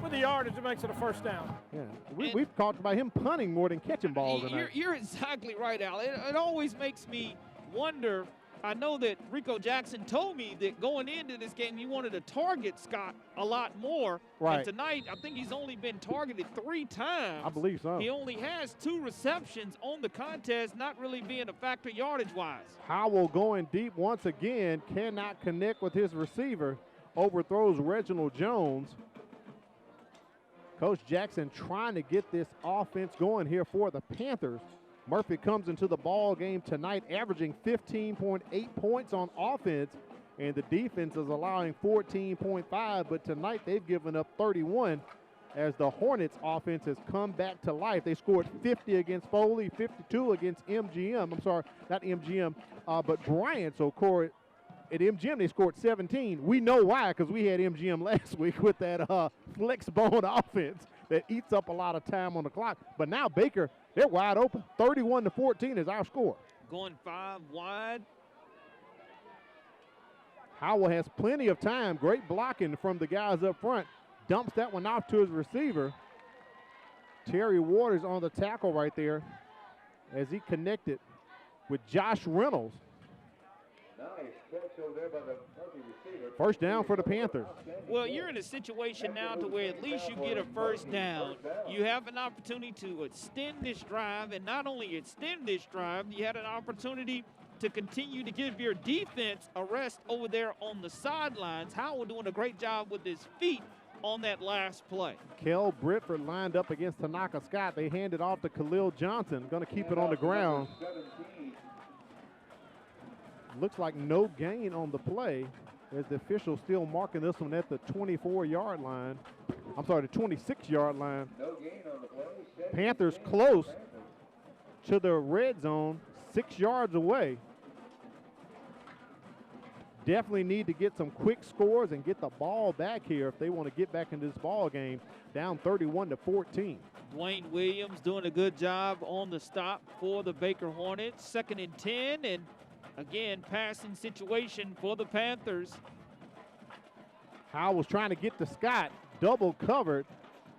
With the yardage, it makes it a first down. Yeah, we've talked about him punting more than catching balls tonight. You're exactly right, Al. It always makes me wonder. I know that Rico Jackson told me that going into this game, he wanted to target Scott a lot more. Right. And tonight, I think he's only been targeted 3 times. I believe so. He only has 2 receptions on the contest, not really being a factor yardage-wise. Howell going deep once again, cannot connect with his receiver, overthrows Reginald Jones. Coach Jackson trying to get this offense going here for the Panthers. Murphy comes into the ball game tonight averaging 15.8 points on offense, and the defense is allowing 14.5, but tonight they've given up 31 as the Hornets offense has come back to life. They scored 50 against Foley, 52 against MGM. I'm sorry, not MGM, but Bryant. So Corey, at MGM they scored 17. We know why, because we had MGM last week with that flex bone offense that eats up a lot of time on the clock. But now Baker, they're wide open. 31-14 is our score. Going 5 wide. Howell has plenty of time. Great blocking from the guys up front. Dumps that one off to his receiver. Terry Waters on the tackle right there as he connected with Josh Reynolds. Nice catch over there by the Murphy receiver. First down for the Panthers. Well, you're in a situation now to where at least you get a first down. You have an opportunity to extend this drive, and not only extend this drive, you had an opportunity to continue to give your defense a rest over there on the sidelines. Howell doing a great job with his feet on that last play. Kel Britford lined up against Tanaka Scott. They hand it off to Khalil Johnson. Going to keep it on the ground. Looks like no gain on the play as the official still marking this one at the 24-yard line. I'm sorry, the 26-yard line. No gain on the play. Panthers close to the red zone, 6 yards away. Definitely need to get some quick scores and get the ball back here if they want to get back into this ball game, down 31-14. Dwayne Williams doing a good job on the stop for the Baker Hornets. 2nd and 10, and again, passing situation for the Panthers. Howell was trying to get to Scott, double covered.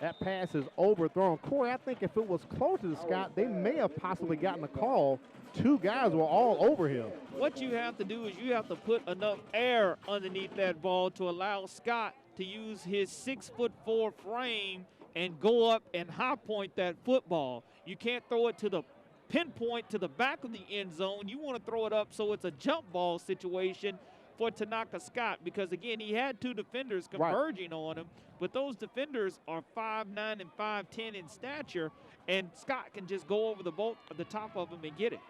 That pass is overthrown. Corey, I think if it was closer to Scott, they may have possibly gotten a call. 2 guys were all over him. What you have to do is you have to put enough air underneath that ball to allow Scott to use his 6'4" frame and go up and high point that football. You can't throw it to the pinpoint to the back of the end zone. You want to throw it up so it's a jump ball situation for Tanaka Scott, because again, he had 2 defenders converging on him, but those defenders are 5'9" and 5'10" in stature, and Scott can just go over the top of him and get it.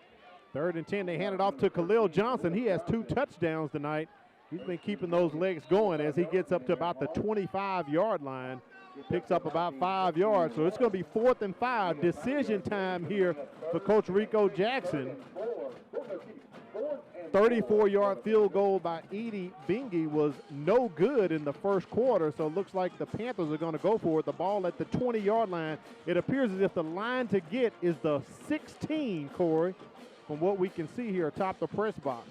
3rd and 10, they hand it off to Khalil Johnson. He has 2 touchdowns tonight. He's been keeping those legs going as he gets up to about the 25-yard line. Picks up about 5 yards, so it's going to be 4th and 5. Decision time here for Coach Rico Jackson. 34-yard field goal by Edie Bingy was no good in the first quarter, so it looks like the Panthers are going to go for it. The ball at the 20-yard line. It appears as if the line to get is the 16, Corey, from what we can see here atop the press box.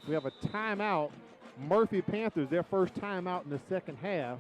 We have a timeout. Murphy Panthers, their first timeout in the second half.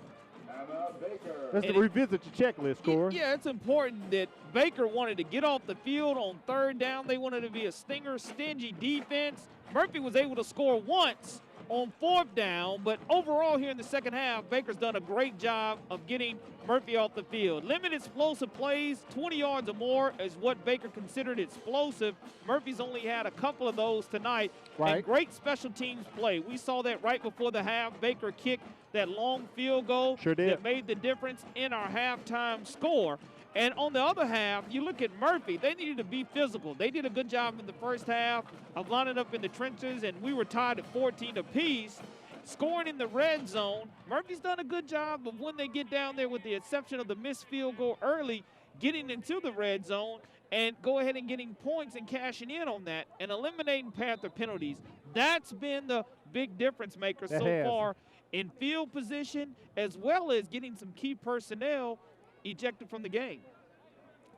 Let's revisit your checklist, Corey. Yeah, it's important that Baker wanted to get off the field on 3rd down. They wanted to be a stinger, stingy defense. Murphy was able to score once on 4th down, but overall here in the second half, Baker's done a great job of getting Murphy off the field. Limited explosive plays, 20 yards or more is what Baker considered explosive. Murphy's only had a couple of those tonight. Right. And great special teams play. We saw that right before the half. Baker kicked that long field goal Sure did. that made the difference in our halftime score. And on the other half, you look at Murphy, they needed to be physical. They did a good job in the first half of lining up in the trenches, and we were tied at 14 apiece. Scoring in the red zone, Murphy's done a good job of when they get down there, with the exception of the missed field goal early, getting into the red zone and go ahead and getting points and cashing in on that and eliminating Panther penalties. That's been the big difference maker so far in field position, as well as getting some key personnel ejected from the game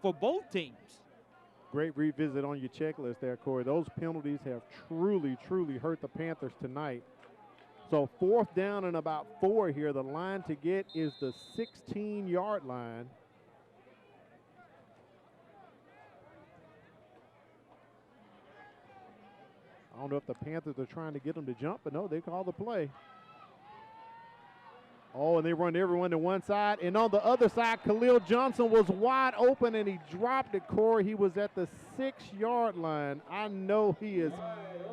for both teams. Great revisit on your checklist there, Corey. Those penalties have truly, truly hurt the Panthers tonight. So 4th down and about 4 here. The line to get is the 16-yard line. I don't know if the Panthers are trying to get them to jump, but no, they call the play. Oh, and they run everyone to one side. And on the other side, Khalil Johnson was wide open, and he dropped it, Corey. He was at the 6-yard line. I know he is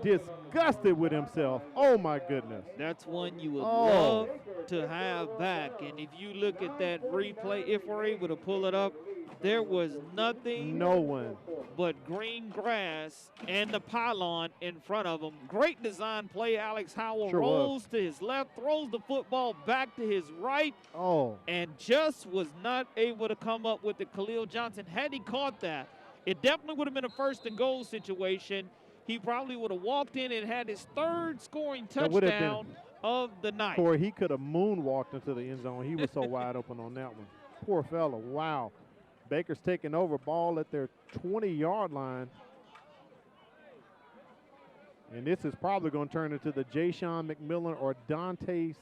disgusted with himself. Oh, my goodness. That's one you would love to have back. And if you look at that replay, if we're able to pull it up, there was nothing. No one. But green grass and the pylon in front of him. Great design play. Alex Howell rolls to his left, throws the football back to his right. And just was not able to come up with it. Khalil Johnson, had he caught that, it definitely would have been a 1st and goal situation. He probably would have walked in and had his 3rd scoring touchdown of the night. Corey, he could have moonwalked into the end zone. He was so wide open on that one. Poor fella. Wow. Baker's taking over, ball at their 20-yard line. And this is probably going to turn into the Ja'Shawn McMillan or Deontay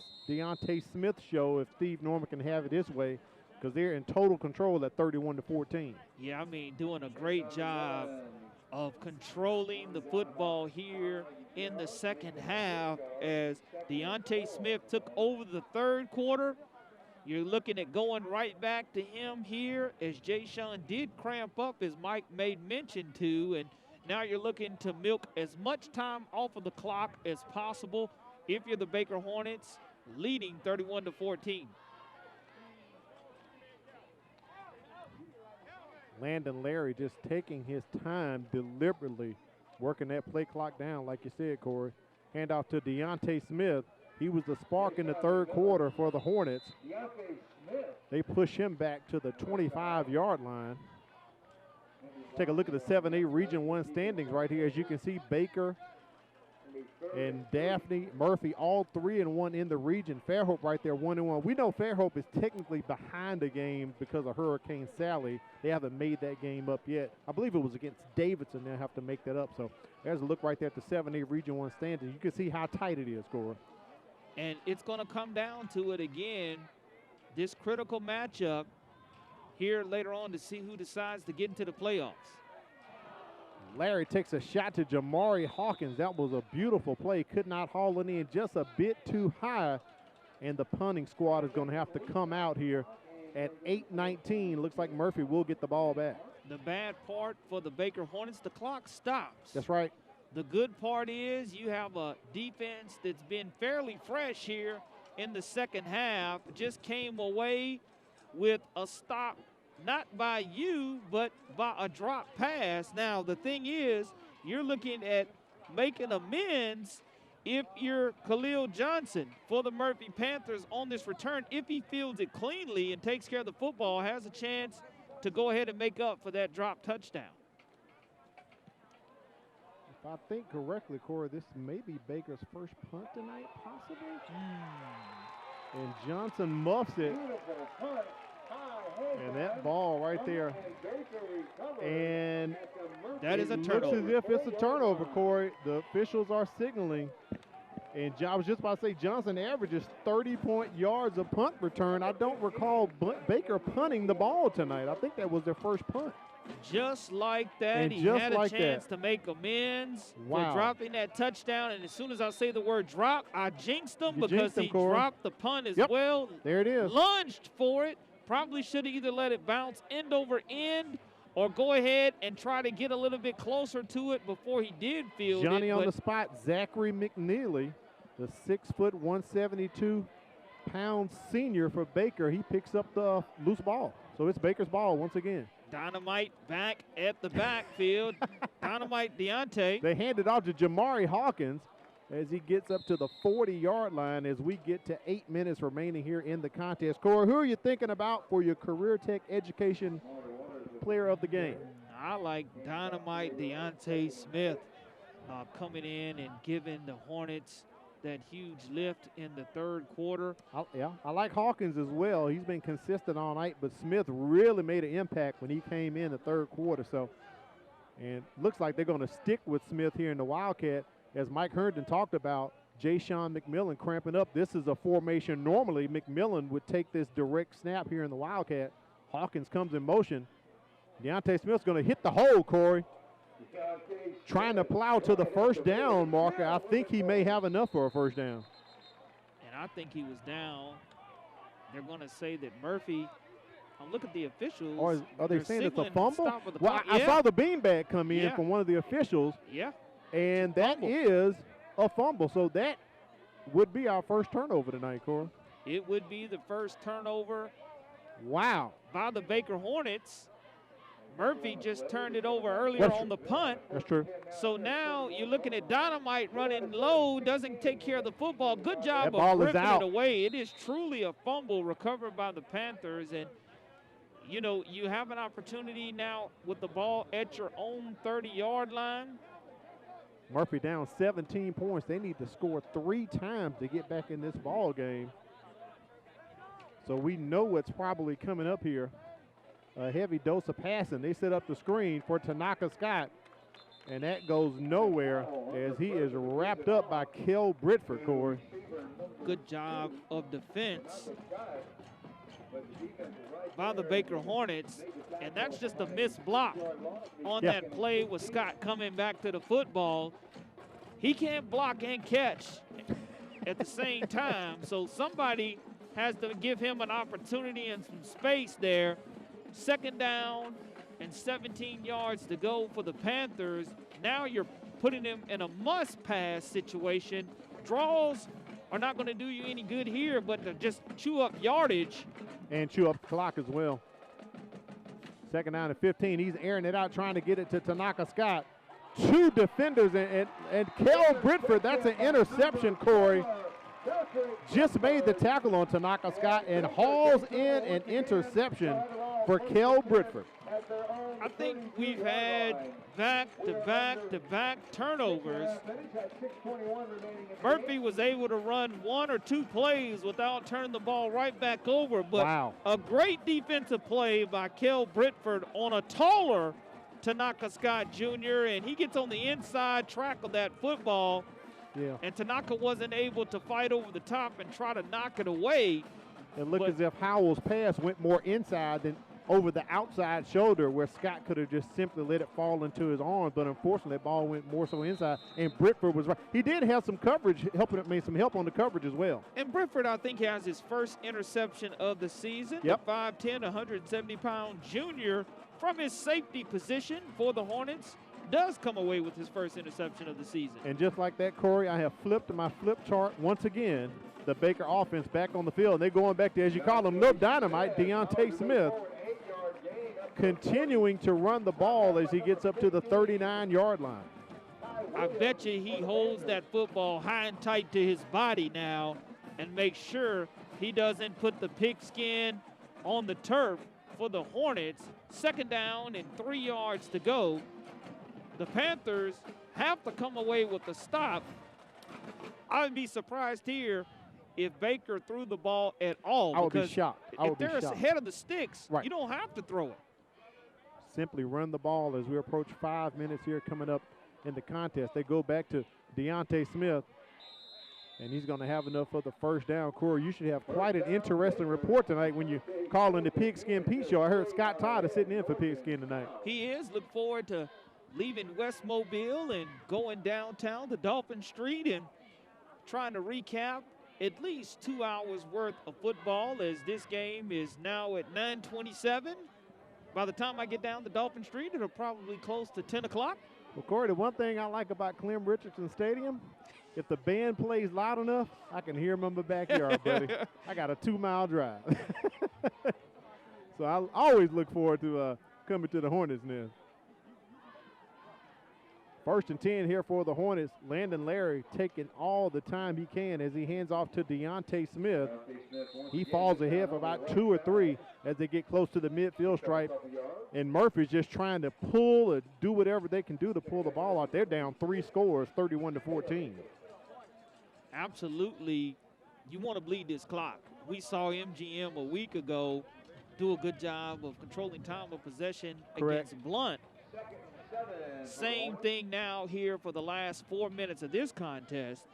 Smith show if Steve Norman can have it his way, because they're in total control at 31-14. Yeah, I mean, doing a great job of controlling the football here in the second half as Deontay Smith took over the 3rd quarter. You're looking at going right back to him here as Ja'Shawn did cramp up, as Mike made mention to, and now you're looking to milk as much time off of the clock as possible if you're the Baker Hornets, leading 31-14. Landon Larry just taking his time deliberately, working that play clock down, like you said, Corey. Handoff to Deontay Smith. He was the spark in the 3rd quarter for the Hornets. They push him back to the 25-yard line. Take a look at the 7A Region 1 standings right here. As you can see, Baker and Daphne, Murphy, all 3-1 in the region. Fairhope right there, 1-1. We know Fairhope is technically behind the game because of Hurricane Sally. They haven't made that game up yet. I believe it was against Davidson. They'll have to make that up. So there's a look right there at the 7A Region 1 standings. You can see how tight it is, Cora. And it's going to come down to it again, this critical matchup here later on to see who decides to get into the playoffs. Larry takes a shot to Jamari Hawkins. That was a beautiful play. Could not haul it in, just a bit too high. And the punting squad is going to have to come out here at 8:19. Looks like Murphy will get the ball back. The bad part for the Baker Hornets, the clock stops. That's right. The good part is you have a defense that's been fairly fresh here in the second half. Just came away with a stop, not by you, but by a drop pass. Now, the thing is, you're looking at making amends if you're Khalil Johnson for the Murphy Panthers on this return. If he fields it cleanly and takes care of the football, has a chance to go ahead and make up for that drop touchdown. If I think correctly, Corey, this may be Baker's first punt tonight, possibly. And Johnson muffs it. And that ball right there. And that is a turnover. Looks as if it's a turnover, Corey. The officials are signaling. And I was just about to say Johnson averages 30 yards of punt return. I don't recall Baker punting the ball tonight. I think that was their first punt. Just like that, and he just had a like chance that. to make amends Wow. for dropping that touchdown. And as soon as I say the word drop, I jinxed him You because jinxed him, he Corey. dropped the punt as Yep. well. There it is. Lunged for it. Probably should have either let it bounce end over end or go ahead and try to get a little bit closer to it before he did field Johnny it. on but the spot, Zachary McNeely, the 6', 172-pound senior for Baker. He picks up the loose ball. So it's Baker's ball once again. Dynamite back at the backfield. Dynamite Deontay. They hand it off to Jamari Hawkins as he gets up to the 40-yard line as we get to 8 minutes remaining here in the contest. Corey, who are you thinking about for your Career Tech Education Player of the Game? I like Dynamite Deontay Smith coming in and giving the Hornets that huge lift in the third quarter. I like Hawkins as well. He's been consistent all night, but Smith really made an impact when he came in the third quarter. So, and looks like they're going to stick with Smith here in the Wildcat. As Mike Herndon talked about, Jay-Sean McMillan cramping up. This is a formation. Normally, McMillan would take this direct snap here in the Wildcat. Hawkins comes in motion. Deontay Smith's going to hit the hole, Corey. Trying to plow to the first down marker. I think he may have enough for a first down. And I think he was down. They're going to say that Murphy, look at the officials. Or are they saying it's a fumble? Well, yeah. I saw the beanbag come in from one of the officials. Yeah. And that is a fumble. So that would be our first turnover tonight, Corey. It would be the first turnover. Wow. By the Baker Hornets. Murphy just turned it over earlier on the punt. That's true. So now you're looking at Dynamite running low, doesn't take care of the football. Good job That ball of is ripping out. it away. It is truly a fumble recovered by the Panthers. And, you know, you have an opportunity now with the ball at your own 30-yard line. Murphy down 17 points. They need to score 3 times to get back in this ball game. So we know what's probably coming up here. A heavy dose of passing. They set up the screen for Tanaka Scott, and that goes nowhere as he is wrapped up by Kel Britford, Corey. Good job of defense by the Baker Hornets, and that's just a missed block on that play with Scott coming back to the football. He can't block and catch at the same time, so somebody has to give him an opportunity and some space there. Second down and 17 yards to go for the Panthers. Now you're putting them in a must-pass situation. Draws are not going to do you any good here, but to just chew up yardage. And chew up the clock as well. Second down and 15. He's airing it out, trying to get it to Tanaka Scott. 2 defenders, and Kel Britford, that's an interception, Corey. Just made the tackle on Tanaka Scott and hauls in an interception for Kel Britford. I think we've had back-to-back-to-back turnovers. Murphy was able to run 1 or 2 plays without turning the ball right back over, but a great defensive play by Kel Britford on a taller Tanaka Scott Jr., and he gets on the inside track of that football. Yeah. And Tanaka wasn't able to fight over the top and try to knock it away. It looked as if Howell's pass went more inside than over the outside shoulder, where Scott could have just simply let it fall into his arms. But unfortunately, that ball went more so inside, and Britford was right. He did have some coverage, some help on the coverage as well. And Britford, I think, has his first interception of the season. Yep. The 5'10", 170-pound junior from his safety position for the Hornets does come away with his first interception of the season. And just like that, Corey, I have flipped my flip chart once again. The Baker offense back on the field. And they're going back to, as you call him, no dynamite, Deontay Smith, continuing to run the ball as he gets up to the 39-yard line. I bet you he holds that football high and tight to his body now and makes sure he doesn't put the pigskin on the turf for the Hornets. Second down and 3 yards to go. The Panthers have to come away with a stop. I would be surprised here if Baker threw the ball at all. I would be shocked. If they're ahead of the sticks, you don't have to throw it. Simply run the ball as we approach 5 minutes here coming up in the contest. They go back to Deontay Smith, and he's going to have enough for the first down. Corey, you should have quite an interesting report tonight when you call in the Pigskin Pete Show. I heard Scott Todd is sitting in for Pigskin tonight. He is. Look forward to leaving West Mobile and going downtown to Dolphin Street and trying to recap at least 2 hours worth of football, as this game is now at 9:27. By the time I get down to Dolphin Street, it'll probably close to 10 o'clock. Well, Corey, the one thing I like about Clem Richardson Stadium, if the band plays loud enough, I can hear them in my backyard, buddy. I got a 2-mile drive. So I always look forward to coming to the Hornets Nest. First and 10 here for the Hornets. Landon Larry taking all the time he can as he hands off to Deontay Smith. He falls ahead for about 2 or 3 as they get close to the midfield stripe. And Murphy's just trying to pull or do whatever they can do to pull the ball out. They're down 3 scores, 31-14. Absolutely, you want to bleed this clock. We saw MGM a week ago do a good job of controlling time of possession against Blunt. Same thing now here for the last 4 minutes of this contest.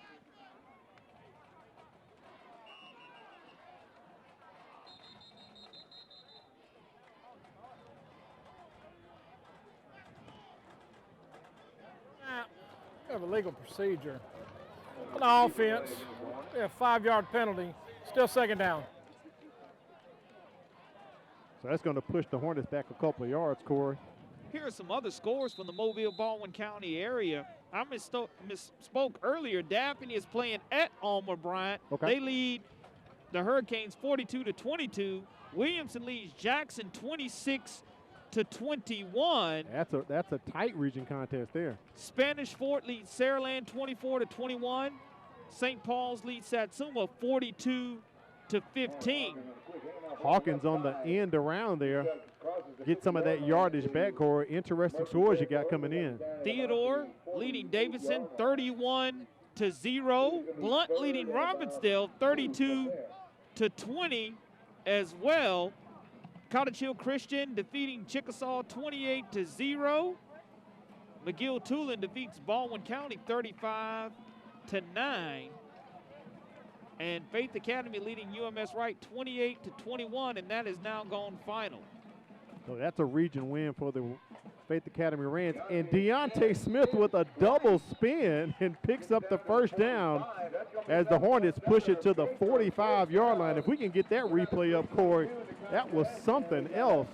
We have a legal procedure. On offense, we have a 5-yard penalty, still second down. So that's going to push the Hornets back a couple of yards, Corey. Here are some other scores from the Mobile-Baldwin County area. I misspoke earlier. Daphne is playing at Alma Bryant. Okay. They lead the Hurricanes 42-22. Williamson leads Jackson 26-21. That's a tight region contest there. Spanish Fort leads Saraland 24-21. St. Paul's leads Satsuma 42-15. Hawkins on the end around there. Get some of that yardage back, Corey. Interesting scores you got coming in. Theodore leading Davidson 31-0. Blunt leading Robbinsdale 32-20 as well. Cottage Hill Christian defeating Chickasaw 28-0. McGill-Tulin defeats Baldwin County 35-9. And Faith Academy leading UMS Wright 28-21, and that is now gone final. So that's a region win for the Faith Academy Rams. And Deontay Smith with a double spin and picks up the first down as the Hornets push it to the 45-yard line. If we can get that replay up, Corey, that was something else.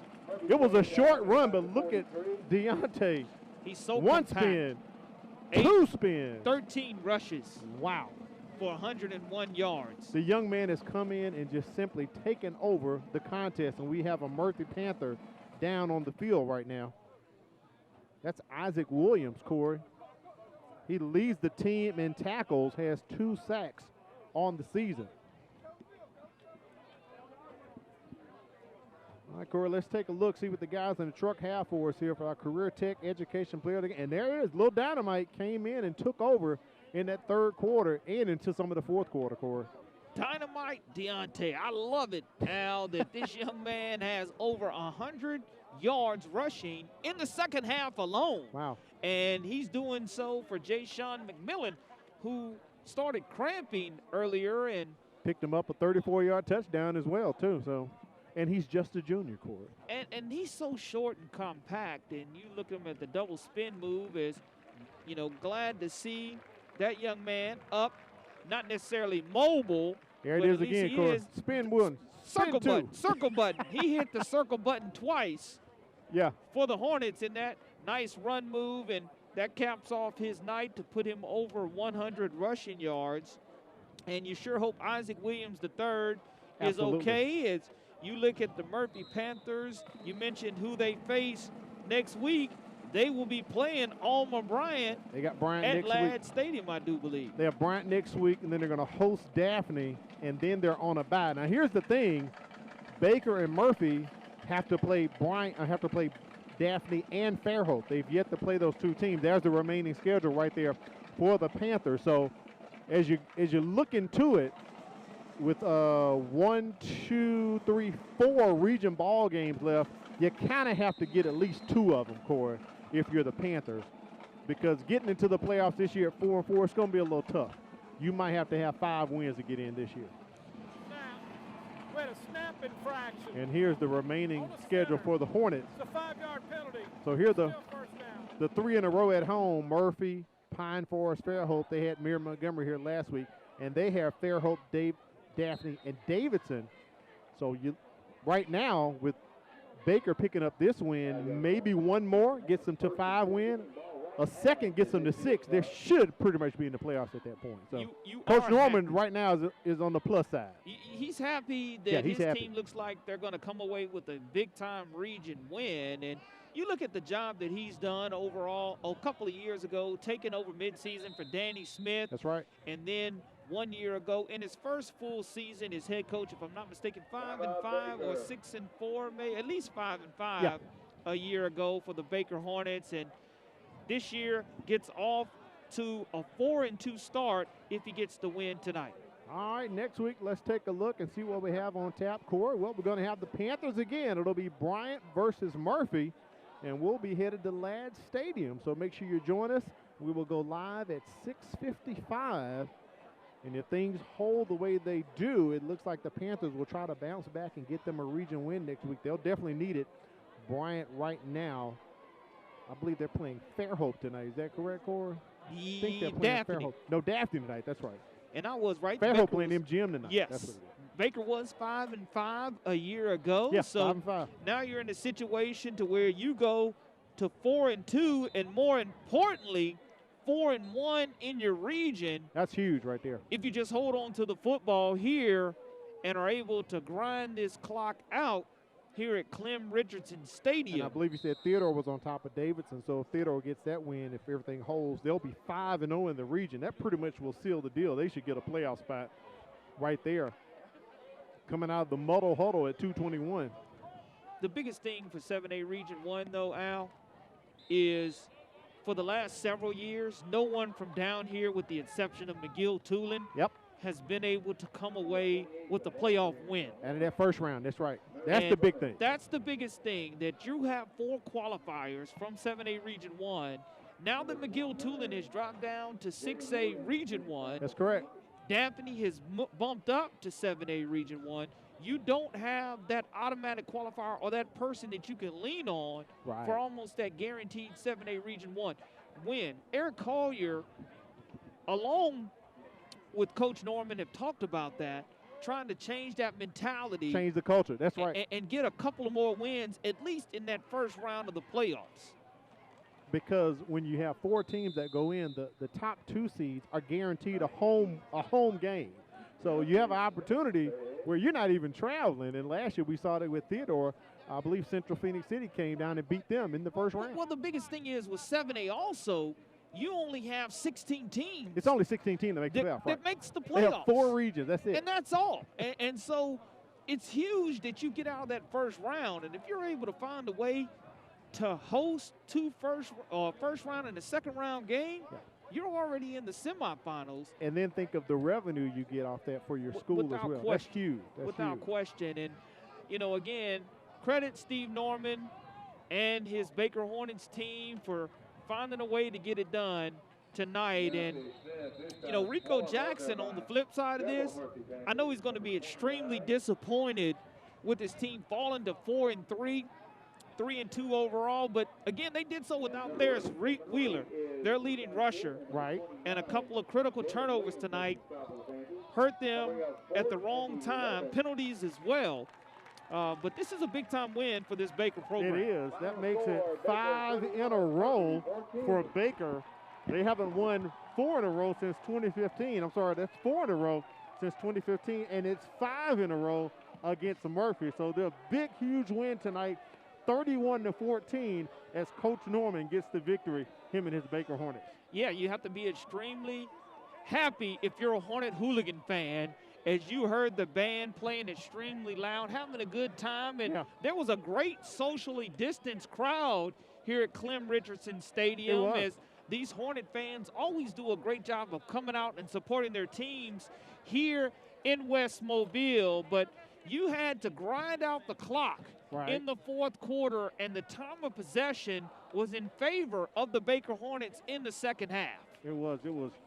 It was a short run, but look at Deontay. He's so One compact. spin, 2 spins. 13 rushes. Wow. For 101 yards. The young man has come in and just simply taken over the contest, and we have a Murphy Panther down on the field right now. That's Isaac Williams, Corey. He leads the team in tackles, has 2 sacks on the season. All right, Corey, let's take a look, see what the guys in the truck have for us here for our Career Tech Education Player of the Game. And there it is, Lil Dynamite came in and took over in that third quarter and into some of the fourth quarter, Corey. Dynamite Deontay. I love it, Al, that this young man has over 100 yards rushing in the second half alone. Wow. And he's doing so for Jay Sean McMillan, who started cramping earlier and picked him up a 34-yard touchdown as well, too. So, and he's just a junior, Corey. And he's so short and compact, and you look at him at the double spin move is, you know, glad to see that young man up, not necessarily mobile. There it is again, Corey. Spin one, circle spin button, circle button. He hit the circle button twice. Yeah. For the Hornets in that nice run move, and that caps off his night to put him over 100 rushing yards. And you sure hope Isaac Williams III is okay. As you look at the Murphy Panthers, you mentioned who they face next week. They will be playing Alma Bryant. They got Bryant at next Ladd week. Stadium, I do believe. They have Bryant next week, and then they're going to host Daphne, and then they're on a bye. Now, here's the thing: Baker and Murphy have to play Daphne and Fairhope. They've yet to play those 2 teams. There's the remaining schedule right there for the Panthers. So, as you look into it, with 1, 2, 3, 4 region ball games left, you kind of have to get at least 2 of them, Corey, if you're the Panthers, because getting into the playoffs this year at 4-4, it's going to be a little tough. You might have to have 5 wins to get in this year. Snap infraction. And here's the remaining schedule for the Hornets. It's a 5-yard penalty. So here the 3 in a row at home: Murphy, Pine Forest, Fairhope. They had Mir Montgomery here last week, and they have Fairhope, Daphne, and Davidson. So right now with Baker picking up this win, maybe 1 more gets them to 5 win. A second gets them to 6. They should pretty much be in the playoffs at that point. So Coach Norman right now is on the plus side. He's happy that his team looks like they're going to come away with a big-time region win. And, you look at the job that he's done overall a couple of years ago, taking over midseason for Danny Smith. That's right. And then 1 year ago, in his first full season as head coach, if I'm not mistaken, 5-5 or 6-4, maybe at least 5-5 a year ago for the Baker Hornets. And this year gets off to a 4-2 start if he gets the win tonight. All right, next week, let's take a look and see what we have on tap, Corey. Well, we're going to have the Panthers again. It'll be Bryant versus Murphy, and we'll be headed to Ladd Stadium. So make sure you join us. We will go live at 6:55. And if things hold the way they do, it looks like the Panthers will try to bounce back and get them a region win next week. They'll definitely need it. Bryant right now, I believe they're playing Fairhope tonight. Is that correct, Corey? I think they're playing Fairhope. No, Daphne tonight. That's right. And I was right. Fairhope playing MGM tonight. Yes. That's what it is. Baker was 5-5 a year ago. Yes, so 5-5. Now you're in a situation to where you go to 4-2, and more importantly, 4-1 in your region. That's huge right there. If you just hold on to the football here and are able to grind this clock out here at Clem Richardson Stadium. And I believe you said Theodore was on top of Davidson, so if Theodore gets that win, if everything holds, they'll be 5-0 in the region. That pretty much will seal the deal. They should get a playoff spot right there. Coming out of the muddle huddle at 2:21. The biggest thing for 7A Region 1, though, Al, is for the last several years, no one from down here, with the exception of McGill-Tulane, has been able to come away with a playoff win. And in that first round, that's right. That's the big thing. That's the biggest thing, that you have 4 qualifiers from 7A Region 1. Now that McGill-Tulane has dropped down to 6A Region 1. That's correct. Daphne has bumped up to 7A Region 1. You don't have that automatic qualifier or that person that you can lean on for almost that guaranteed 7A Region 1 win. Eric Collier, along with Coach Norman, have talked about that, trying to change that mentality. Change the culture, that's right. And get a couple of more wins, at least in that first round of the playoffs. Because when you have 4 teams that go in, the top 2 seeds are guaranteed a home game. So you have an opportunity where you're not even traveling. And last year we saw that with Theodore. I believe Central Phoenix City came down and beat them in the first round. Well, the biggest thing is with 7A also, you only have 16 teams. It's only 16 teams that make the playoffs. That makes the playoffs. They have 4 regions, that's it. And that's all. And so it's huge that you get out of that first round. And if you're able to find a way to host 2 first round and a second round game, you're already in the semifinals. And then think of the revenue you get off that for your school as well. That's huge. Without question. And, you know, again, credit Steve Norman and his Baker Hornets team for finding a way to get it done tonight. And, you know, Rico Jackson on the flip side of this, I know he's going to be extremely disappointed with his team falling to 4-3. 3-2 overall, but again, they did so without Ferris Wheeler, their leading rusher. Right. And a couple of critical turnovers tonight hurt them at the wrong time. Penalties as well. But this is a big-time win for this Baker program. It is. That makes it 5 in a row for Baker. They haven't won 4 in a row since 2015. I'm sorry, that's 4 in a row since 2015, and it's 5 in a row against Murphy. So they're a big, huge win tonight. 31-14 as Coach Norman gets the victory, him and his Baker Hornets. Yeah, you have to be extremely happy if you're a Hornet hooligan fan, as you heard the band playing extremely loud, having a good time. And there was a great socially distanced crowd here at Clem Richardson Stadium, as these Hornet fans always do a great job of coming out and supporting their teams here in West Mobile. But you had to grind out the clock in the fourth quarter, and the time of possession was in favor of the Baker Hornets in the second half. It was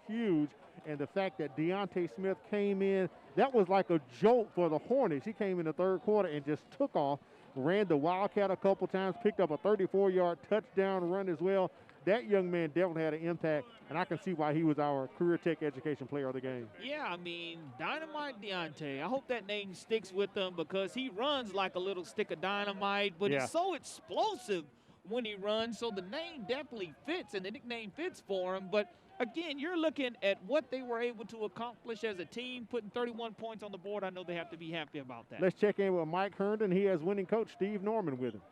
huge, and the fact that Deontay Smith came in, that was like a jolt for the Hornets. He came in the third quarter and just took off, ran the Wildcat a couple times, picked up a 34-yard touchdown run as well. That young man definitely had an impact, and I can see why he was our Career Tech Education Player of the Game. Yeah, I mean, Dynamite Deontay. I hope that name sticks with him because he runs like a little stick of dynamite, but he's so explosive when he runs, so the name definitely fits and the nickname fits for him. But, again, you're looking at what they were able to accomplish as a team, putting 31 points on the board. I know they have to be happy about that. Let's check in with Mike Herndon. He has winning coach Steve Norman with him.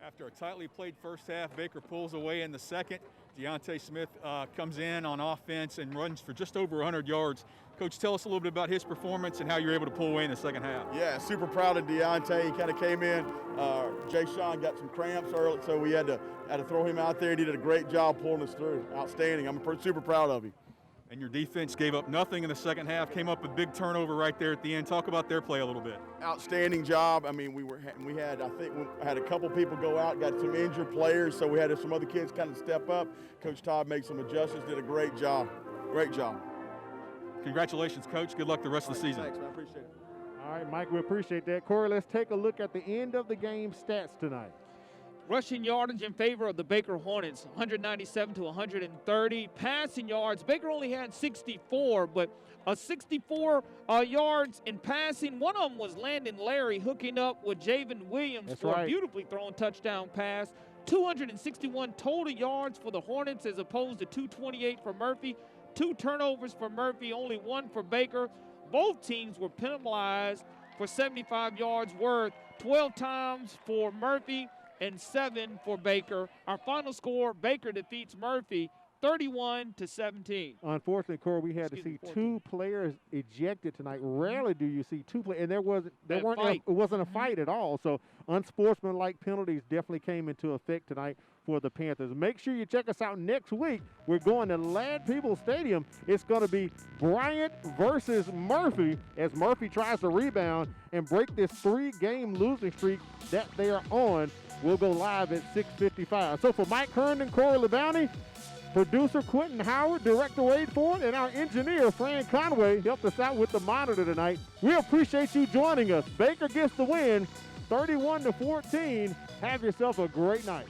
After a tightly played first half, Baker pulls away in the second. Deontay Smith comes in on offense and runs for just over 100 yards. Coach, tell us a little bit about his performance and how you were able to pull away in the second half. Yeah, super proud of Deontay. He kind of came in. Jay Sean got some cramps early, so we had to throw him out there. He did a great job pulling us through. Outstanding. I'm super proud of him. And your defense gave up nothing in the second half, came up with a big turnover right there at the end. Talk about their play a little bit. Outstanding job. I mean, we had a couple people go out, got some injured players, so we had some other kids kind of step up. Coach Todd made some adjustments, did a great job. Great job. Congratulations, Coach. Good luck the rest of the season. Thanks, man. I appreciate it. All right, Mike, we appreciate that. Corey, let's take a look at the end of the game stats tonight. Rushing yardage in favor of the Baker Hornets, 197 to 130. Passing yards, Baker only had 64, but 64 yards in passing. One of them was Landon Larry hooking up with Javen Williams for a beautifully thrown touchdown pass. 261 total yards for the Hornets as opposed to 228 for Murphy. 2 turnovers for Murphy, only 1 for Baker. Both teams were penalized for 75 yards worth, 12 times for Murphy and 7 for Baker. Our final score, Baker defeats Murphy 31-17. Unfortunately, Corey, we had to see 2 players ejected tonight. Rarely do you see 2 players, and it wasn't a fight at all. So unsportsmanlike penalties definitely came into effect tonight for the Panthers. Make sure you check us out next week. We're going to Ladd Peoples Stadium. It's going to be Bryant versus Murphy as Murphy tries to rebound and break this 3-game losing streak that they are on. We'll go live at 6:55. So for Mike Hearn and Corey LeBounty, producer Quentin Howard, director Wade Ford, and our engineer Fran Conway helped us out with the monitor tonight. We appreciate you joining us. Baker gets the win, 31-14. Have yourself a great night.